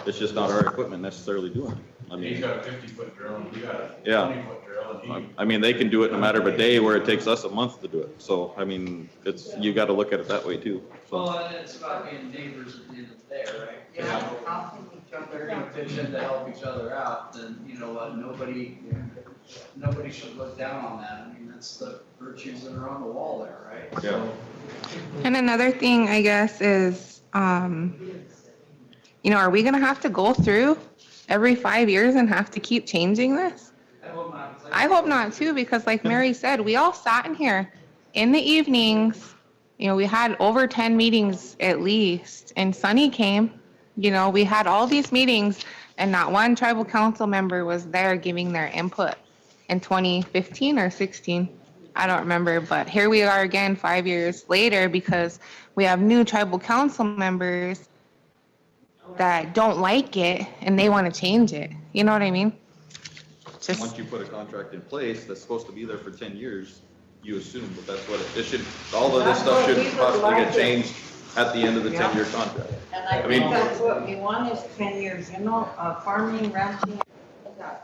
S13: It's just not our equipment necessarily doing it. I
S10: He's
S13: mean,
S10: got a 50-foot drill, and we got a
S13: Yeah.
S10: 20-foot drill, and he.
S13: I mean, they can do it in a matter of a day where it takes us a month to do it. So, I mean, you gotta look at it that way too. So,
S2: Well, and it's about being neighbors at the end of the day, right?
S12: Yeah, helping each
S2: If they're
S12: other.
S2: gonna pitch in to help each other out, then you know what, nobody should look down on that. I mean, that's the virtues that are on the wall there, right?
S13: Yeah.
S9: and another thing, I guess, is, you know, are we gonna have to go through every 5 years and have to keep changing this?
S2: I hope not.
S9: I hope not too, because like Mary said, we all sat in here in the evenings. You know, we had over 10 meetings at least, and Sunny came, you know, we had all these meetings and not one tribal council member was there giving their input in 2015 or 16. I don't remember, but here we are again 5 years later because we have new tribal council members that don't like it and they want to change it. You know what I mean? Just,
S13: once you put a contract in place that's supposed to be there for 10 years, you assume that that's what it should, all of this stuff shouldn't possibly get changed at the end of the 10-year contract.
S12: And I
S13: mean-
S12: think that's what we want is 10 years, you know, farming, ranching,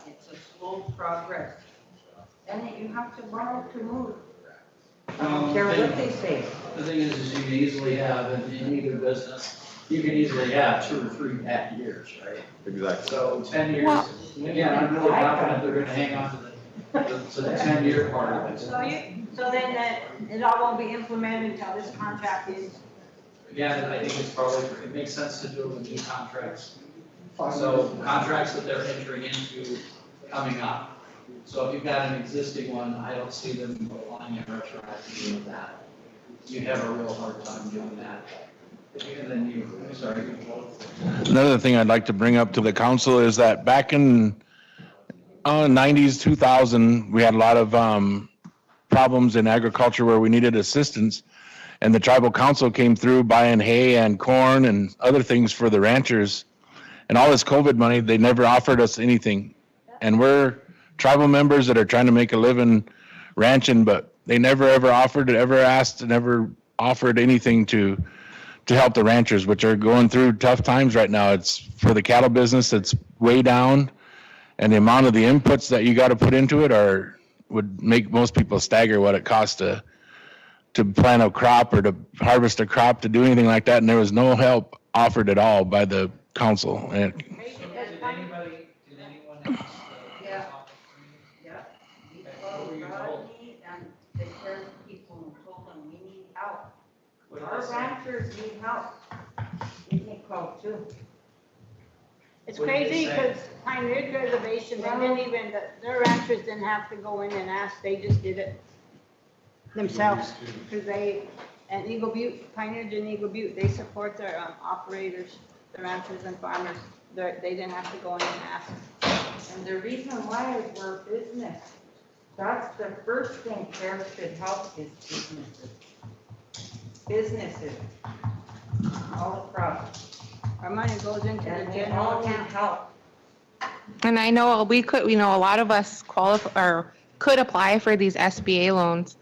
S12: it's a slow progress. And you have to borrow to move. I don't care what they say.
S2: The thing is you can easily have in either business, you can easily have 2 or 3 bad years, right?
S13: Exactly.
S2: So 10 years,
S9: Well-
S2: again, I'm really confident they're gonna hang on to the 10-year part of it.
S6: So then that, it all won't be implemented until this contract is.
S2: Again, I think it's probably, it makes sense to do it with new contracts. So contracts that they're entering into coming up. So if you've got an existing one, I don't see them applying a retroactively with that. You'd have a real hard time doing that. And then sorry.
S4: Another thing I'd like to bring up to the council is that back in 90s, 2000, we had a lot of problems in agriculture where we needed assistance. And the tribal council came through buying hay and corn and other things for the ranchers. And all this COVID money, they never offered us anything. And we're tribal members that are trying to make a living ranching, but they never ever offered, ever asked, never offered anything to to help the ranchers, which are going through tough times right now. It's for the cattle business, it's way down. And the amount of the inputs that you got to put into it would make most people stagger what it costs to plant a crop or to harvest a crop, to do anything like that. And there was no help offered at all by the council. And
S2: Did anyone else?
S12: Yeah. Yeah.
S2: What were you told?
S12: And the sheriff people told them, we need help. Our ranchers need help. We need call too.
S6: It's
S2: What did they
S6: crazy
S2: say?
S6: because Pine Ridge Reservation, they didn't even, their ranchers didn't have to go in and ask, they just did it themselves. Because and Eagle Butte, Pine Ridge and Eagle Butte, they support their operators, the ranchers and farmers. They didn't have to go in and ask.
S12: And the reason why is we're business. That's the first thing sheriff should help is businesses. Businesses. All across.
S6: Our money goes into the
S12: And they
S6: general
S12: all need
S6: account.
S12: help.
S9: And I know a lot of us qualify or could apply for these SBA loans.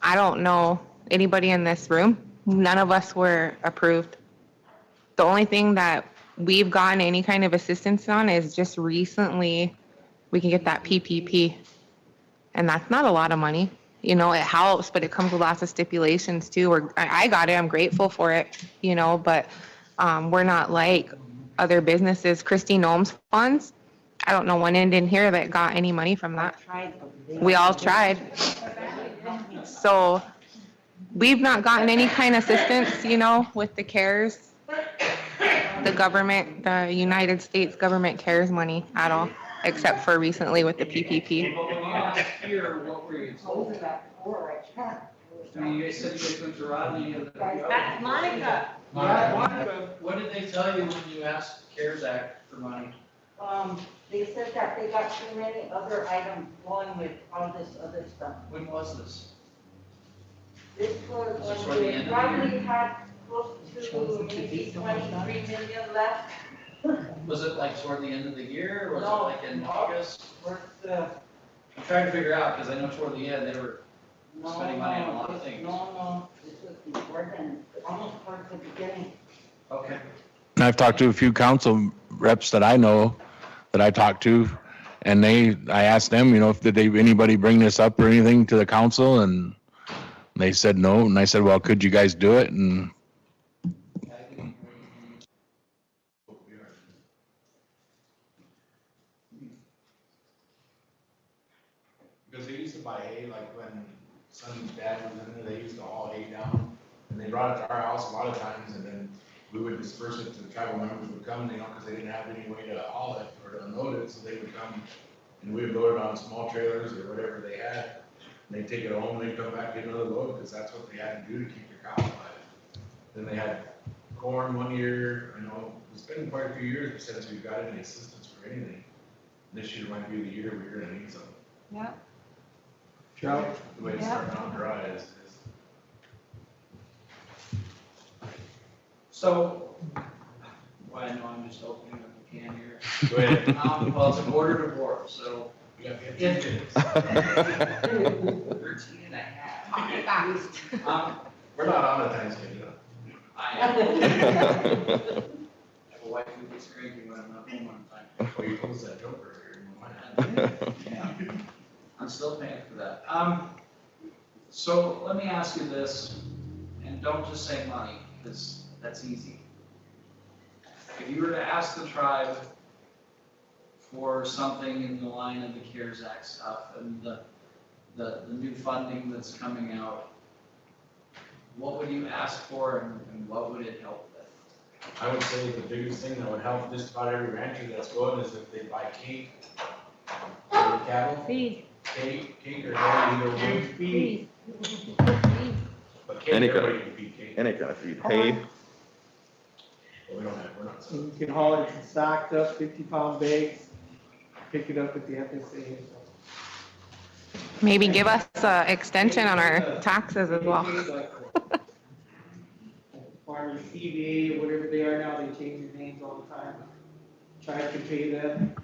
S9: I don't know anybody in this room. None of us were approved. The only thing that we've gotten any kind of assistance on is just recently we can get that PPP. And that's not a lot of money. It helps, but it comes with lots of stipulations too. I got it, I'm grateful for it, but we're not like other businesses. Christy Nome's funds, I don't know one Indian here that got any money from that. We all tried. So we've not gotten any kind of assistance, with the CARES, the government, the United States government CARES money at all, except for recently with the PPP.
S2: But when you asked here, what were you told? I mean, you guys said you guys went to Rodney and.
S6: That's Monica.
S2: Monica, what did they tell you when you asked CARES Act for money?
S12: They said that they got too many other items going with all this other stuff.
S2: When was this?
S12: This was
S2: Was this
S12: when
S2: toward the
S12: we
S2: end of the
S12: probably
S2: year?
S12: had close to maybe 23 million left.
S2: Was it like toward the end of the year, or was
S12: No.
S2: it like in August?
S12: Where's the,
S2: I'm trying to figure out, because I know toward the end, they were
S12: no,
S2: spending money on a lot of
S12: this-
S2: things.
S12: No, this was before then, almost towards the beginning.
S2: Okay.
S4: And I've talked to a few council reps that I know that I talked to, and I asked them, if anybody bring this up or anything to the council, and they said no. And I said, well, could you guys do it? And
S10: Because they used to buy hay, like when Sonny's dad was in there, they used to haul hay down, and they brought it to our house a lot of times, and then we would disperse it to the tribal members would come, because they didn't have any way to haul it or to unload it, so they would come, and we would load it on small trailers or whatever they had, and they'd take it home, and they'd come back, get another load, because that's what they had to do to keep their cows alive. Then they had corn one year, it's been quite a few years since we've got any assistance for anything. This year might be the year we're gonna need some.
S6: Yeah.
S5: Drought.
S10: The way it's starting out dry is.
S2: So, well, I know I'm just opening up the can here.
S10: Go ahead.
S2: Well, it's a quarter to four, so.
S10: You got 15 minutes.
S2: 13 and a half.
S10: We're not on a time schedule.
S2: I am. I have a wife who gets cranky when I'm not home on time.
S10: Well, you told us that joke earlier.
S2: Yeah. I'm still paying for that. So let me ask you this, and don't just say money, because that's easy. If you were to ask the tribe for something in the line of the CARES Act stuff and the new funding that's coming out, what would you ask for and what would it help with?
S10: I would say the biggest thing that would help just about every rancher that's going is if they buy cake for their cattle.
S6: Feed.
S10: Cake or hay, either one.
S6: Feed.
S10: But cake,
S13: Any
S10: everybody
S13: kind
S10: can feed cake.
S13: Any kind of feed, hay,
S10: But we're not.
S5: You can haul it in stacked up 50-pound bags, pick it up at the FSA.
S9: Maybe give us an extension on our taxes as well.
S5: Farmers CVA, or whatever they are now, they change their names all the time. Tribe can pay them.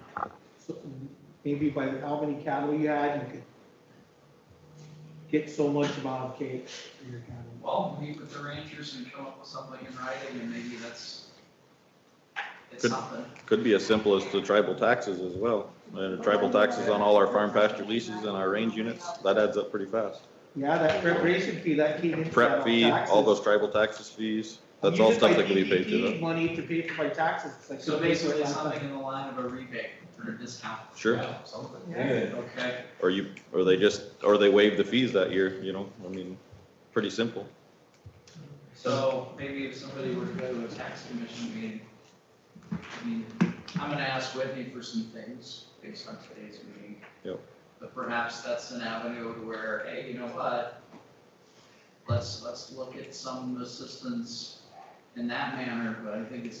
S5: So maybe by how many cattle you had, you could get so much amount of cake for your cattle.
S2: Well, meet with the ranchers and come up with something in writing, and maybe it's
S13: Could-
S2: something.
S13: Could be as simple as the tribal taxes as well. And the tribal taxes on all our farm pasture leases and our range units, that adds up pretty fast.
S5: Yeah, that preparation fee, that came into
S13: Prep
S5: that
S13: fee,
S5: taxes.
S13: all those tribal taxes fees, that's
S5: Use
S13: all
S5: it
S13: stuff
S5: by
S13: that can be paid
S5: PPP
S13: to.
S5: money to pay for my taxes. It's like
S2: So
S5: you pay for it
S2: basically
S5: last
S2: something
S5: time.
S2: in the line of a rebate or a discount.
S13: Sure.
S2: Something.
S5: Yeah.
S2: Okay.
S13: Or they waive the fees that year, you know, I mean, pretty simple.
S2: So maybe if somebody were to go to a tax commission meeting, I mean, I'm gonna ask Whitney for some things based on today's meeting.
S13: Yep.
S2: But perhaps that's an avenue to where, hey, you know what? Let's look at some assistance in that manner, but I think you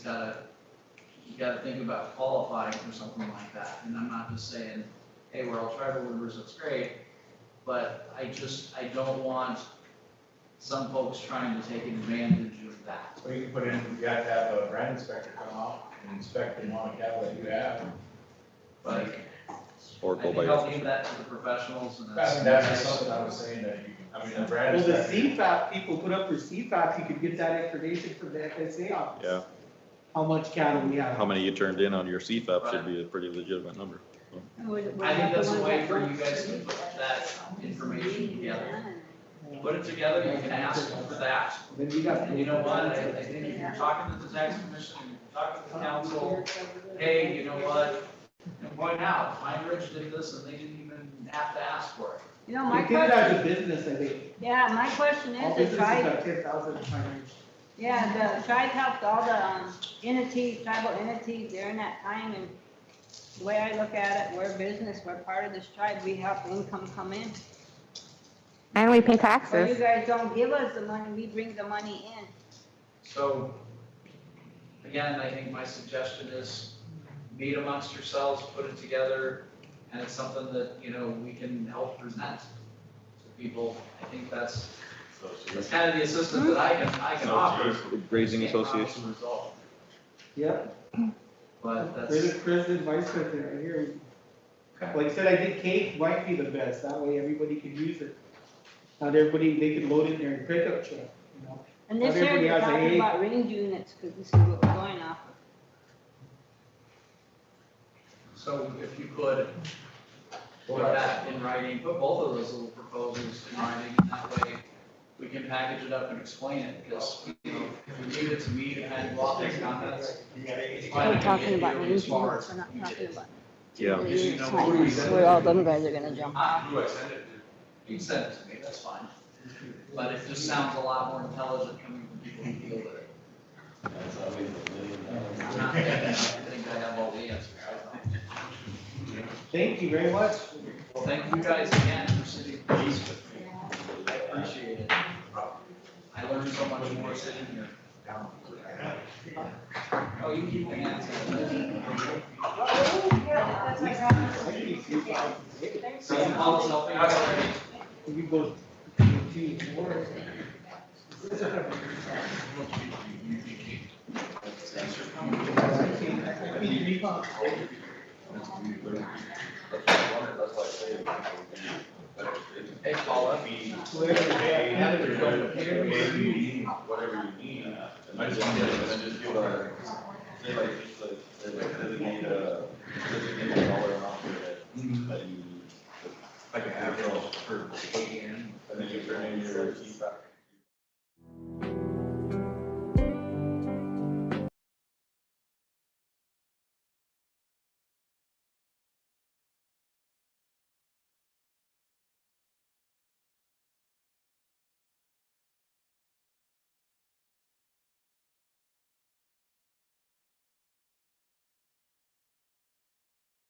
S2: gotta think about qualifying for something like that. And I'm not just saying, hey, we're all tribal members, that's great, but I don't want some folks trying to take advantage of that.
S10: So you can put in, you have to have a brand inspector come out and inspect the amount of cattle that you have.
S2: But
S13: Or
S2: I
S13: go
S2: think
S13: by
S2: I'll
S13: your,
S2: leave that to the professionals and
S10: That's
S2: that's.
S10: something I was saying that you, I mean, the brand
S5: Well, the
S10: inspector.
S5: CFAP, people put up for CFAP, you could get that information from the FSA office.
S13: yeah,
S5: How much cattle we have.
S13: how many you turned in on your CFAP should be a pretty legitimate number.
S2: I think that's a way for you guys to put that information together. Put it together, you can ask for that.
S5: Then you got.
S2: And you know what, I think if you're talking to the tax commission, you're talking to the council, hey, you know what? And point out, Pine Ridge did this and they didn't even have to ask for it.
S6: You know, my
S5: We did it as a
S6: question,
S5: business, I think.
S6: yeah, my question
S5: All
S6: is, the
S5: businesses
S6: tribe,
S5: got 10,000 in finance.
S6: yeah, the tribe helped all the entities, tribal entities during that time, and the way I look at it, we're business, we're part of this tribe, we help income come in.
S9: And we pay
S6: But you
S9: taxes.
S6: guys don't give us the money, we bring the money in.
S2: So, again, I think my suggestion is meet amongst yourselves, put it together, and it's something that, you know, we can help present to people. I think that's kind of the assistance that I can offer.
S13: Grazing
S2: Can't promise a
S13: association.
S2: result,
S5: Yep.
S2: But
S5: We're the
S2: that's,
S5: president, vice president right here. Like I said, I think cake might be the best, that way everybody can use it. Not everybody, they can load it in their pickup truck, you know?
S6: And this
S5: Not
S6: year,
S5: everybody
S6: we're
S5: has a
S6: talking
S5: hay.
S6: about range units, because this is what we're going off of.
S2: so if you could put that in writing, put both of those little proposals in writing, and that way we can package it up and explain it, because, you know, if you leave it to me to kind of go off these comments, it's probably
S6: We're
S2: not gonna
S6: talking
S2: get
S6: about
S2: you
S6: range
S2: as far
S6: units,
S2: as
S6: we're not
S2: you
S6: talking
S2: did.
S6: about.
S13: Yeah.
S2: Because you know
S6: units
S2: what
S6: right
S2: we
S6: now,
S2: said.
S6: Where all them guys are gonna jump.
S2: Who do I send it to? You can send it to me, that's fine. But it just sounds a lot more intelligent coming from people who deal with it. I'm not thinking, I think I have all the answers.
S5: Thank you very much.
S2: Well, thank you guys again for sitting peace with me. I appreciate it. I learned so much more sitting here. Oh, you keep the hands in. Some helps helping us already.
S5: We go to 4.
S2: Thanks for coming. Hey, Paula.
S10: Whatever you need, I just want to, just give a, say like,